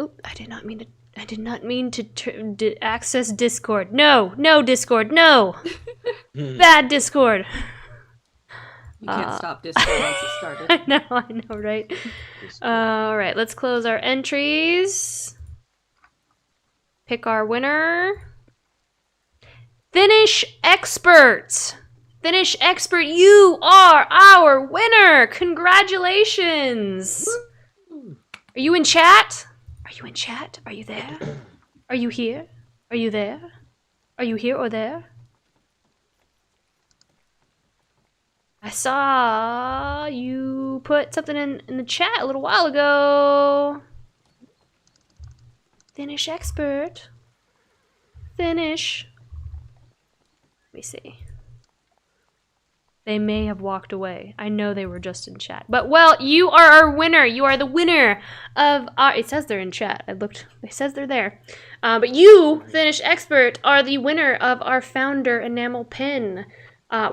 Oop, I did not mean to access Discord. No, Discord, no. Bad Discord. You can't stop Discord once it started. I know, right? All right, let's close our entries. Pick our winner. Finish Expert. Finish Expert, you are our winner. Congratulations. Are you in chat? Are you in chat? Are you there? Are you here? Are you there? Are you here or there? I saw you put something in the chat a little while ago. Finish Expert. Finish. Let me see. They may have walked away. I know they were just in chat. But, well, you are our winner. You are the winner of our... It says they're in chat. I looked. It says they're there. But you, Finish Expert, are the winner of our Founder Enamel Pin.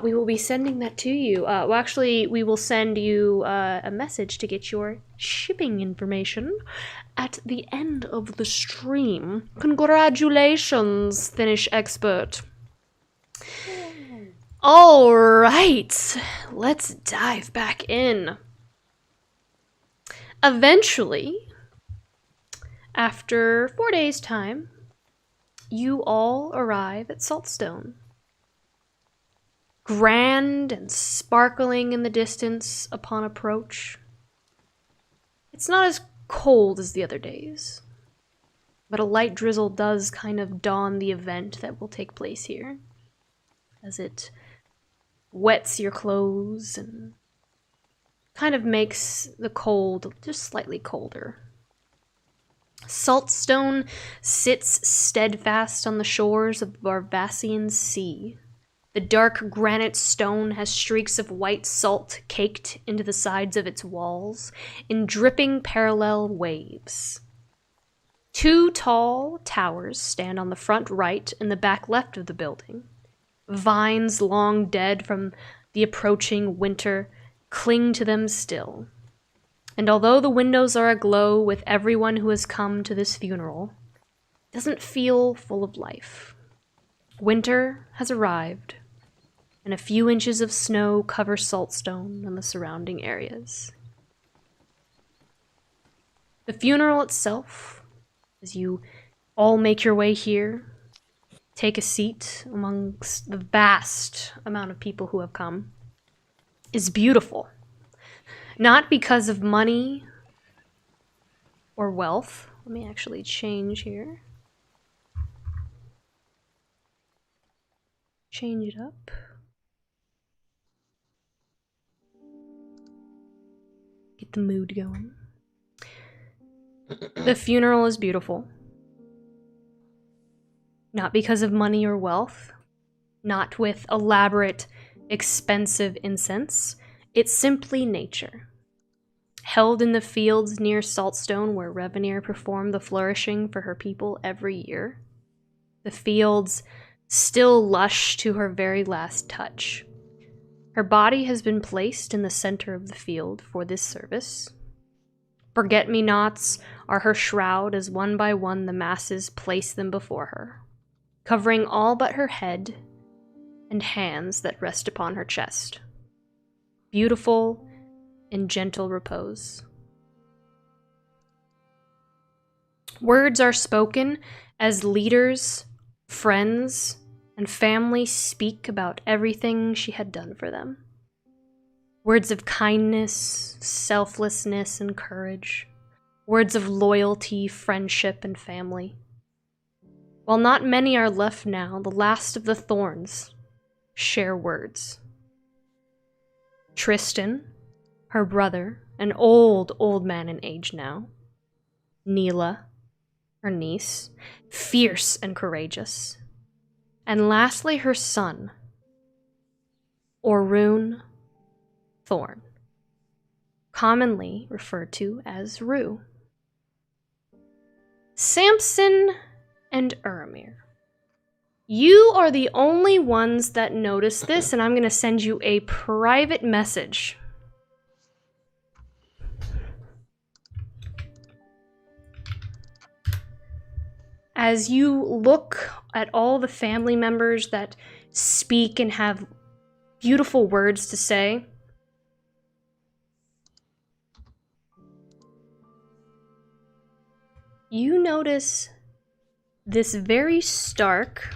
We will be sending that to you. Well, actually, we will send you a message to get your shipping information at the end of the stream. Congratulations, Finish Expert. All right, let's dive back in. Eventually, after 4 days' time, you all arrive at Saltstone. Grand and sparkling in the distance upon approach. It's not as cold as the other days, but a light drizzle does kind of dawn the event that will take place here, as it wets your clothes and kind of makes the cold just slightly colder. Saltstone sits steadfast on the shores of Barbassian Sea. The dark granite stone has streaks of white salt caked into the sides of its walls in dripping parallel waves. 2 tall towers stand on the front right and the back left of the building. Vines long dead from the approaching winter cling to them still. And although the windows are aglow with everyone who has come to this funeral, it doesn't feel full of life. Winter has arrived, and a few inches of snow cover Saltstone and the surrounding areas. The funeral itself, as you all make your way here, take a seat amongst the vast amount of people who have come, is beautiful. Not because of money or wealth. Let me actually change here. Change it up. Get the mood going. The funeral is beautiful. Not because of money or wealth, not with elaborate, expensive incense. It's simply nature. Held in the fields near Saltstone where Revenir performed the flourishing for her people every year. The fields still lush to her very last touch. Her body has been placed in the center of the field for this service. Forget-me-nots are her shroud as one by one the masses place them before her, covering all but her head and hands that rest upon her chest. Beautiful in gentle repose. Words are spoken as leaders, friends, and family speak about everything she had done for them. Words of kindness, selflessness, and courage. Words of loyalty, friendship, and family. While not many are left now, the last of the Thorns share words. Tristan, her brother, an old man in age now. Neela, her niece, fierce and courageous. And lastly, her son, Orun Thorn, commonly referred to as Rue. Samson and Revenir, You are the only ones that notice this, and I'm going to send you a private message. As you look at all the family members that speak and have beautiful words to say, you notice this very stark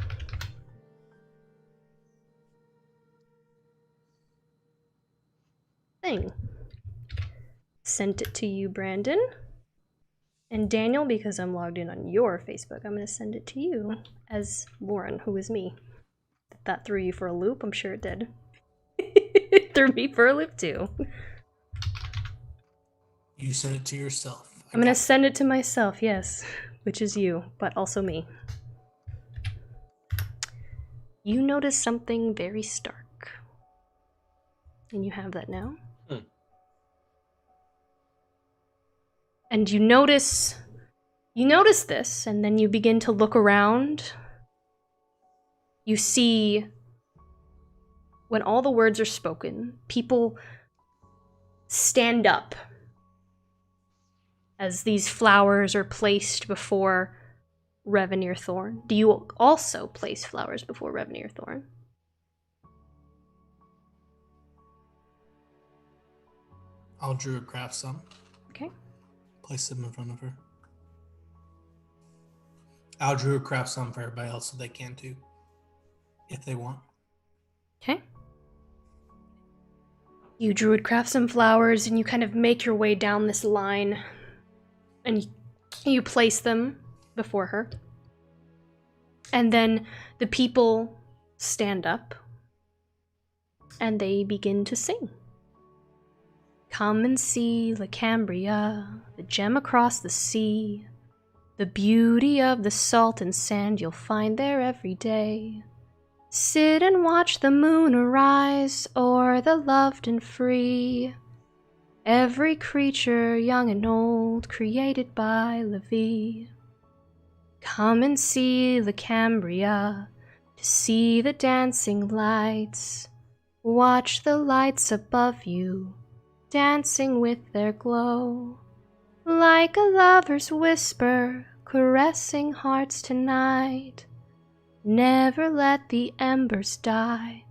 thing. Sent it to you, Brandon. And Daniel, because I'm logged in on your Facebook, I'm going to send it to you as Lauren, who is me. That threw you for a loop? I'm sure it did. It threw me for a loop too. You sent it to yourself. I'm going to send it to myself, yes. Which is you, but also me. You notice something very stark. And you have that now. And you notice this, and then you begin to look around. You see, when all the words are spoken, people stand up as these flowers are placed before Revenir Thorn. Do you also place flowers before Revenir Thorn? I'll Druid craft some. Okay. Place them in front of her. I'll Druid craft some for everybody else so they can too, if they want. Okay. You Druid craft some flowers and you kind of make your way down this line and you place them before her. And then the people stand up and they begin to sing. Come and see La Cambria, the gem across the sea, the beauty of the salt and sand you'll find there every day. Sit and watch the moon arise o'er the loved and free. Every creature, young and old, created by La Vie. Come and see La Cambria, to see the dancing lights. Watch the lights above you, dancing with their glow. Like a lover's whisper, caressing hearts tonight. Never let the embers die,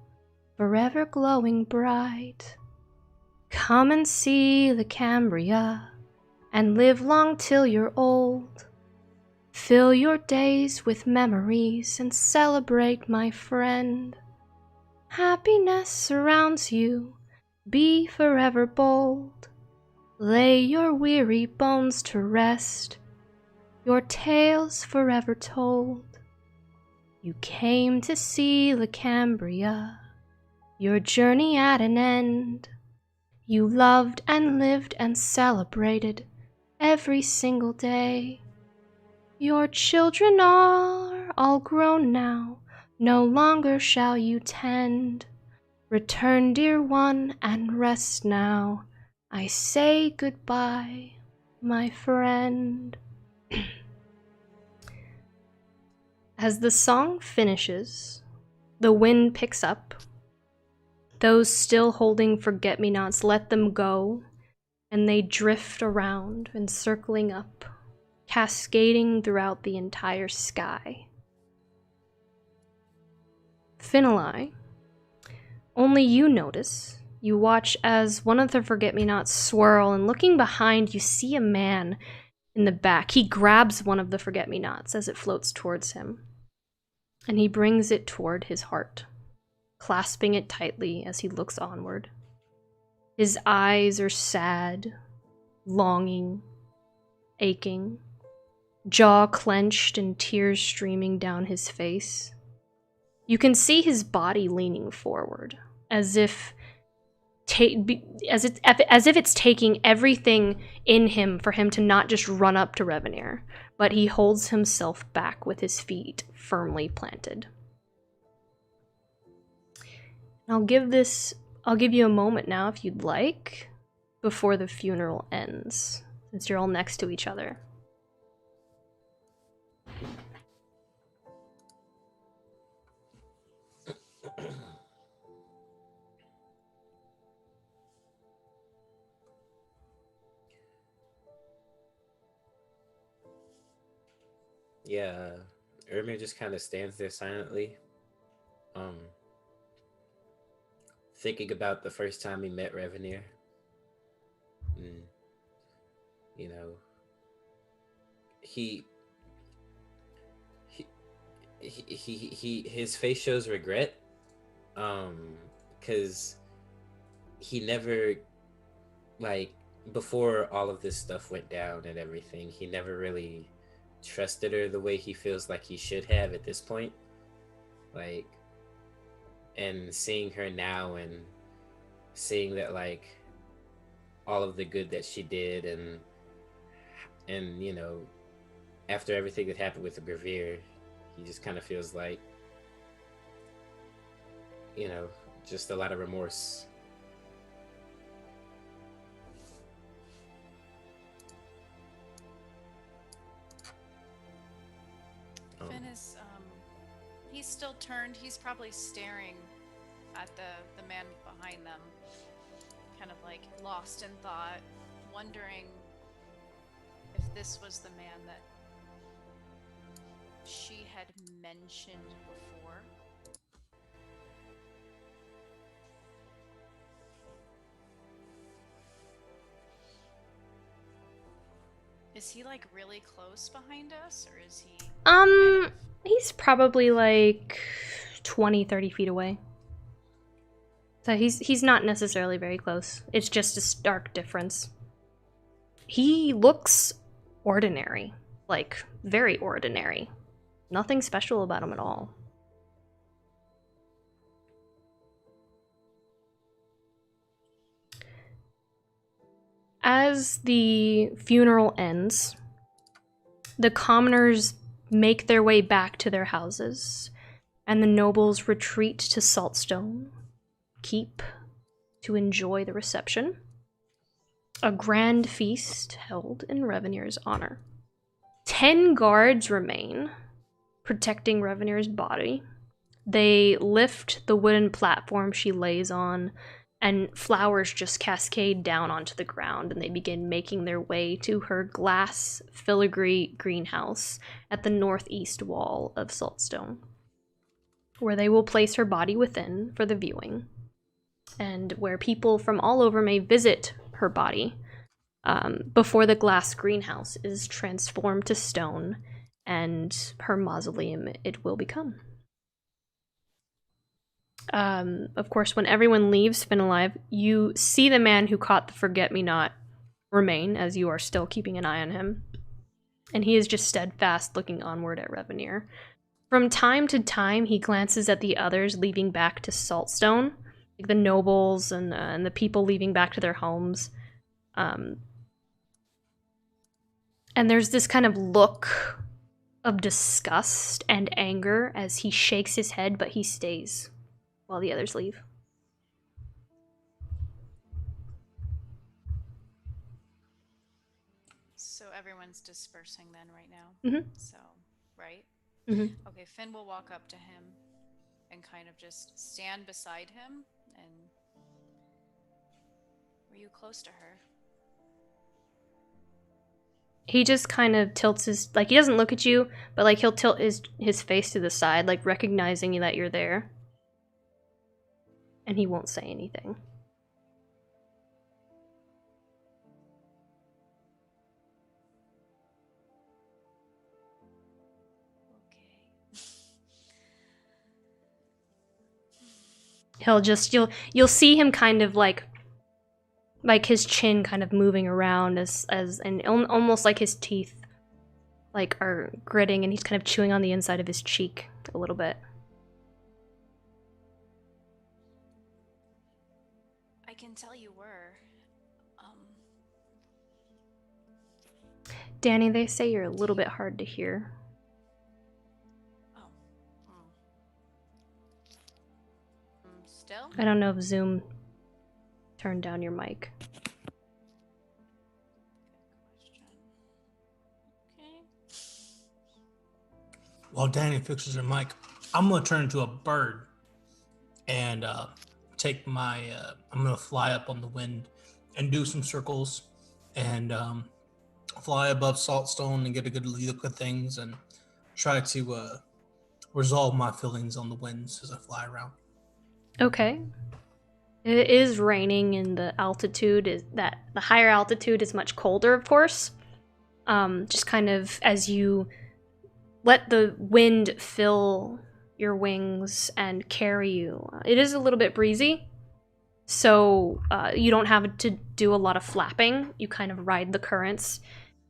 forever glowing bright. Come and see La Cambria, and live long till you're old. Fill your days with memories and celebrate, my friend. Happiness surrounds you, be forever bold. Lay your weary bones to rest, your tales forever told. You came to see La Cambria, your journey at an end. You loved and lived and celebrated every single day. Your children are all grown now, no longer shall you tend. Return, dear one, and rest now. I say goodbye, my friend. As the song finishes, the wind picks up. Those still holding forget-me-nots let them go, and they drift around and circling up, cascading throughout the entire sky. Finali, only you notice. You watch as one of the forget-me-nots swirl, and looking behind, you see a man in the back. He grabs one of the forget-me-nots as it floats towards him, and he brings it toward his heart, clasping it tightly as he looks onward. His eyes are sad, longing, aching, jaw clenched and tears streaming down his face. You can see his body leaning forward, as if it's taking everything in him for him to not just run up to Revenir, but he holds himself back with his feet firmly planted. I'll give you a moment now if you'd like, before the funeral ends, since you're all next to each other. Yeah, Revenir just kind of stands there silently, um, thinking about the first time he met Revenir. And, you know, he, he, his face shows regret, because he never, like, before all of this stuff went down and everything, he never really trusted her the way he feels like he should have at this point. Like, and seeing her now and seeing that, like, all of the good that she did, and you know, after everything that happened with the Revenir, he just kind of feels like, you know, just a lot of remorse. Finn is, he's still turned. He's probably staring at the man behind them, kind of like lost in thought, wondering if this was the man that she had mentioned before. Is he like really close behind us, or is he kind of... He's probably like 20, 30 feet away. So he's not necessarily very close. It's just a stark difference. He looks ordinary. Like, very ordinary. Nothing special about him at all. As the funeral ends, the commoners make their way back to their houses, and the nobles retreat to Saltstone Keep to enjoy the reception. A grand feast held in Revenir's honor. 10 guards remain, protecting Revenir's body. They lift the wooden platform she lays on, and flowers just cascade down onto the ground, and they begin making their way to her glass filigree greenhouse at the northeast wall of Saltstone, where they will place her body within for the viewing, and where people from all over may visit her body before the glass greenhouse is transformed to stone, and her mausoleum it will become. Of course, when everyone leaves Finn alive, you see the man who caught the forget-me-not remain, as you are still keeping an eye on him. And he is just steadfast, looking onward at Revenir. From time to time, he glances at the others leaving back to Saltstone, like the nobles and the people leaving back to their homes. And there's this kind of look of disgust and anger as he shakes his head, but he stays while the others leave. So everyone's dispersing then right now. Mm-hmm. So, right? Mm-hmm. Okay, Finn will walk up to him and kind of just stand beside him. And were you close to her? He just kind of tilts his, like, he doesn't look at you, but like he'll tilt his face to the side, like recognizing that you're there. And he won't say anything. Okay. He'll just, you'll see him kind of like his chin kind of moving around as and almost like his teeth like are gritting, and he's kind of chewing on the inside of his cheek a little bit. I can tell you were. Danny, they say you're a little bit hard to hear. Oh. Still? I don't know if Zoom turned down your mic. Question. Okay. While Danny fixes her mic, I'm gonna turn into a bird and take my. I'm gonna fly up on the wind and do some circles and fly above Saltstone and get a good look at things. And try to resolve my feelings on the winds as I fly around. Okay. It is raining, and the higher altitude is much colder, of course. Just kind of as you let the wind fill your wings and carry you, it is a little bit breezy, so you don't have to do a lot of flapping. You kind of ride the currents,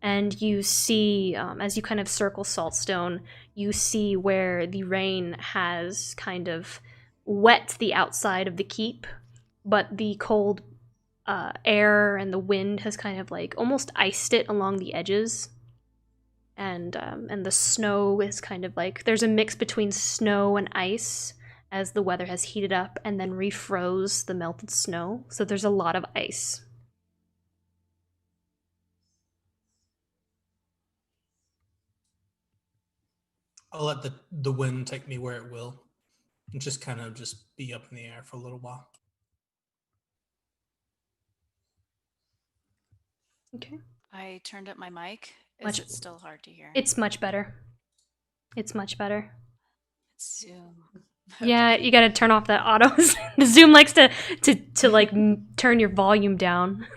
and you see, as you kind of circle Saltstone, you see where the rain has kind of wet the outside of the keep, but the cold air and the wind has kind of like almost iced it along the edges. And the snow is kind of like, there's a mix between snow and ice as the weather has heated up and then refroze the melted snow. So there's a lot of ice. I'll let the wind take me where it will, and just kind of just be up in the air for a little while. Okay. I turned up my mic. Is Much- it still hard to hear? It's much better. It's much better. It's Zoom. Yeah, you gotta turn off that auto. The Zoom likes to like turn your volume down.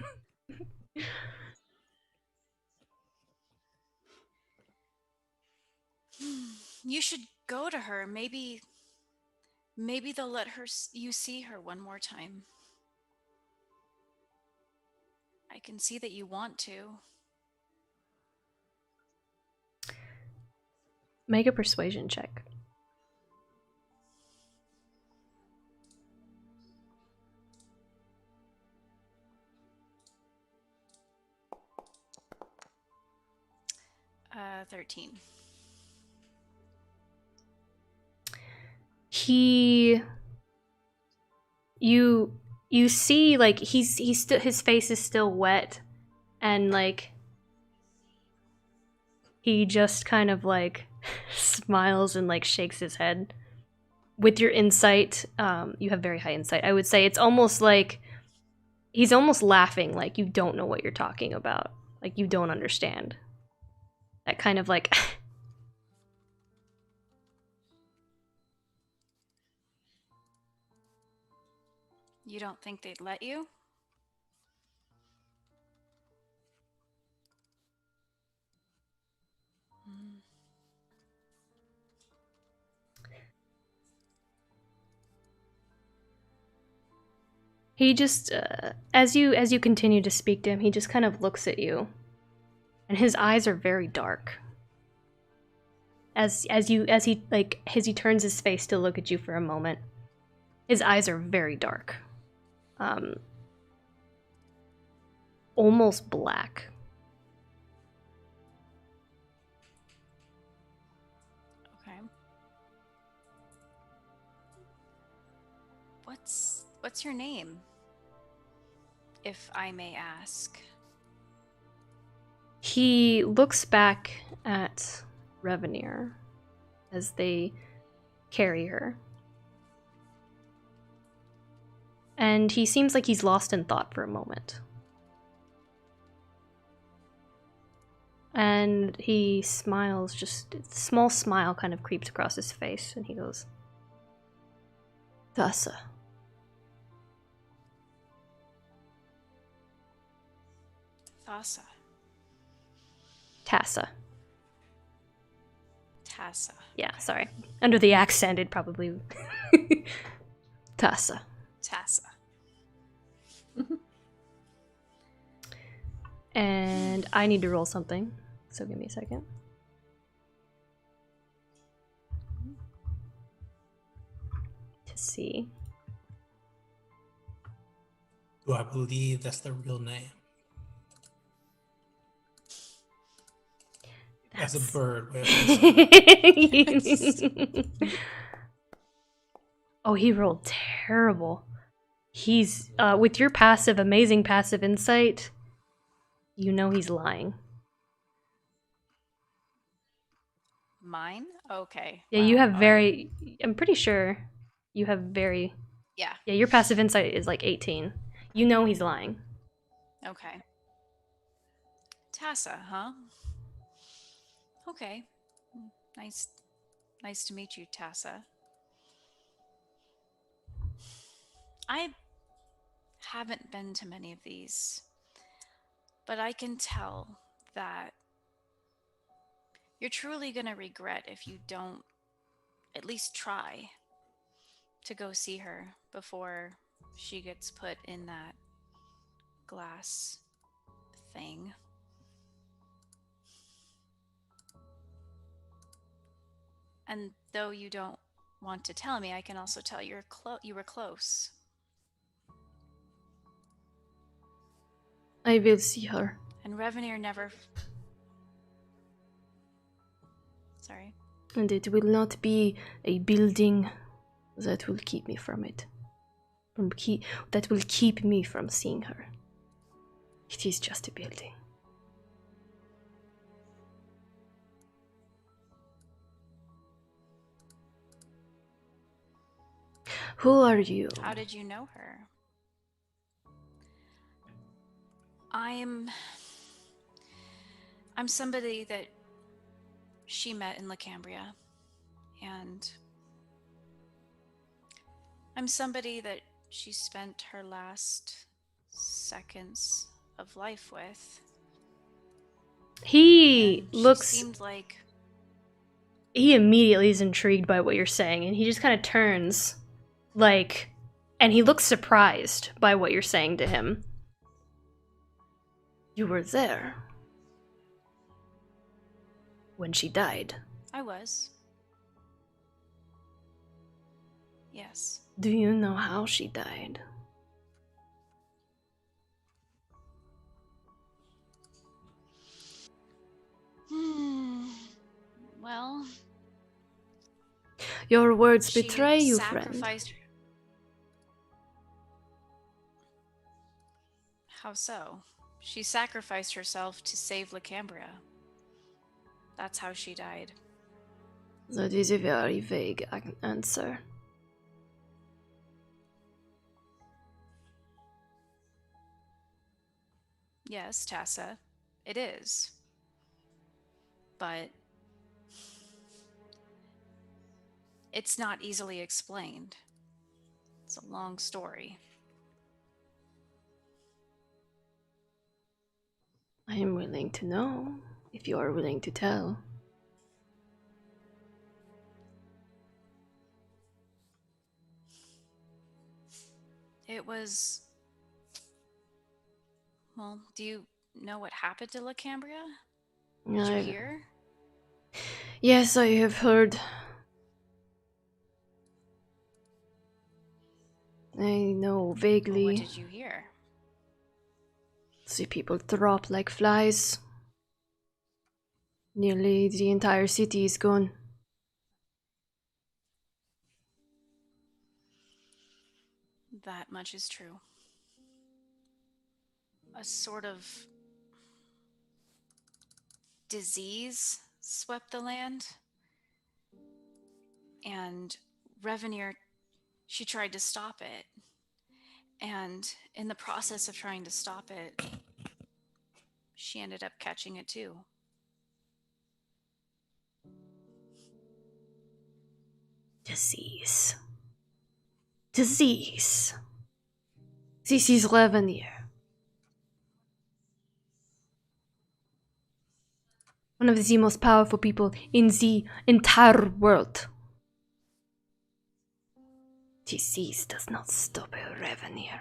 You should go to her. Maybe they'll let you see her one more time. I can see that you want to. Make a persuasion check. Uh, 13. You see, like, he's still, his face is still wet, and like he just kind of like smiles and like shakes his head. With your insight, you have very high insight. I would say it's almost like he's almost laughing, like you don't know what you're talking about, like you don't understand. That kind of like You don't think they'd let you? he just as you continue to speak to him, he just kind of looks at you, and his eyes are very dark. As he turns his face to look at you for a moment, his eyes are very dark, almost black. Okay. What's your name, if I may ask? He looks back at Revenir as they carry her. And he seems like he's lost in thought for a moment. And he smiles, just a small smile kind of creeps across his face, and he goes, Thassa. Thassa. Tassa. Tassa. Yeah, sorry. Under the accent, it'd probably... Tassa. Tassa. And I need to roll something, so give me a second. To see. Do I believe that's the real name? That's a bird. Oh, he rolled terrible. He's with your amazing passive insight, you know he's lying. Mine? Okay. Yeah, wow. you have All very... Right. I'm pretty sure you have very... Yeah. Yeah, your passive insight is like 18. You know he's lying. Okay. Tassa, huh? Okay. Nice to meet you, Tassa. I haven't been to many of these, but I can tell that you're truly going to regret if you don't at least try to go see her before she gets put in that glass thing. And though you don't want to tell me, I can also tell you were close. I will see her. And Revenir never... Sorry. And it will not be a building that will keep me from it. That will keep me from seeing her. It is just a building. Who are you? How did you know her? I'm somebody that she met in Cambria, and I'm somebody that she spent her last seconds of life with. He And looks... She seemed like... He immediately is intrigued by what you're saying, and he just kind of turns, like... And he looks surprised by what you're saying to him. You were there when she died. I was. Yes. Do you know how she died? Well... Your words she betray you, friend. sacrificed... How so? She sacrificed herself to save Cambria. That's how she died. That is a very vague answer. Yes, Tassa, it is. But it's not easily explained. It's a long story. I am willing to know, if you are willing to tell. It was... Well, do you know what happened to Cambria? Did you hear? Yes, I have heard. I know vaguely. Well, what did you hear? See people drop like flies. Nearly the entire city is gone. That much is true. A sort of disease swept the land. And Revenir, she tried to stop it. And in the process of trying to stop it, she ended up catching it too. Disease. Disease. This is Revenir. One of the most powerful people in the entire world. Disease does not stop a Revenir.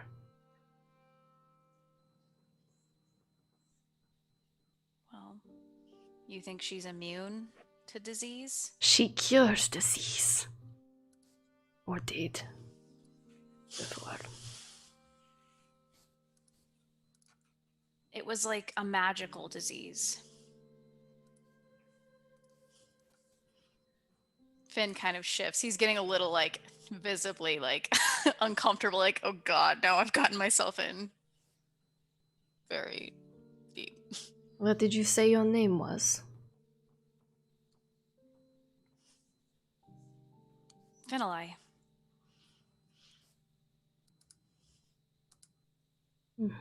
Well, you think she's immune to disease? She cures disease. Or did. Before. It was like a magical disease. Finn kind of shifts. He's getting a little, like, visibly, like, uncomfortable. Like, oh god, now I've gotten myself in very deep. What did you say your name was? Finalai. I'm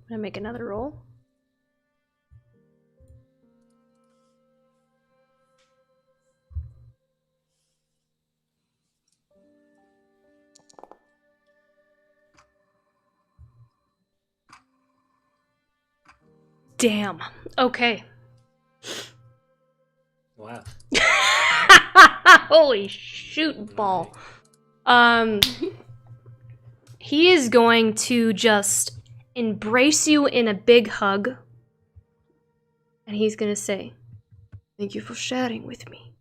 gonna make another roll. Damn. Okay. Wow. Holy shoot ball. He is going to just embrace you in a big hug. And he's gonna say, "Thank you for sharing with me."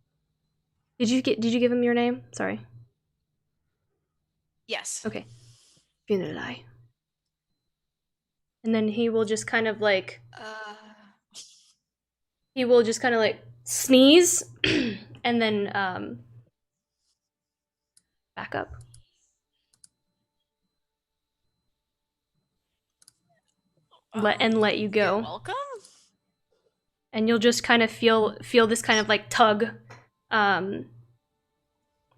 Did you give him your name? Sorry. Yes. Okay. Funeral. And then he will just kind of like sneeze and then back up. Let you go. You're welcome. And you'll just kind of feel this kind of like tug at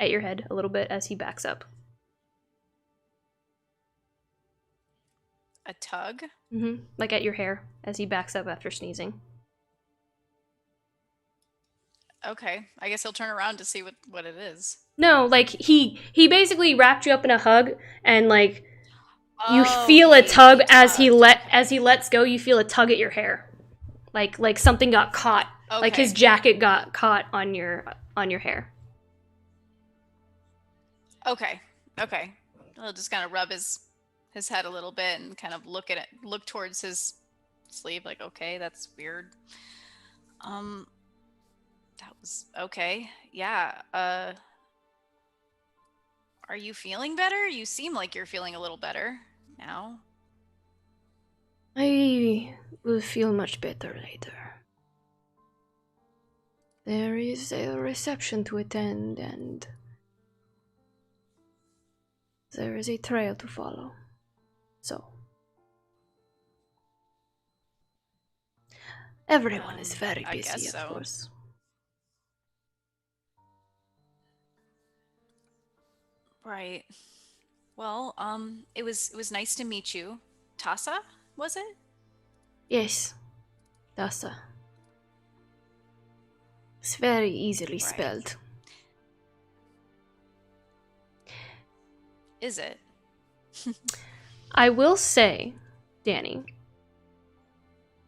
your head a little bit as he backs up. A tug? Mm-hmm. Like at your hair as he backs up after sneezing. Okay. I guess he'll turn around to see what it is. No, like he basically wrapped you up in a hug and like you Oh, feel a tug as he tugged. lets go. You feel a tug at your hair, like something got caught, like his jacket got caught on your hair. Okay. He'll just kind of rub his head a little bit and kind of look towards his sleeve, like, okay, that's weird. That was okay. Yeah. Are you feeling better? You seem like you're feeling a little better now. I will feel much better later. There is a reception to attend, and there is a trail to follow. So, everyone is very I guess busy, so. of course. Right. Well, it was nice to meet you. Tassa, was it? Yes, Dasa. It's very easily Right. spelled. Is it? I will say, Danny,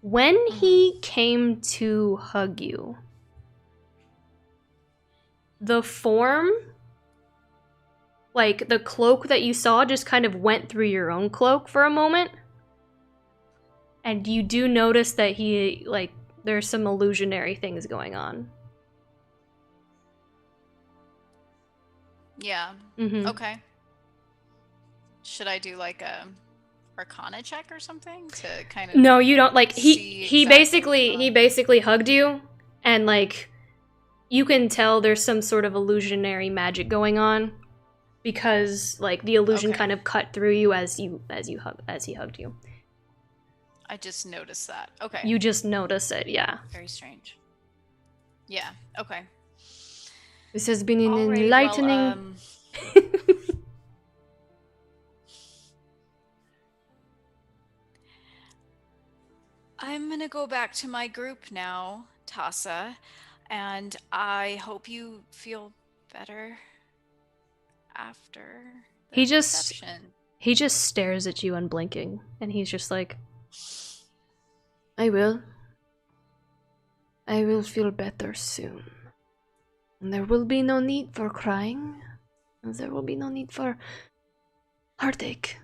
when he came to hug you, the form, like the cloak that you saw, just kind of went through your own cloak for a moment. And you do notice that he, like, there's some illusionary things going on. Yeah. Mm-hmm. Okay. Should I do like a Arcana check or something to kind of? No, you don't. Like see he exactly basically hugged you, and like you can tell there's some sort of illusionary magic going on because like the illusion Okay. kind of cut through you as he hugged you. I just noticed that. Okay. You just notice it, yeah. Very strange. Yeah. Okay. This has been an All right, enlightening. well, I'm gonna go back to my group now, Tassa, and I hope you feel better after the He just- reception. He just stares at you unblinking, and he's just like, I will feel better soon. And there will be no need for crying. And there will be no need for heartache.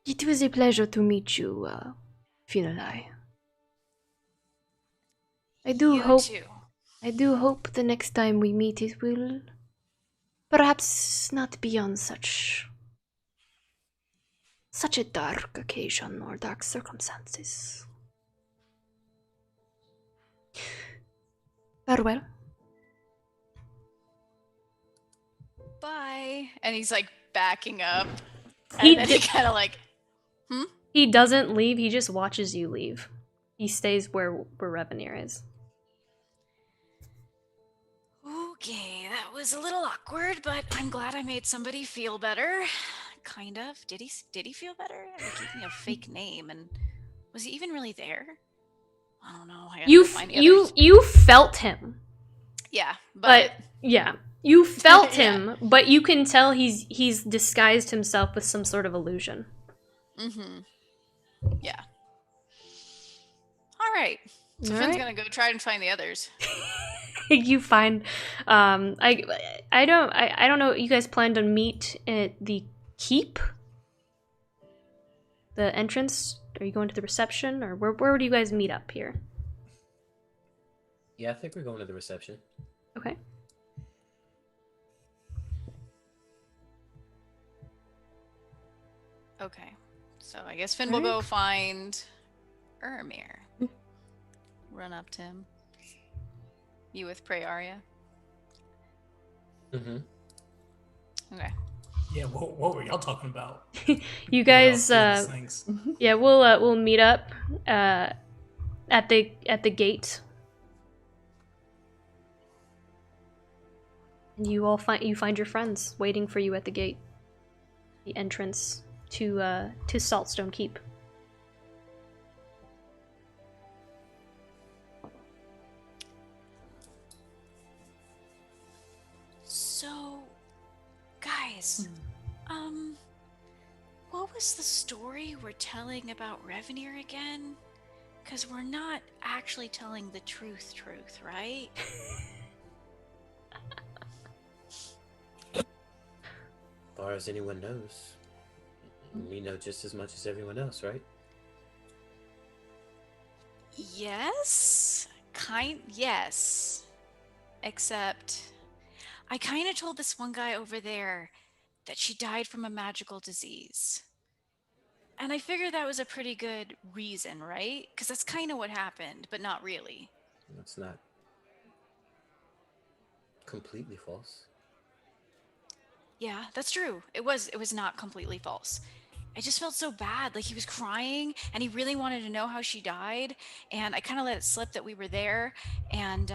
It was a pleasure to meet you, Funeral. I do You hope too. the next time we meet it will perhaps not be on such a dark occasion or dark circumstances. Farewell. Bye. And he's like backing up. He And then he did- kind of like, He doesn't leave, he just watches you leave. He stays where Revenir is. okay, that was a little awkward, but I'm glad I made somebody feel better. Kind of. Did he feel better? He gave me a fake name, and was he even really there? I don't know. I gotta You find the others. you felt him. Yeah, But yeah, you felt Yeah. him, but you can tell he's disguised himself with some sort of illusion. Mm-hmm. Yeah. All right. So All Finn's right. gonna go try and find the others. You find I don't know, you guys planned to meet at the keep? The entrance? Are you going to the reception, or where would you guys meet up here? Yeah, I think we're going to the reception. Okay. Okay. So I guess Finn will go Alright. find Revenir. Run up to him. You with Praeria? Mm-hmm. Okay. Yeah, what were y'all talking about? You While y'all guys doing these things? yeah, we'll meet up at the gate. And you find your friends waiting for you at the gate. The entrance to Saltstone Keep. So, guys, what was the story we're telling about Revenir again? Because we're not actually telling the truth, right? As far as anyone knows, we know just as much as everyone else, right? Yes. Yes. Except, I kind of told this one guy over there that she died from a magical disease. And I figured that was a pretty good reason, right? Because that's kind of what happened, but not really. That's not completely false. Yeah, that's true. It was not completely false. I just felt so bad. Like, he was crying and he really wanted to know how she died, and I kind of let it slip that we were there, and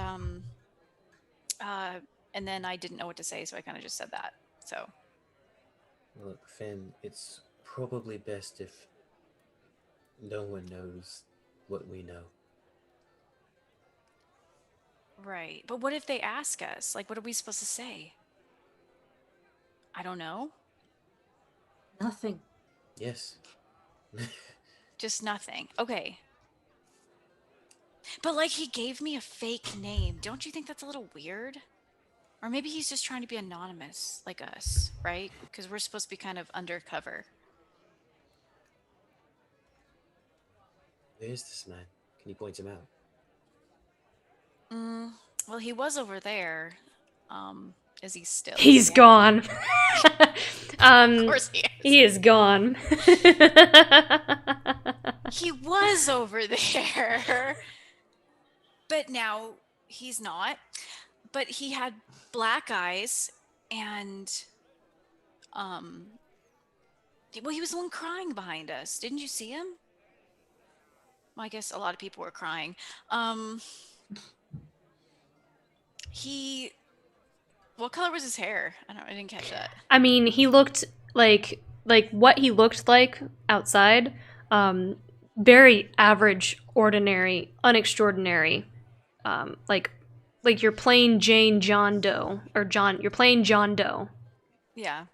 then I didn't know what to say, so I kind of just said that. So, Look, Finn, it's probably best if no one knows what we know. right. But what if they ask us? Like, what are we supposed to say? I don't know. Nothing. Yes. Just nothing. Okay. But, like, he gave me a fake name. Don't you think that's a little weird? Or maybe he's just trying to be anonymous, like us, right? Because we're supposed to be kind of undercover. Where is this man? Can you point him out? Well, he was over there. Is he still? He's Yeah. gone. Of course he is. He is gone. He was over there. But now he's not. But he had black eyes and well, he was the one crying behind us. Didn't you see him? Well, I guess a lot of people were crying. What color was his hair? I didn't catch that. I mean, he looked like what he looked like outside. Very average, ordinary, unextraordinary. Like your plain Jane John Doe you're plain John Doe. Yeah.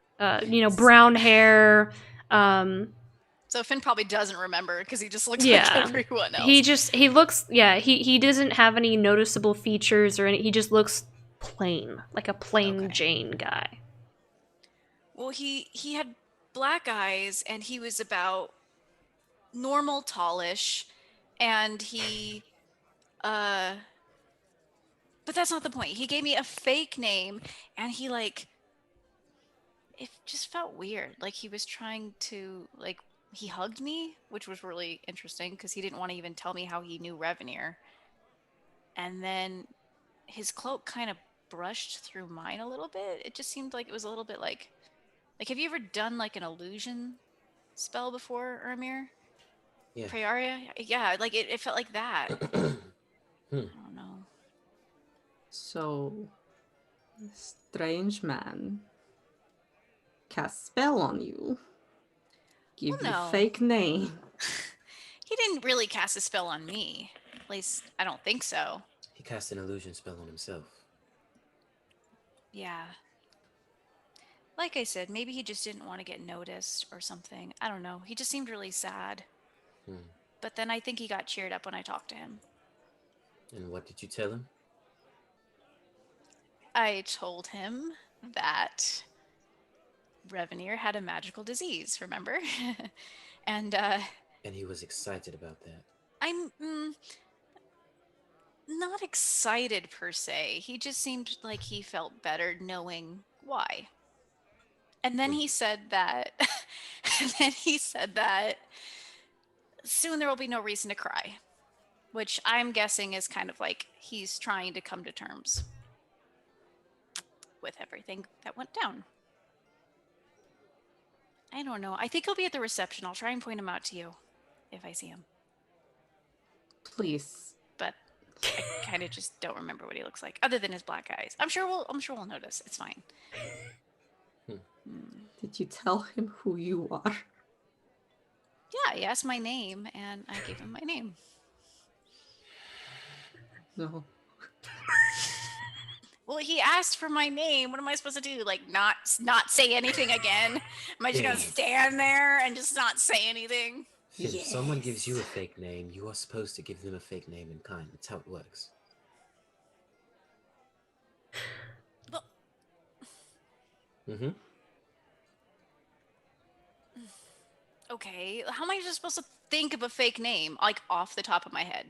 Brown hair. So Finn probably doesn't remember because he just looks Yeah. like everyone else. He looks, yeah, he doesn't have any noticeable features or any, he just looks plain, like a plain Okay. Jane guy. Well, he had black eyes and he was about normal tallish, and he but that's not the point. He gave me a fake name, and he, like, it just felt weird. Like, he was trying to, like, he hugged me, which was really interesting because he didn't want to even tell me how he knew Revenir. And then his cloak kind of brushed through mine a little bit. It just seemed like it was a little bit like have you ever done like an illusion spell before, Revenir? Yeah. Praeria? Yeah, like it felt like that. I don't know. So, strange man cast spell on you. Give Well, you no. fake name. He didn't really cast a spell on me. At least, I don't think so. He cast an illusion spell on himself. Yeah. Like I said, maybe he just didn't want to get noticed or something. I don't know. He just seemed really sad. But then I think he got cheered up when I talked to him. And what did you tell him? I told him that Revenir had a magical disease, remember? And he was excited about that. I'm not excited per se. He just seemed like he felt better knowing why. And then he said that soon there will be no reason to cry, which I'm guessing is kind of like he's trying to come to terms with everything that went down. I don't know. I think he'll be at the reception. I'll try and point him out to you if I see him. Please. But I kind of just don't remember what he looks like, other than his black eyes. I'm sure we'll notice. It's fine. Did you tell him who you are? Yeah, he asked my name, and I gave him my name. No. Well, he asked for my name. What am I supposed to do? Like, not say anything again? Am I just gonna stand there and just not say anything? If someone gives you a fake name, you are supposed to give them a fake name in kind. That's how it works. Well, okay, how am I just supposed to think of a fake name, like, off the top of my head?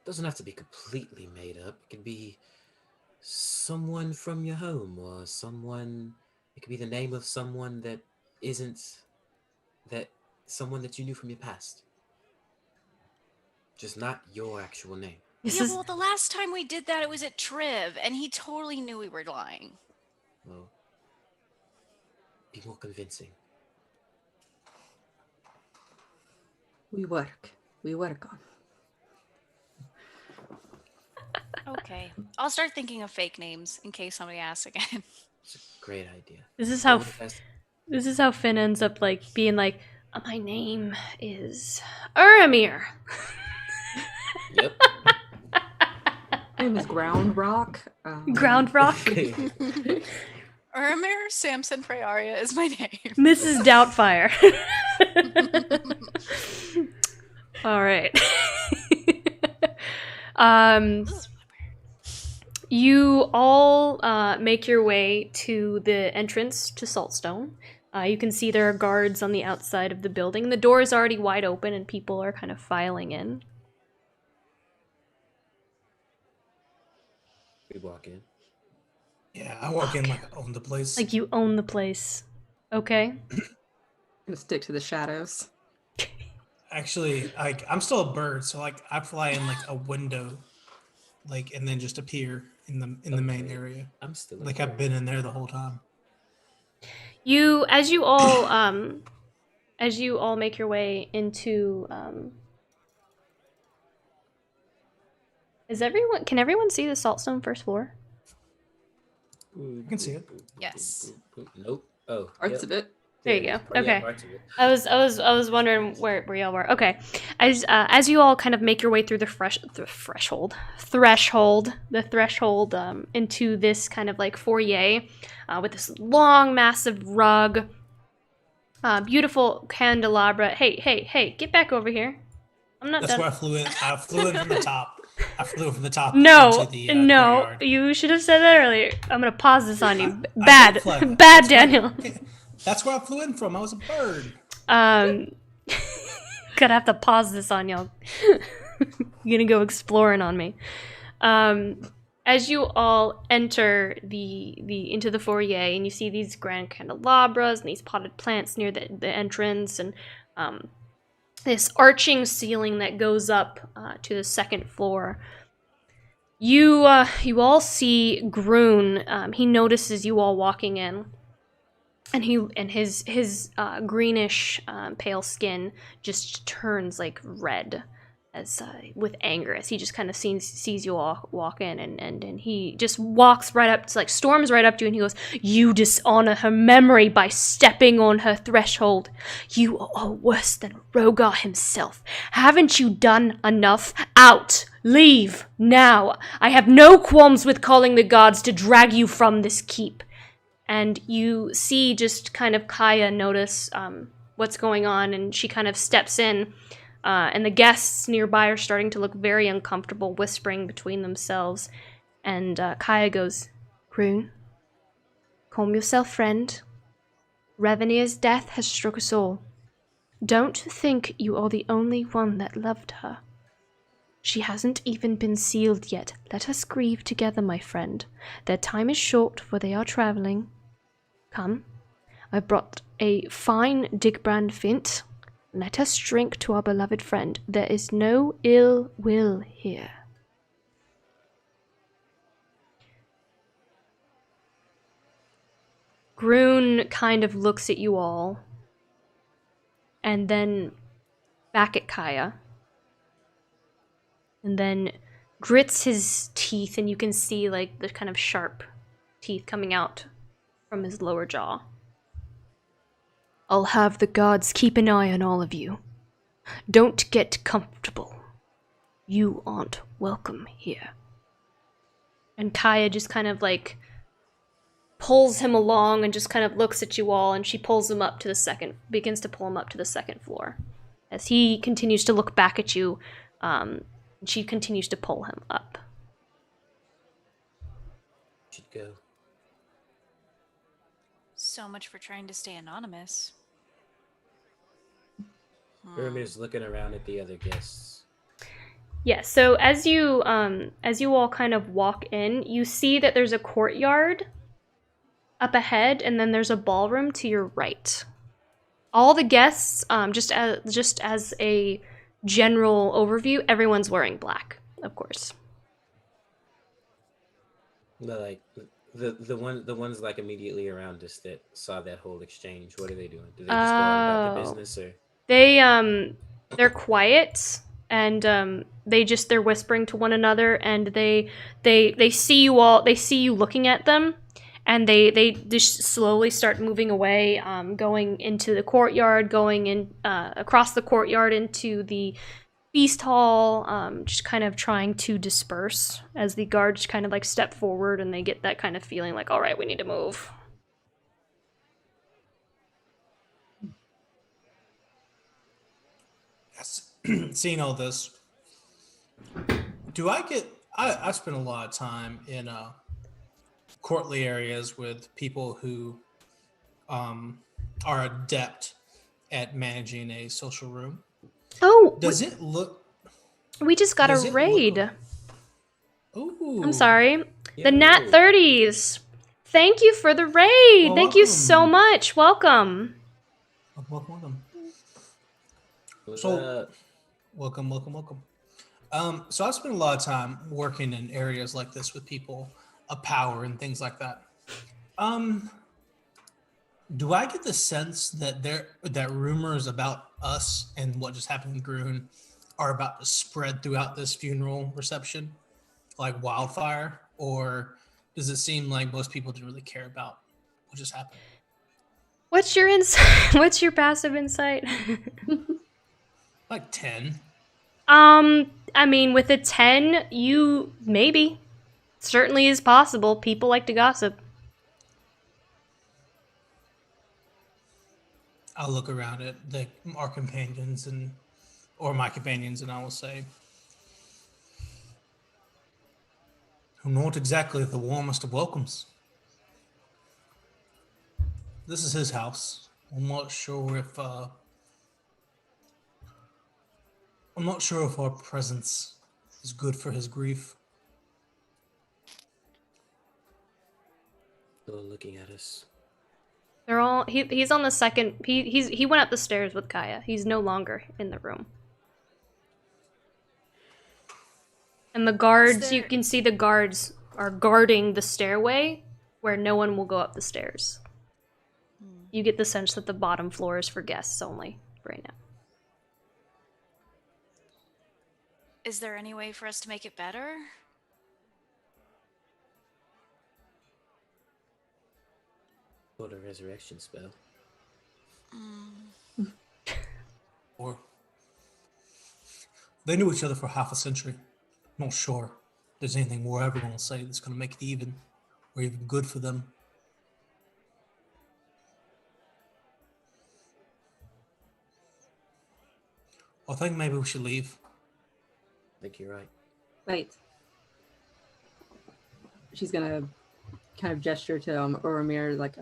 It doesn't have to be completely made up. It could be someone from your home, or someone... It could be the name of someone that isn't... someone that you knew from your past. Just not your actual name. Well, the last time we did that, it was at Triv, and he totally knew we were lying. Well, be more convincing. We work on. Okay. I'll start thinking of fake names in case somebody asks again. It's a great idea. This is how Finn ends up like being like, my name is Revenir. Yep. My name is Ground Rock. Ground Rock. Revenir Samson Prearia is my name. Mrs. Doubtfire. All right. You all make your way to the entrance to Saltstone. You can see there are guards on the outside of the building. The door is already wide open and people are kind of filing in. We walk in. Yeah, I walk in like I own the place. Like you own the place. Okay. I'm gonna stick to the shadows. Actually, I'm still a bird, so like I fly in like a window, like and then just appear in the main area. I'm still like I've been in there the whole time. As you all make your way into can everyone see the Saltstone first floor? You can see it. Yes. Nope. Oh, Parts of it. There you go. Yeah, Okay. parts of it. I was wondering where y'all were. Okay. As you all kind of make your way through the threshold into this kind of like foyer with this long massive rug, beautiful candelabra. Hey, get back over here. I'm not That's done. where I flew in. I flew in from the top. I flew from the top. No, into the, no, courtyard. you should have said that earlier. I'm gonna pause this on you. I Bad, did fly. bad, Daniel. That's where I flew in from. I was a bird. Gonna have to pause this on y'all. You're gonna go exploring on me. As you all enter into the foyer and you see these grand candelabras and these potted plants near the entrance and this arching ceiling that goes up to the second floor, you all see Groon. He notices you all walking in. And his greenish pale skin just turns like red as with anger as he just kind of sees you all walk in and he just walks right up to like storms right up to you and he goes, "You dishonor her memory by stepping on her threshold. You are worse than Rogar himself. Haven't you done enough? Out! Leave now! I have no qualms with calling the guards to drag you from this keep." And you see just kind of Kaya notice what's going on, and she kind of steps in, and the guests nearby are starting to look very uncomfortable, whispering between themselves. And Kaya goes, "Rune, calm yourself, friend. Revenir's death has struck us all. Don't think you are the only one that loved her. She hasn't even been sealed yet. Let us grieve together, my friend. Their time is short, for they are traveling. Come, I brought a fine Digbrand Fint. Let us drink to our beloved friend. There is no ill will here." Grun kind of looks at you all, and then back at Kaya, and then grits his teeth, and you can see like the kind of sharp teeth coming out from his lower jaw. "I'll have the gods keep an eye on all of you. Don't get comfortable. You aren't welcome here." And Kaya just kind of like pulls him along and just kind of looks at you all, and she begins to pull him up to the second floor. As he continues to look back at you, she continues to pull him up. Should go. So much for trying to stay anonymous. Revenir's looking around at the other guests. Yeah, so as you all kind of walk in, you see that there's a courtyard up ahead, and then there's a ballroom to your right. All the guests, just as a general overview, everyone's wearing black, of course. But like the ones like immediately around us that saw that whole exchange, what are they doing? Do they just go on about the business, or They're quiet, and they're whispering to one another, and they see you all, they see you looking at them, and they just slowly start moving away, going into the courtyard, going in across the courtyard into the feast hall, just kind of trying to disperse as the guards kind of like step forward, and they get that kind of feeling like, all right, we need to move. Seeing all this, I spend a lot of time in courtly areas with people who are adept at managing a social room. Oh, Does it look? we just got Does a it raid. look- Ooh. I'm sorry. The Yo. Nat 30s. Thank you for the raid. Oh, Thank you so welcome. much. Welcome. Welcome. What's So- up? Welcome. So I spend a lot of time working in areas like this with people of power and things like that. Do I get the sense that that rumors about us and what just happened in Grun are about to spread throughout this funeral reception like wildfire, or does it seem like most people didn't really care about what just happened? What's your insight? What's your passive insight? Like 10. I mean, with a 10, you maybe. Certainly is possible. People like to gossip. I'll look around at our companions or my companions, and I will say, not exactly the warmest of welcomes. This is his house. I'm not sure if our presence is good for his grief. Still looking at us. They're all he's on the second he went up the stairs with Kaya. He's no longer in the room. And the guards, you can see the guards are guarding the stairway where no one will go up the stairs. You get the sense that the bottom floor is for guests only right now. Is there any way for us to make it better? What a resurrection spell. Or they knew each other for half a century. Not sure there's anything we're ever going to say that's going to make it even or even good for them. I think maybe we should leave. I think you're right. Wait. She's gonna kind of gesture to Oromir, like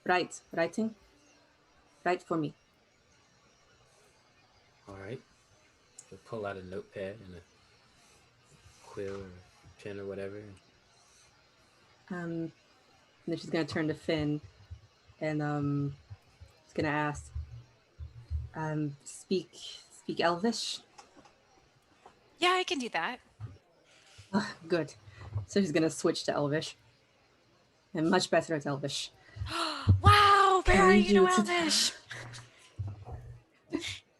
writing. Write for me. All right. We'll pull out a notepad and a quill or pen or whatever. And then she's gonna turn to Finn, and she's gonna ask, speak Elvish. Yeah, I can do that. Oh, good. So she's gonna switch to Elvish. I'm much better at Elvish. Wow, Barry, need you know you to Elvish.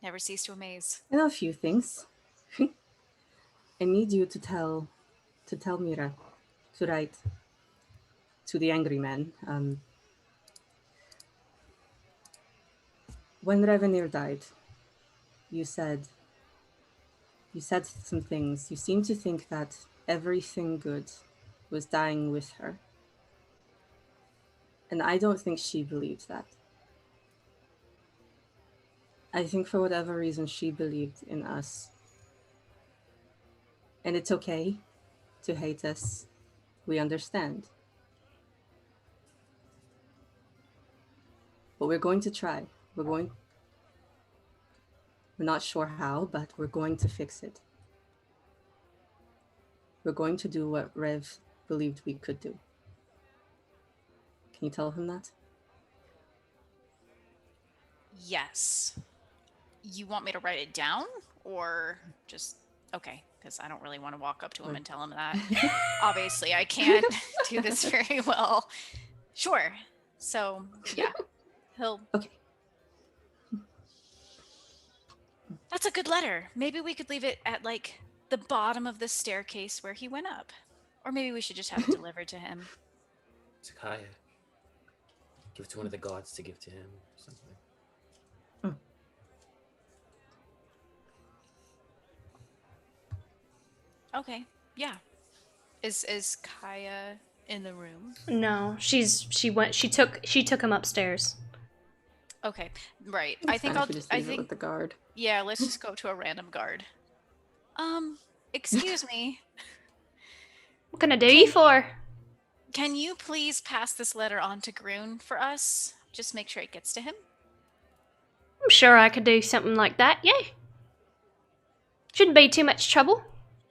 Never cease to amaze. I know a few things. I need you to tell Mira to write to the angry man. When Revenir died, you said some things. You seemed to think that everything good was dying with her. And I don't think she believed that. I think for whatever reason she believed in us. And it's okay to hate us. We understand. But we're going to try. We're not sure how, but we're going to fix it. We're going to do what Rev believed we could do. Can you tell him that? Yes. You want me to write it down or just okay, because I don't really want to walk up to him and tell him that. Obviously, I can't do this very well. Sure. So, yeah. He'll Okay. That's a good letter. Maybe we could leave it at like the bottom of the staircase where he went up. Or maybe we should just have it delivered to him. To Kaya. Give it to one of the gods to give to him or something. Okay. Yeah. Is Kaya in the room? No, she took him upstairs. Okay. Right. It's fine if we just leave it with the guard. Yeah, let's just go to a random guard. Excuse me. What can I do you for? Can you please pass this letter on to Groon for us? Just make sure it gets to him. I'm sure I could do something like that, yeah. Shouldn't be too much trouble.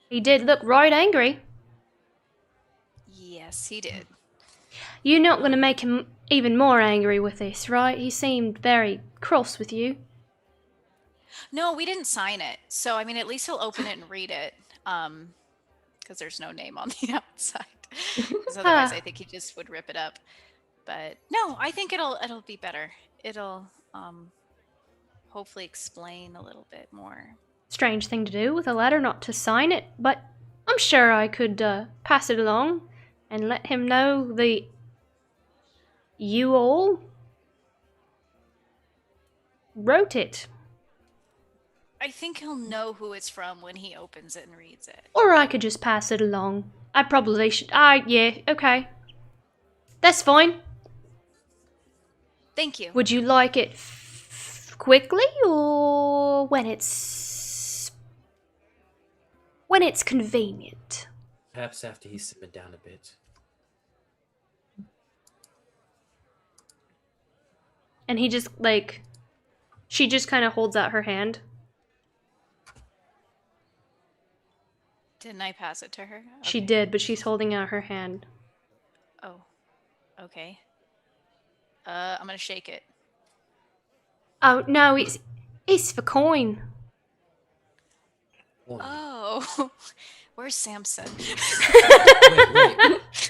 He did look right angry. Yes, he did. You're not going to make him even more angry with this, right? He seemed very cross with you. No, we didn't sign it. So, I mean, at least he'll open it and read it. Because there's no name on the outside. Because otherwise, I think he just would rip it up. But no, I think it'll be better. It'll hopefully explain a little bit more. Strange thing to do with a letter, not to sign it, but I'm sure I could pass it along and let him know you all wrote it. I think he'll know who it's from when he opens it and reads it. Or I could just pass it along. I probably should. Yeah, okay. That's fine. Thank you. Would you like it quickly or when it's convenient? Perhaps after he's simmered down a bit. And he just, she just kind of holds out her hand. Didn't I pass it to her? Okay. She did, but she's holding out her hand. Oh. Okay. I'm gonna shake it. Oh, no, it's for coin. One. Oh. Where's Samson?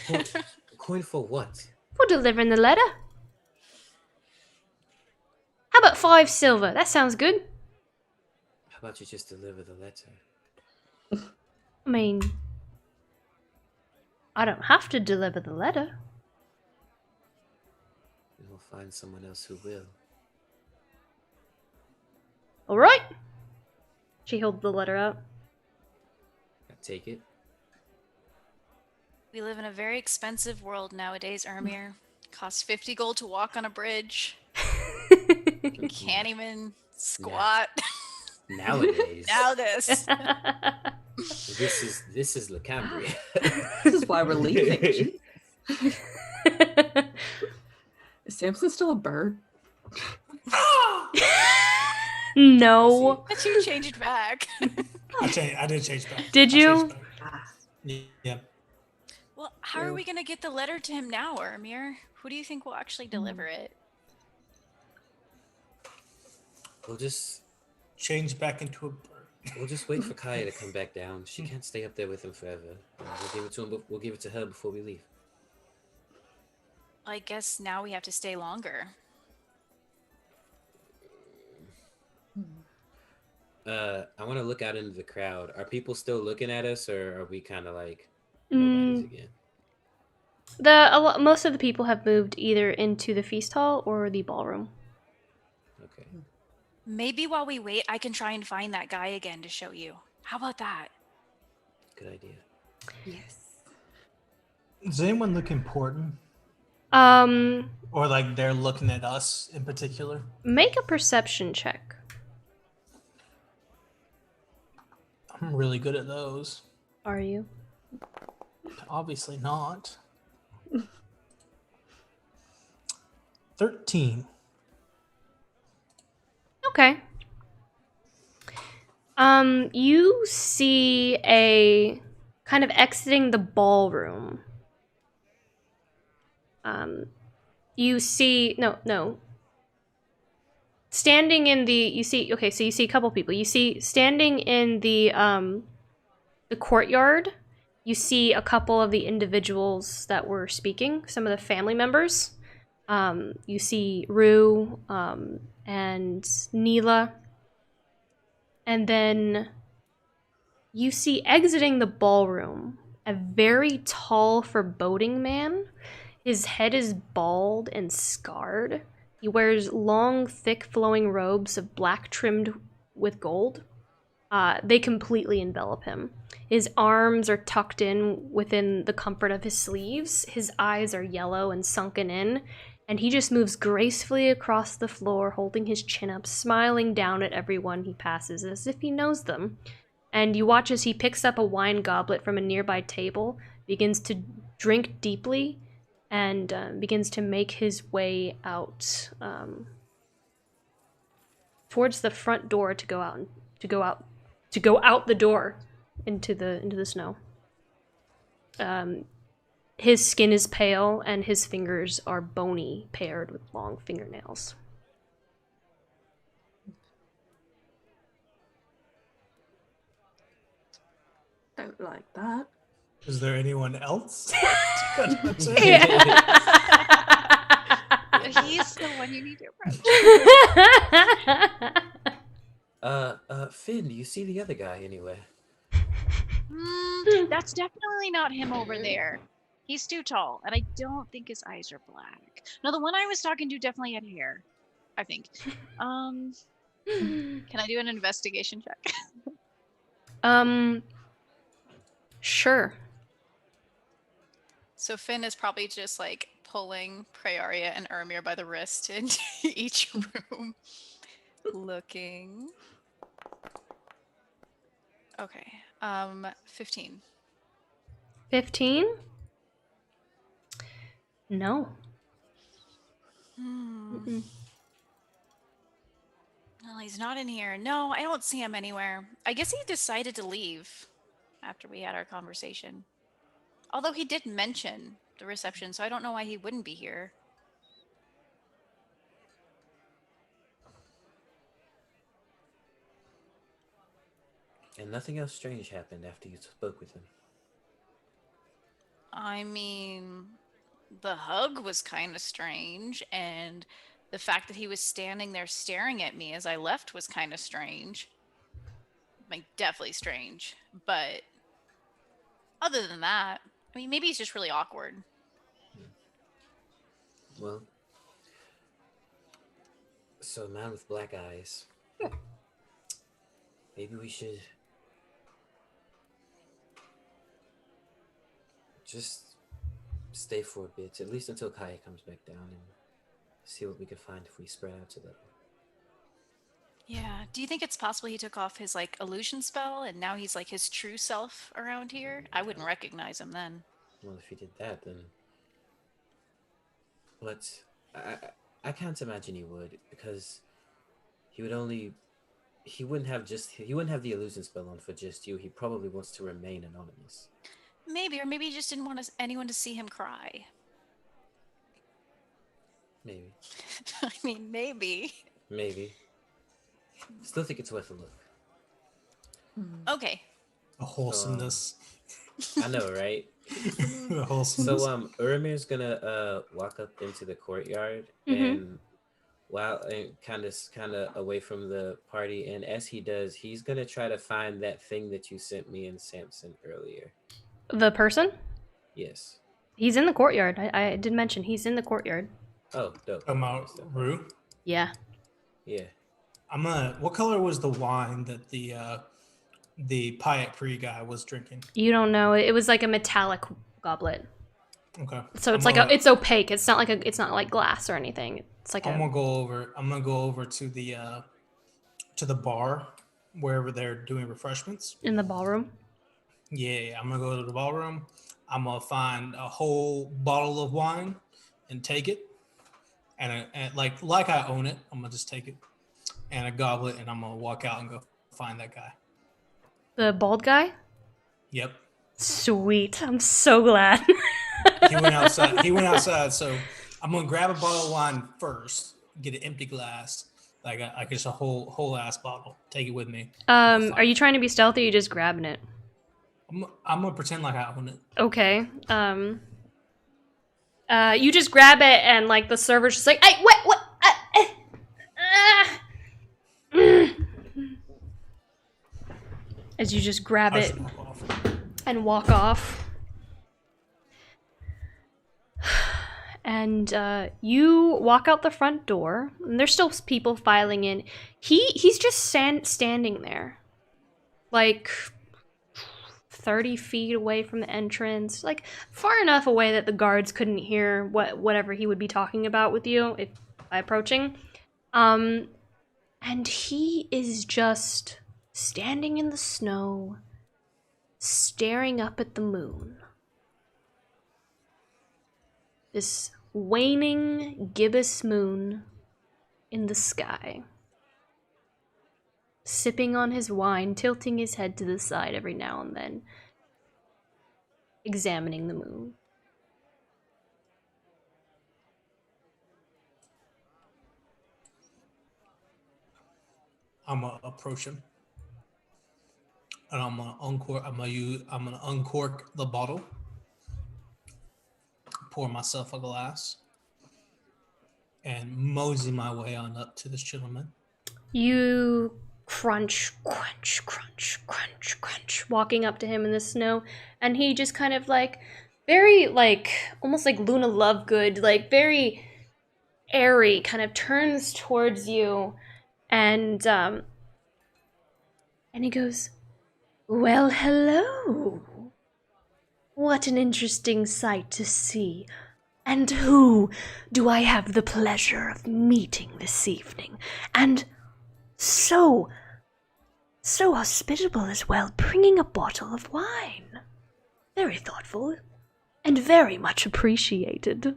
Wait. Coin for what? For delivering the letter. How about 5 silver? That sounds good. How about you just deliver the letter? I mean, I don't have to deliver the letter. We'll find someone else who will. All right. She held the letter out. I take it. We live in a very expensive world nowadays, Ermir. Costs 50 gold to walk on a bridge. You can't even Squat. Nowadays, Now this. this is La Cambria. This is why we're leaving. Is Samson still a bird? No. But you changed back. I did change back. Did I you? changed back. Ah, Yeah. Well, how are we going to get the letter to him now, Ermir? Who do you think will actually deliver it? We'll just Into a bird. we'll just wait for Kaya to come back down. She can't stay up there with him forever. We'll give it to him. We'll give it to her before we leave. I guess now we have to stay longer. I want to look out into the crowd. Are people still looking at us, or are we kind of like nobody's again? Most of the people have moved either into the feast hall or the ballroom. Okay. Maybe while we wait, I can try and find that guy again to show you. How about that? Good idea. yes. Does anyone look important? Make Or like they're looking at us in particular? a perception check. I'm really good at those. Are you? Obviously not. 13. Okay. You see a kind of exiting the ballroom. You see no. Standing in the you see a couple people. You see standing in the courtyard, you see a couple of the individuals that were speaking, some of the family members. You see Rue and Neela. And then you see exiting the ballroom a very tall, foreboding man. His head is bald and scarred. He wears long, thick, flowing robes of black trimmed with gold. They completely envelop him. His arms are tucked in within the comfort of his sleeves. His eyes are yellow and sunken in, and he just moves gracefully across the floor, holding his chin up, smiling down at everyone he passes as if he knows them. And you watch as he picks up a wine goblet from a nearby table, begins to drink deeply, and begins to make his way out towards the front door to go out the door into the snow. His skin is pale and his fingers are bony, paired with long fingernails. Don't like that. Is there anyone else? He's the one you need to approach. Finn, do you see the other guy anywhere? That's definitely not him over there. He's too tall, and I don't think his eyes are black. No, the one I was talking to definitely had hair, I think. Can I do an investigation check? Sure. So Finn is probably just like pulling Praeria and Ermir by the wrist into each room, looking. Okay, 15. 15? No. Well, he's not in here. No, I don't see him anywhere. I guess he decided to leave after we had our conversation. Although he did mention the reception, so I don't know why he wouldn't be here. And nothing else strange happened after you spoke with him. I mean, the hug was kind of strange, and the fact that he was standing there staring at me as I left was kind of strange. Like, definitely strange. But other than that, I mean, maybe he's just really awkward. Well, so a man with black eyes. Maybe we should just stay for a bit, at least until Kaya comes back down, and see what we can find if we spread out together. Yeah. Do you think it's possible he took off his like illusion spell and now he's like his true self around here? I wouldn't recognize him then. Well, if he did that, then. But I can't imagine he would, because he would only. He wouldn't have the illusion spell on for just you. He probably wants to remain anonymous. Maybe, or maybe he just didn't want anyone to see him cry. Maybe. I mean, maybe. Maybe. Still think it's worth a look. Okay. The wholesomeness. I know, right? The wholesomeness. So Uramir's gonna walk up into the courtyard and kind of away from the party, and as he does, he's gonna try to find that thing that you sent me and Samson earlier. The person? Yes. He's in the courtyard. I did mention he's in the courtyard. Oh, dope. Rue? Yeah. Yeah. What color was the wine that the Payet Pri guy was drinking? You don't know. It was like a metallic goblet. Okay. So it's it's opaque. It's not like glass or anything. It's like I'm gonna go over to the bar wherever they're doing refreshments. in the ballroom. Yeah, I'm gonna go to the ballroom. I'm gonna find a whole bottle of wine and take it, and like I own it. I'm gonna just take it and a goblet, and I'm gonna walk out and go find that guy. The bald guy? Yep. Sweet. I'm so glad. He went outside. So I'm gonna grab a bottle of wine first, get an empty glass, like just a whole ass bottle. Take it with me. Are you trying to be stealthy or are you just grabbing it? I'm gonna pretend like I own it. Okay. You just grab it and like the server's just like, hey, what? As you just grab it and walk off. And you walk out the front door, and there's still people filing in. He's just standing there, like 30 feet away from the entrance, like far enough away that the guards couldn't hear whatever he would be talking about with you by approaching. And he is just standing in the snow, staring up at the moon. This waning gibbous moon in the sky. Sipping on his wine, tilting his head to the side every now and then, examining the moon. I'm gonna approach him, and I'm gonna uncork the bottle, pour myself a glass, and mosey my way on up to this gentleman. You crunch, crunch, crunch, crunch, crunch, walking up to him in the snow, and he just kind of like, very like, almost like Luna Lovegood, like very airy, kind of turns towards you, and he goes, well, hello. What an interesting sight to see. And who do I have the pleasure of meeting this evening? And so hospitable as well, bringing a bottle of wine. Very thoughtful, and very much appreciated.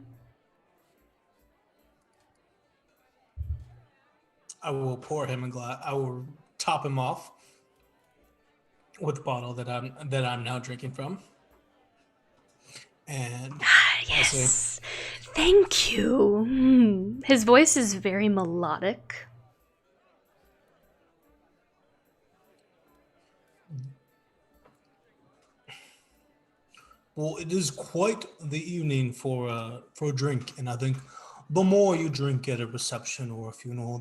I will pour him a glass. I will top him off with the bottle that I'm now drinking from. And yes, thank you. His voice is very melodic. Well, it is quite the evening for a drink, and I think the more you drink at a reception or a funeral,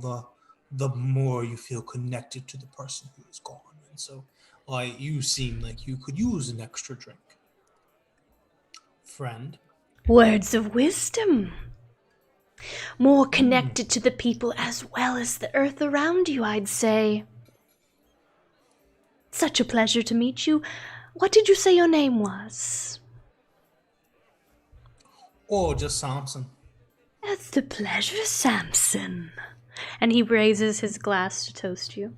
the more you feel connected to the person who is gone. And so, like, you seem like you could use an extra drink, friend. Words of wisdom. More connected to the people as well as the earth around you, I'd say. Such a pleasure to meet you. What did you say your name was? Oh, just Samson. It's the pleasure, Samson. And he raises his glass to toast you.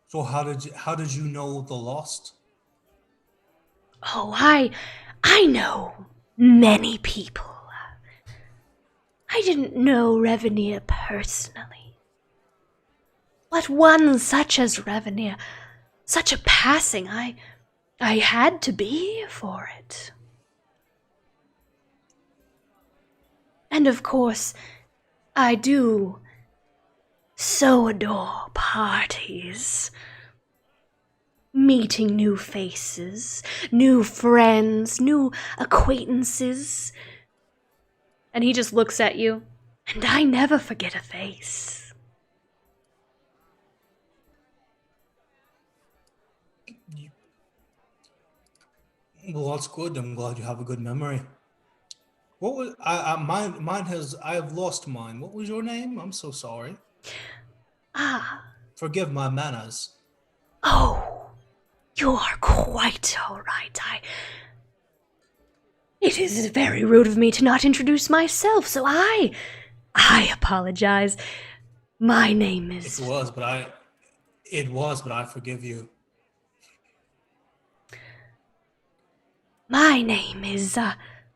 So how did you know the lost? Oh, I know many people. I didn't know Revenir personally. But one such as Revenir, such a passing, I had to be here for it. And of course, I do so adore parties. Meeting new faces, new friends, new acquaintances. And he just looks at you, and I never forget a face. Well, that's good. I'm glad you have a good memory. What was mine has I have lost mine. What was your name? I'm so sorry. Ah, Forgive my manners. oh, you are quite all right. It is very rude of me to not introduce myself, so I apologize. My name is... It was, but I forgive you. My name is,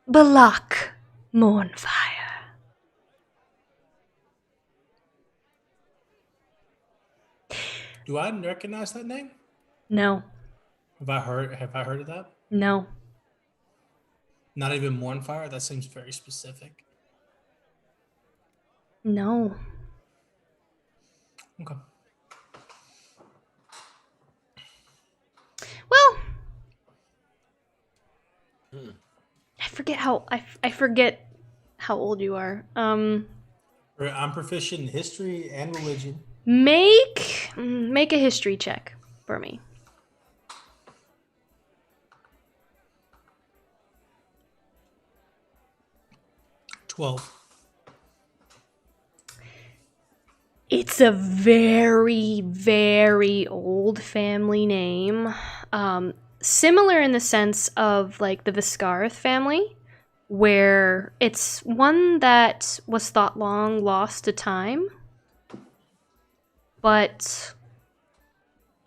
Balak Mournfire. Do I recognize that name? No, Have I heard of that? no. Not even Mournfire? That seems very specific. No. Okay. Well, I forget how old you are. I'm proficient in history and religion. Make a history check for me. 12. It's a very, very old family name. Similar in the sense of like the Viscarth family, where it's one that was thought long lost to time, but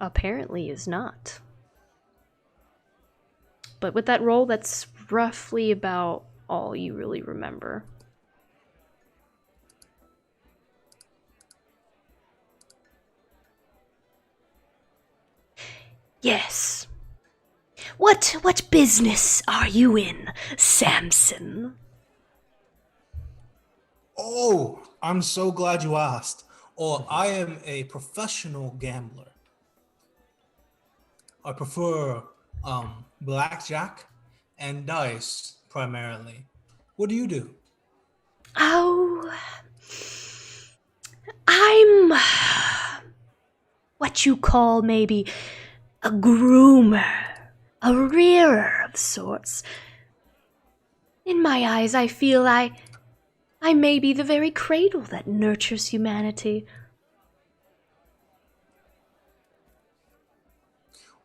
apparently is not. But with that roll, that's roughly about all you really remember. Yes. What business are you in, Samson? Oh, I'm so glad you asked. Oh, I am a professional gambler. I prefer blackjack and dice primarily. What do you do? Oh, I'm what you call maybe a groomer, a rearer of sorts. In my eyes, I feel I may be the very cradle that nurtures humanity.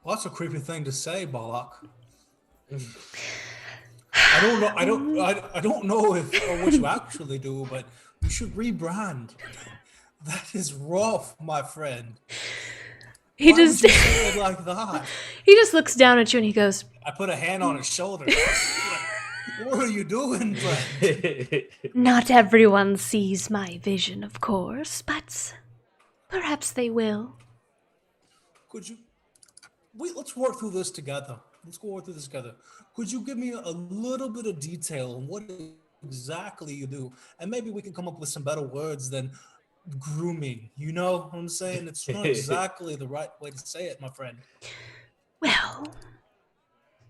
Well, that's a creepy thing to say, Balak. I don't know. I don't know if what you actually do, but you should rebrand. That is rough, my friend. He Why just would you say it like that? he just looks down at you and he goes, I put a hand on his shoulder. What are you doing, friend? "Not everyone sees my vision, of course, but perhaps they will." Could you? Let's work through this together. Let's go work through this together. Could you give me a little bit of detail on what exactly you do, and maybe we can come up with some better words than grooming. You know what I'm saying? It's not exactly the right way to say it, my friend. Well,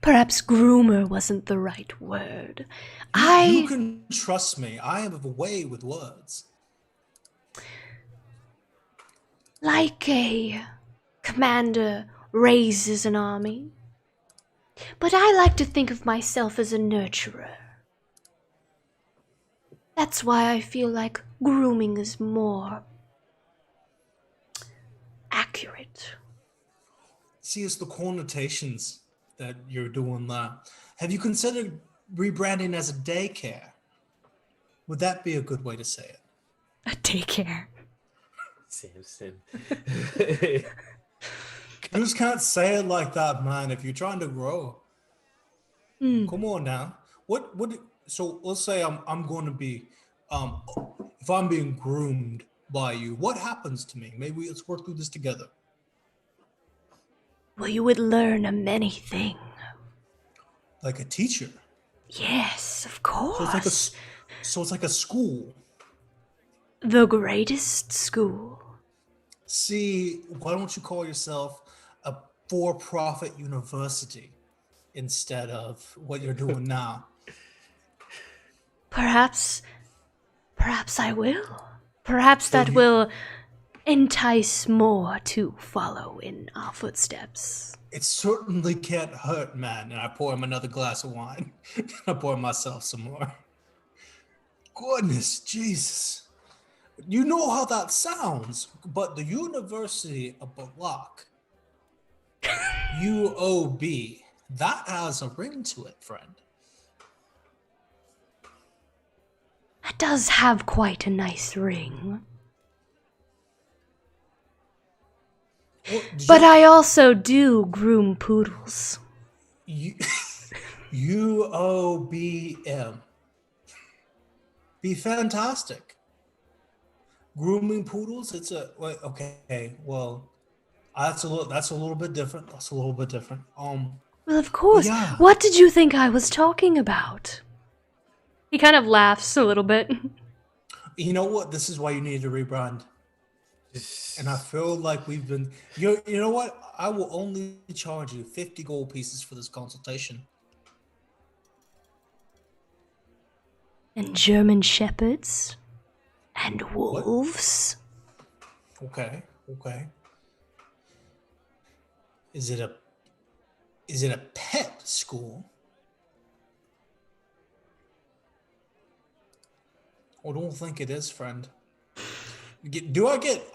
perhaps groomer wasn't the right word. You can trust me. I have a way with words. Like a commander raises an army, but I like to think of myself as a nurturer. That's why I feel like grooming is more accurate. See, it's the connotations that you're doing that. Have you considered rebranding as a daycare? Would that be a good way to say it? A daycare. Samson. You just can't say it like that, man. If you're trying to grow, come on now. What? So let's say I'm going to be, if I'm being groomed by you, what happens to me? Maybe let's work through this together. Well, you would learn a many thing. Like a teacher. Yes, of So course. it's like a school. The greatest school. See, why don't you call yourself a for-profit university instead of what you're doing now? Perhaps I will. Perhaps So that will entice more to follow in our footsteps. It certainly can't hurt, man. And I pour him another glass of wine. I pour myself some more. Goodness, Jesus. You know how that sounds, but the University of Balak, UOB, that has a ring to it, friend. That does have quite a nice ring. Well, But I also do groom poodles. UOBM. Be fantastic. Grooming poodles, it's a wait, okay, well, that's a little bit different. That's a little bit different. Well, of course. yeah. What did you think I was talking about? He kind of laughs a little bit. You know what? This is why you need to rebrand. And I feel like we've been. You know what? I will only charge you 50 gold pieces for this consultation. And German shepherds? And wolves? Okay. Is it a pet school? I don't think it is, friend.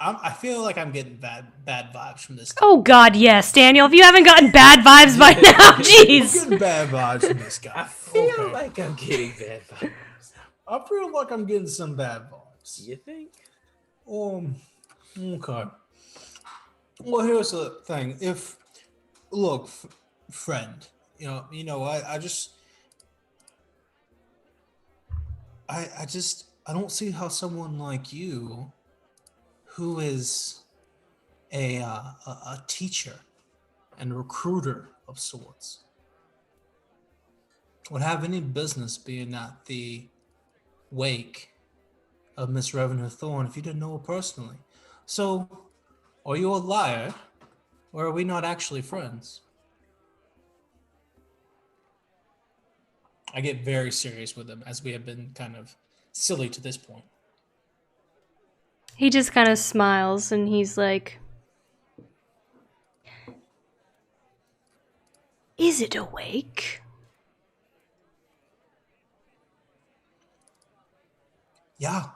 I feel like I'm getting bad vibes from this guy. Oh god, yes, Daniel. If you haven't gotten bad vibes by now, I'm jeez. getting bad vibes from this guy. I feel like I'm getting bad vibes. I feel like I'm getting some bad vibes. You think? Okay. Well, here's the thing. Friend, I don't see how someone like you, who is a teacher and recruiter of sorts, would have any business being at the wake of Miss Revenir Thorn if you didn't know her personally. So, are you a liar, or are we not actually friends? I get very serious with him, as we have been kind of silly to this point. He just kind of smiles and he's like, is it awake? Yeah.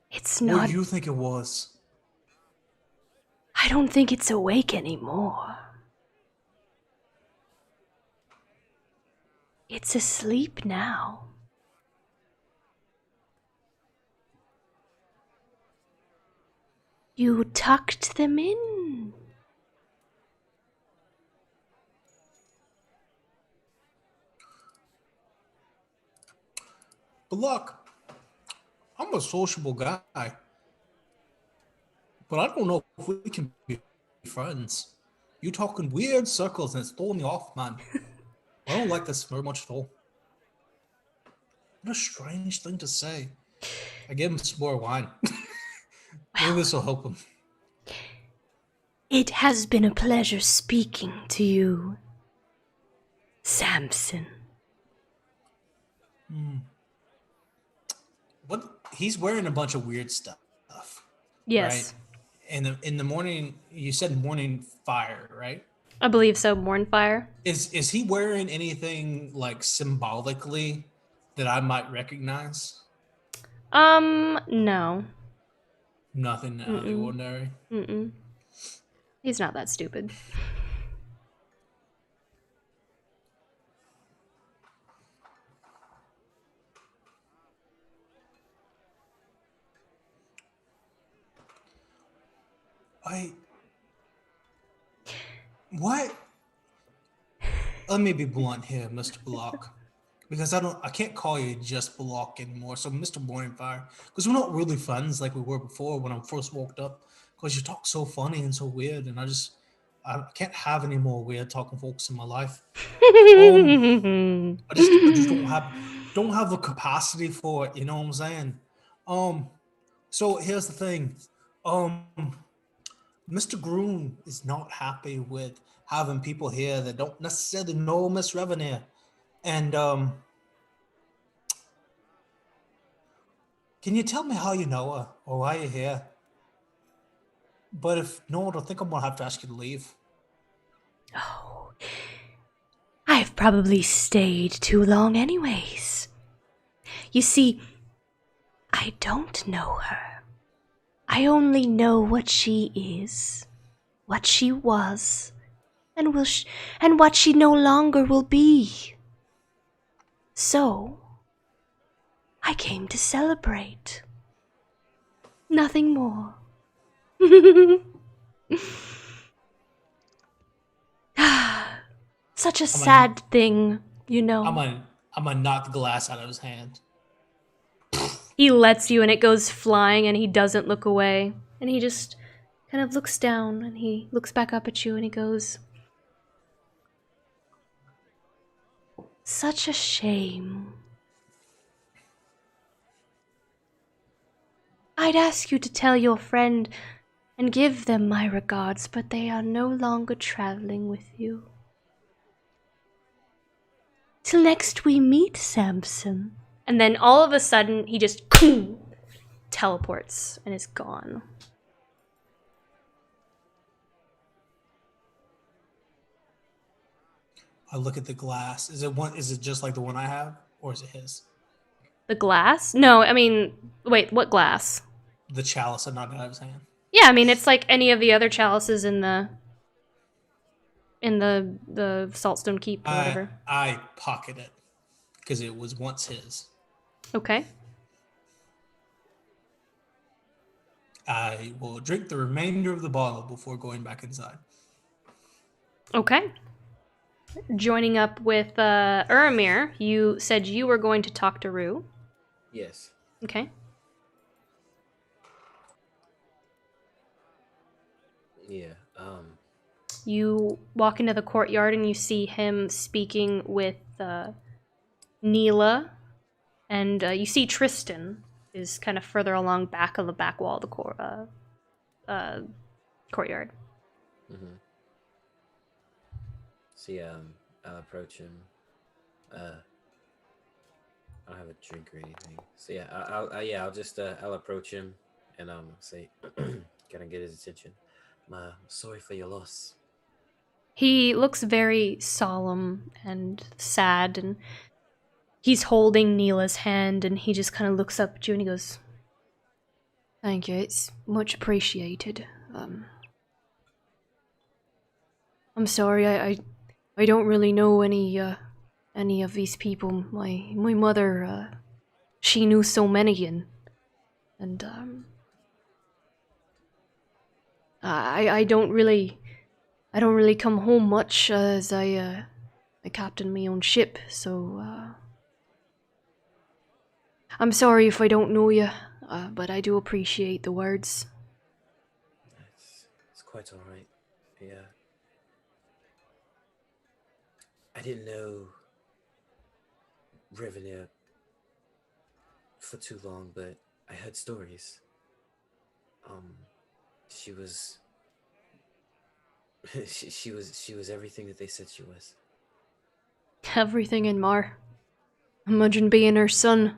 It's What not. do you think it was? I don't think it's awake anymore. It's asleep now. You tucked them in. But look, I'm a sociable guy. But I don't know if we can be friends. You talk in weird circles and it's throwing me off, man. I don't like this very much at all. What a strange thing to say. I gave him some more wine. Maybe this will help him. It has been a pleasure speaking to you, Samson. What? He's wearing a bunch of weird stuff. Yes. Right? And in the morning, you said morning fire, right? I believe so, Mournfire. Is he wearing anything like symbolically that I might recognize? No. Nothing out of the ordinary. He's not that stupid. What? Let me be blunt here, Mr. Block. Because I can't call you just Block anymore. So Mr. Morningfire. Because we're not really friends like we were before when I first walked up. Because you talk so funny and so weird, and I can't have any more weird talking folks in my life. I just don't have the capacity for it, you know what I'm saying? So here's the thing. Mr. Groom is not happy with having people here that don't necessarily know Miss Revenir. And can you tell me how you know her or why you're here? But if no, I think I'm gonna have to ask you to leave. Oh, I've probably stayed too long anyways. You see, I don't know her. I only know what she is, what she was, and and what she no longer will be. So, I came to celebrate. Nothing more. Such a sad thing, you know. I'm gonna knock the glass out of his hand. He lets you and it goes flying and he doesn't look away. And he just kind of looks down and he looks back up at you and he goes, such a shame. I'd ask you to tell your friend and give them my regards, but they are no longer traveling with you. Till next we meet, Samson. And then all of a sudden, he just teleports and is gone. I look at the glass. Is it just like the one I have, or is it his? The glass? No, I mean, wait, what glass? The chalice I knocked out of his hand. Yeah, I mean, it's like any of the other chalices in the Saltstone Keep or whatever. I pocket it because it was once his. Okay. I will drink the remainder of the bottle before going back inside. Okay. Joining up with Uramir, you said you were going to talk to Rue. Yes. Okay. Yeah. You walk into the courtyard and you see him speaking with Neela, and you see Tristan is kind of further along back of the back wall of the courtyard. Mm-hmm. So yeah, I'll approach him. I don't have a drink or anything. So yeah, I'll approach him and say, can I get his attention? I'm sorry for your loss. He looks very solemn and sad, and he's holding Neela's hand, and he just kind of looks up at you and he goes, "Thank you, it's much appreciated. I'm sorry, I don't really know any of these people. My mother, she knew so many, and I don't really come home much, as I captain my own ship, so I'm sorry if I don't know you, but I do appreciate the words." It's quite all right. Yeah. I didn't know Revenir for too long, but I heard stories. She was she was everything that they said she was. Everything in Mar. Imagine being her son.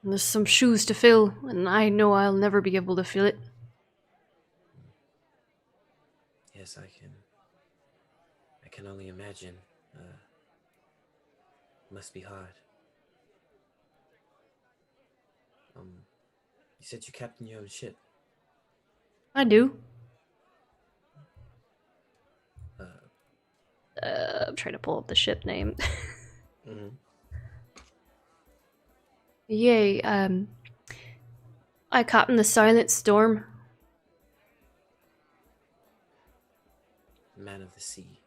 And there's some shoes to fill, and I know I'll never be able to fill it. Yes, I can only imagine. Must be hard. You said you captain your own ship. I do. I'm trying to pull up the ship name. Mm-hmm. Yay, I captain the Silent Storm. man of the sea.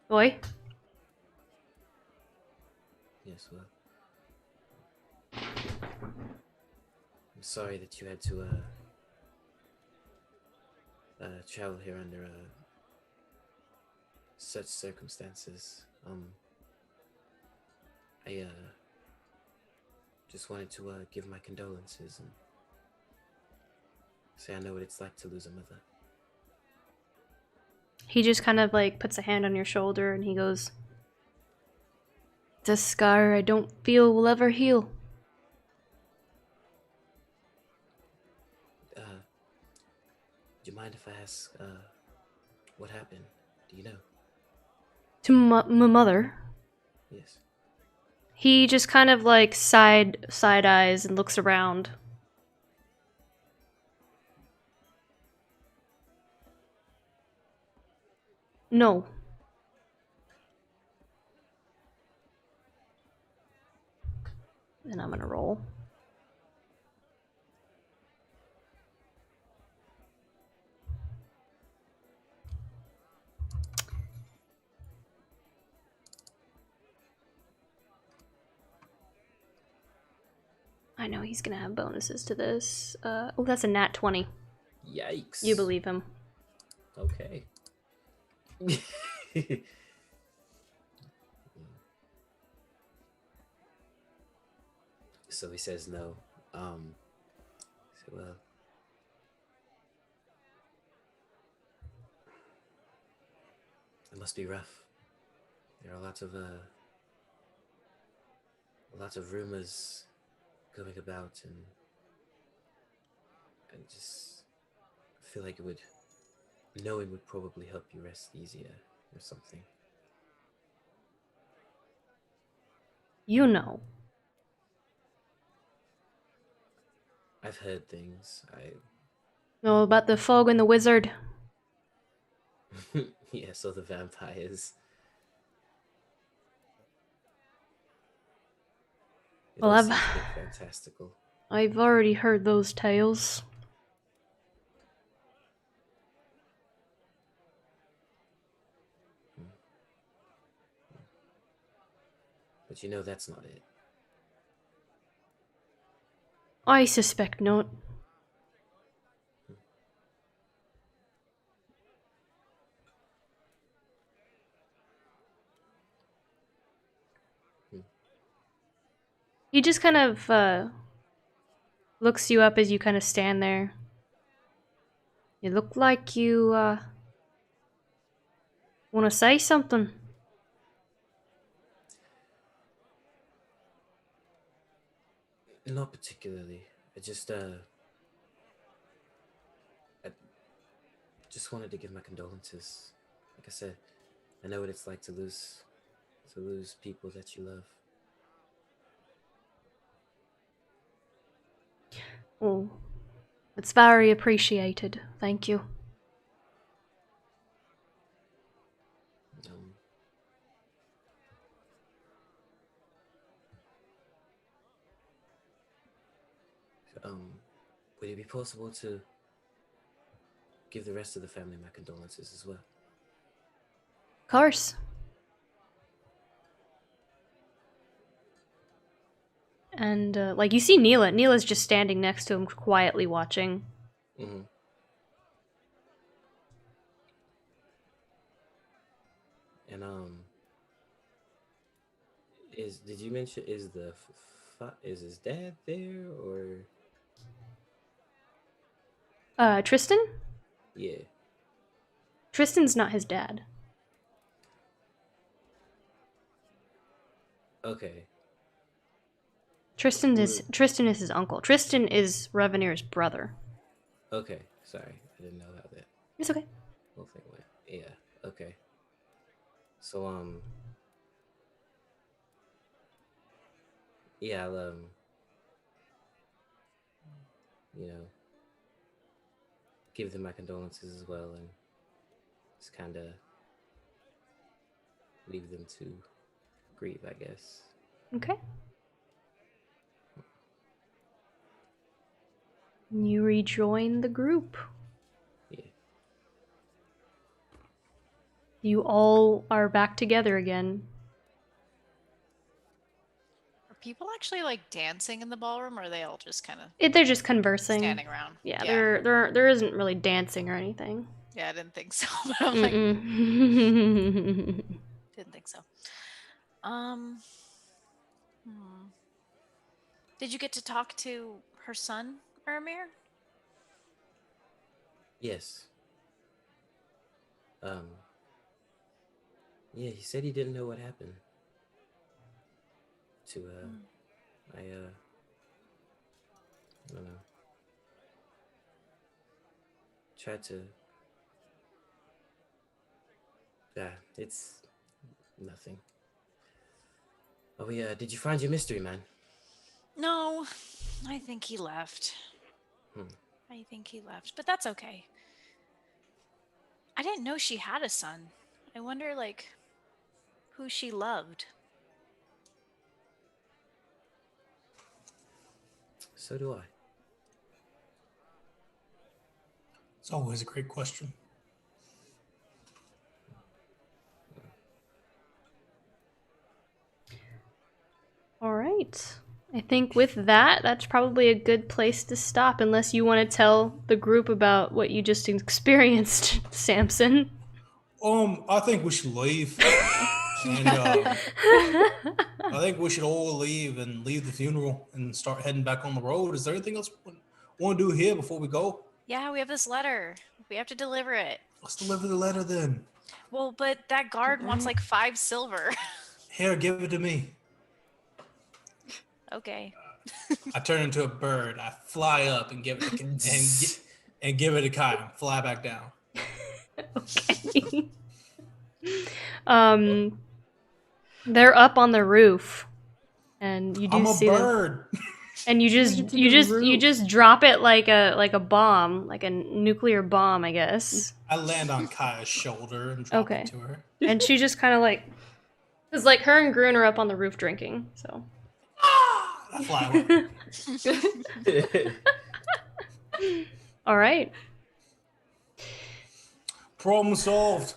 Boy? Yes, well, I'm sorry that you had to travel here under such circumstances. I just wanted to give my condolences and say I know what it's like to lose a mother. He just kind of like puts a hand on your shoulder and he goes, "It's a scar I don't feel will ever heal." Do you mind if I ask what happened? Do you know? To my mother. Yes. He just kind of like side eyes and looks around. No. And I'm gonna roll. I know he's gonna have bonuses to this. Oh, that's a nat 20. Yikes. You believe him. Okay. So he says no. So, well, it must be rough. There are lots of rumors going about, and I just feel like knowing would probably help you rest easier or something. You know. I've heard things. Know about the fog and the wizard. Yeah, so the vampires. It Well, all seems a bit fantastical. I've already heard those tales. But you know that's not it. I suspect not. He just kind of looks you up as you kind of stand there. You look like you want to say something. Not particularly. I just wanted to give my condolences. Like I said, I know what it's like to lose people that you love. Oh, it's very appreciated. Thank you. Um, would it be possible to give the rest of the family my condolences as well? Of course. And like you see Neela. Neela's just standing next to him, quietly watching. Mm-hmm. And did you mention is his dad there or? Tristan? Yeah. Tristan's not his dad. Okay. Tristan is his uncle. Tristan is Revenir's brother. Okay. Sorry, I didn't know how that It's okay. whole thing went. Yeah. Okay. So yeah, I'll you know, give them my condolences as well, and just kind of leave them to grieve, I guess. Okay. You rejoin the group. Yeah. you all are back together again. Are people actually like dancing in the ballroom, or are they all just kind of They're just conversing. standing around? Yeah, there isn't really dancing or anything. Yeah, I didn't think so. But I'm like, Mm-mm. didn't think so. Hmm. Did you get to talk to her son, Revenir? Yes. Yeah, he said he didn't know what happened. I don't know. Tried to. It's nothing. Oh yeah, did you find your mystery man? No, I think he left. I think he left, but that's okay. I didn't know she had a son. I wonder, like, who she loved. So do I. It's always a great question. All right. I think with that, that's probably a good place to stop, unless you want to tell the group about what you just experienced, Samson. I think we should leave. And I think we should all leave and leave the funeral and start heading back on the road. Is there anything else we want to do here before we go? Yeah, we have this letter. We have to deliver it. Let's deliver the letter then. Well, but that guard wants like 5 silver. Here, give it to me. Okay. I turn into a bird. I fly up and give it and give it a Kai. Fly back down. Okay. They're up on the roof, and you do I'm a see bird. And you just drop it like a bomb, like a nuclear bomb, I guess. I land on Kaya's shoulder and drop it to her. And she just kind of like, because like her and Grun are up on the roof drinking, so. I fly away. All right. Problem solved.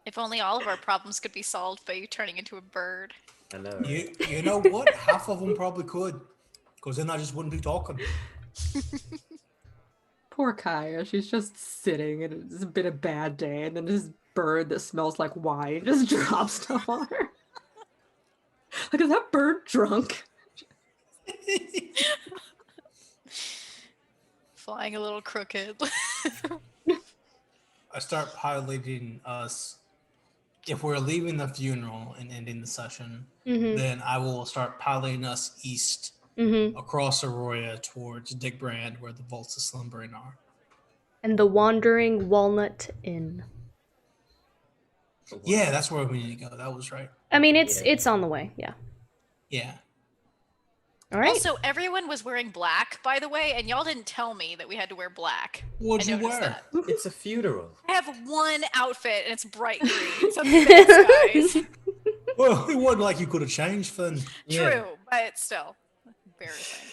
If only all of our problems could be solved by you turning into a bird. I know. Right? You know what? Half of them probably could, because then I just wouldn't be talking. Poor Kaya. She's just sitting, and it's been a bad day, and then this bird that smells like wine just drops stuff on her. Like, is that bird drunk? Flying a little crooked. I start piloting us. If we're leaving the funeral and ending the session, then I will start piloting us east across Aroria towards Dick Brand, where the vaults of slumbering are. And the Wandering Walnut Inn. Yeah, that's where we need to go. That was right. I mean, it's on the way. Yeah. Yeah. All right. Also, everyone was wearing black, by the way, and y'all didn't tell me that we had to wear black. What'd you noticed wear? that. It's a funeral. I have one outfit, and it's bright green. It's a big skies. Well, it wasn't like you could have changed, Finn. True, but still embarrassing.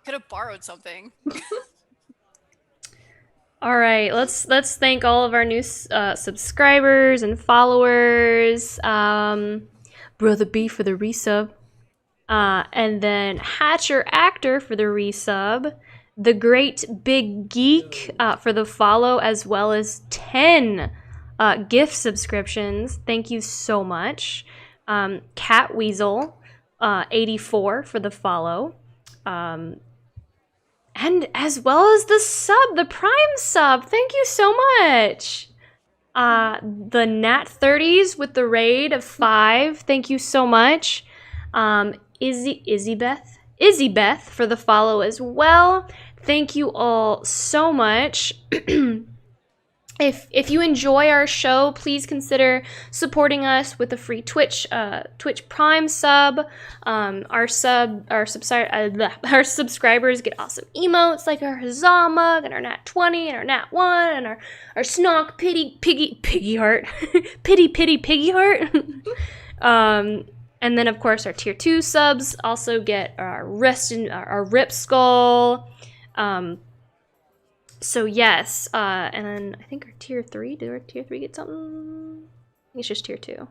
Could have borrowed something. All right, let's thank all of our new subscribers and followers. Brother B for the resub. And then Hatcher Actor for the resub. The Great Big Geek for the follow, as well as 10 gift subscriptions. Thank you so much. Cat Weasel 84 for the follow. And as well as the Prime sub. Thank you so much. The Nat 30s with the raid of 5. Thank you so much. Izzy Beth for the follow as well. Thank you all so much. If you enjoy our show, please consider supporting us with a free Twitch Prime sub. Our subscribers get awesome emotes like our Huzzah mug and our Nat 20 and our Nat 1 and our Snog Piggy Heart. Pity Piggy Heart. And then of course our tier 2 subs also get our Rip Skull. So yes, and then I think our tier 3, did our tier 3 get something? I think it's just tier 2.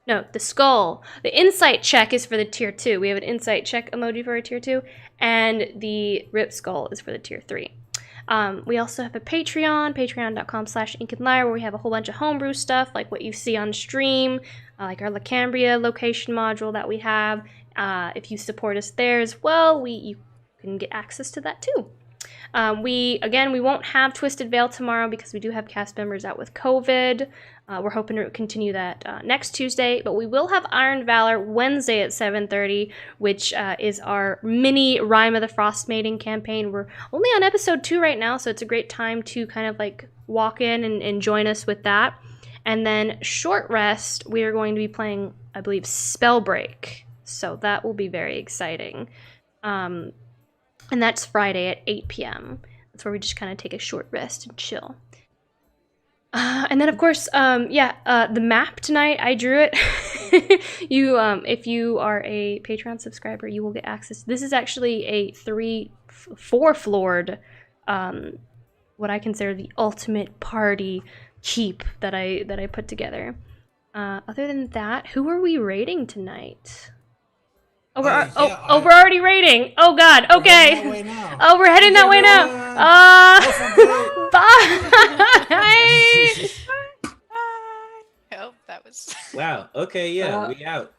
No, the skull. The insight check is for the tier 2. We have an insight check emoji for our tier 2, and the rip skull is for the tier 3. We also have a Patreon, patreon.com/inkandlyre, where we have a whole bunch of homebrew stuff, like what you see on stream, like our Cambria location module that we have. If you support us there as well, you can get access to that too. We won't have Twisted Veil tomorrow because we do have cast members out with COVID. We're hoping to continue that next Tuesday, but we will have Iron Valor Wednesday at 7:30, which is our mini Rime of the Frost Maiden campaign. We're only on episode 2 right now, so it's a great time to kind of like walk in and join us with that. And then Short Rest, we are going to be playing, I believe, Spellbreak. So that will be very exciting. And that's Friday at 8 p.m. That's where we just kind of take a short rest and chill. And then, of course, the map tonight, I drew it. If you are a Patreon subscriber, you will get access. This is actually a 4-floored, what I consider the ultimate party keep that I put together. Other than that, who are we raiding tonight? Oh, we're already raiding. Oh God. Okay. Oh, we're heading that way now. Bye. Oh, that was. Wow. Okay. Yeah. We out.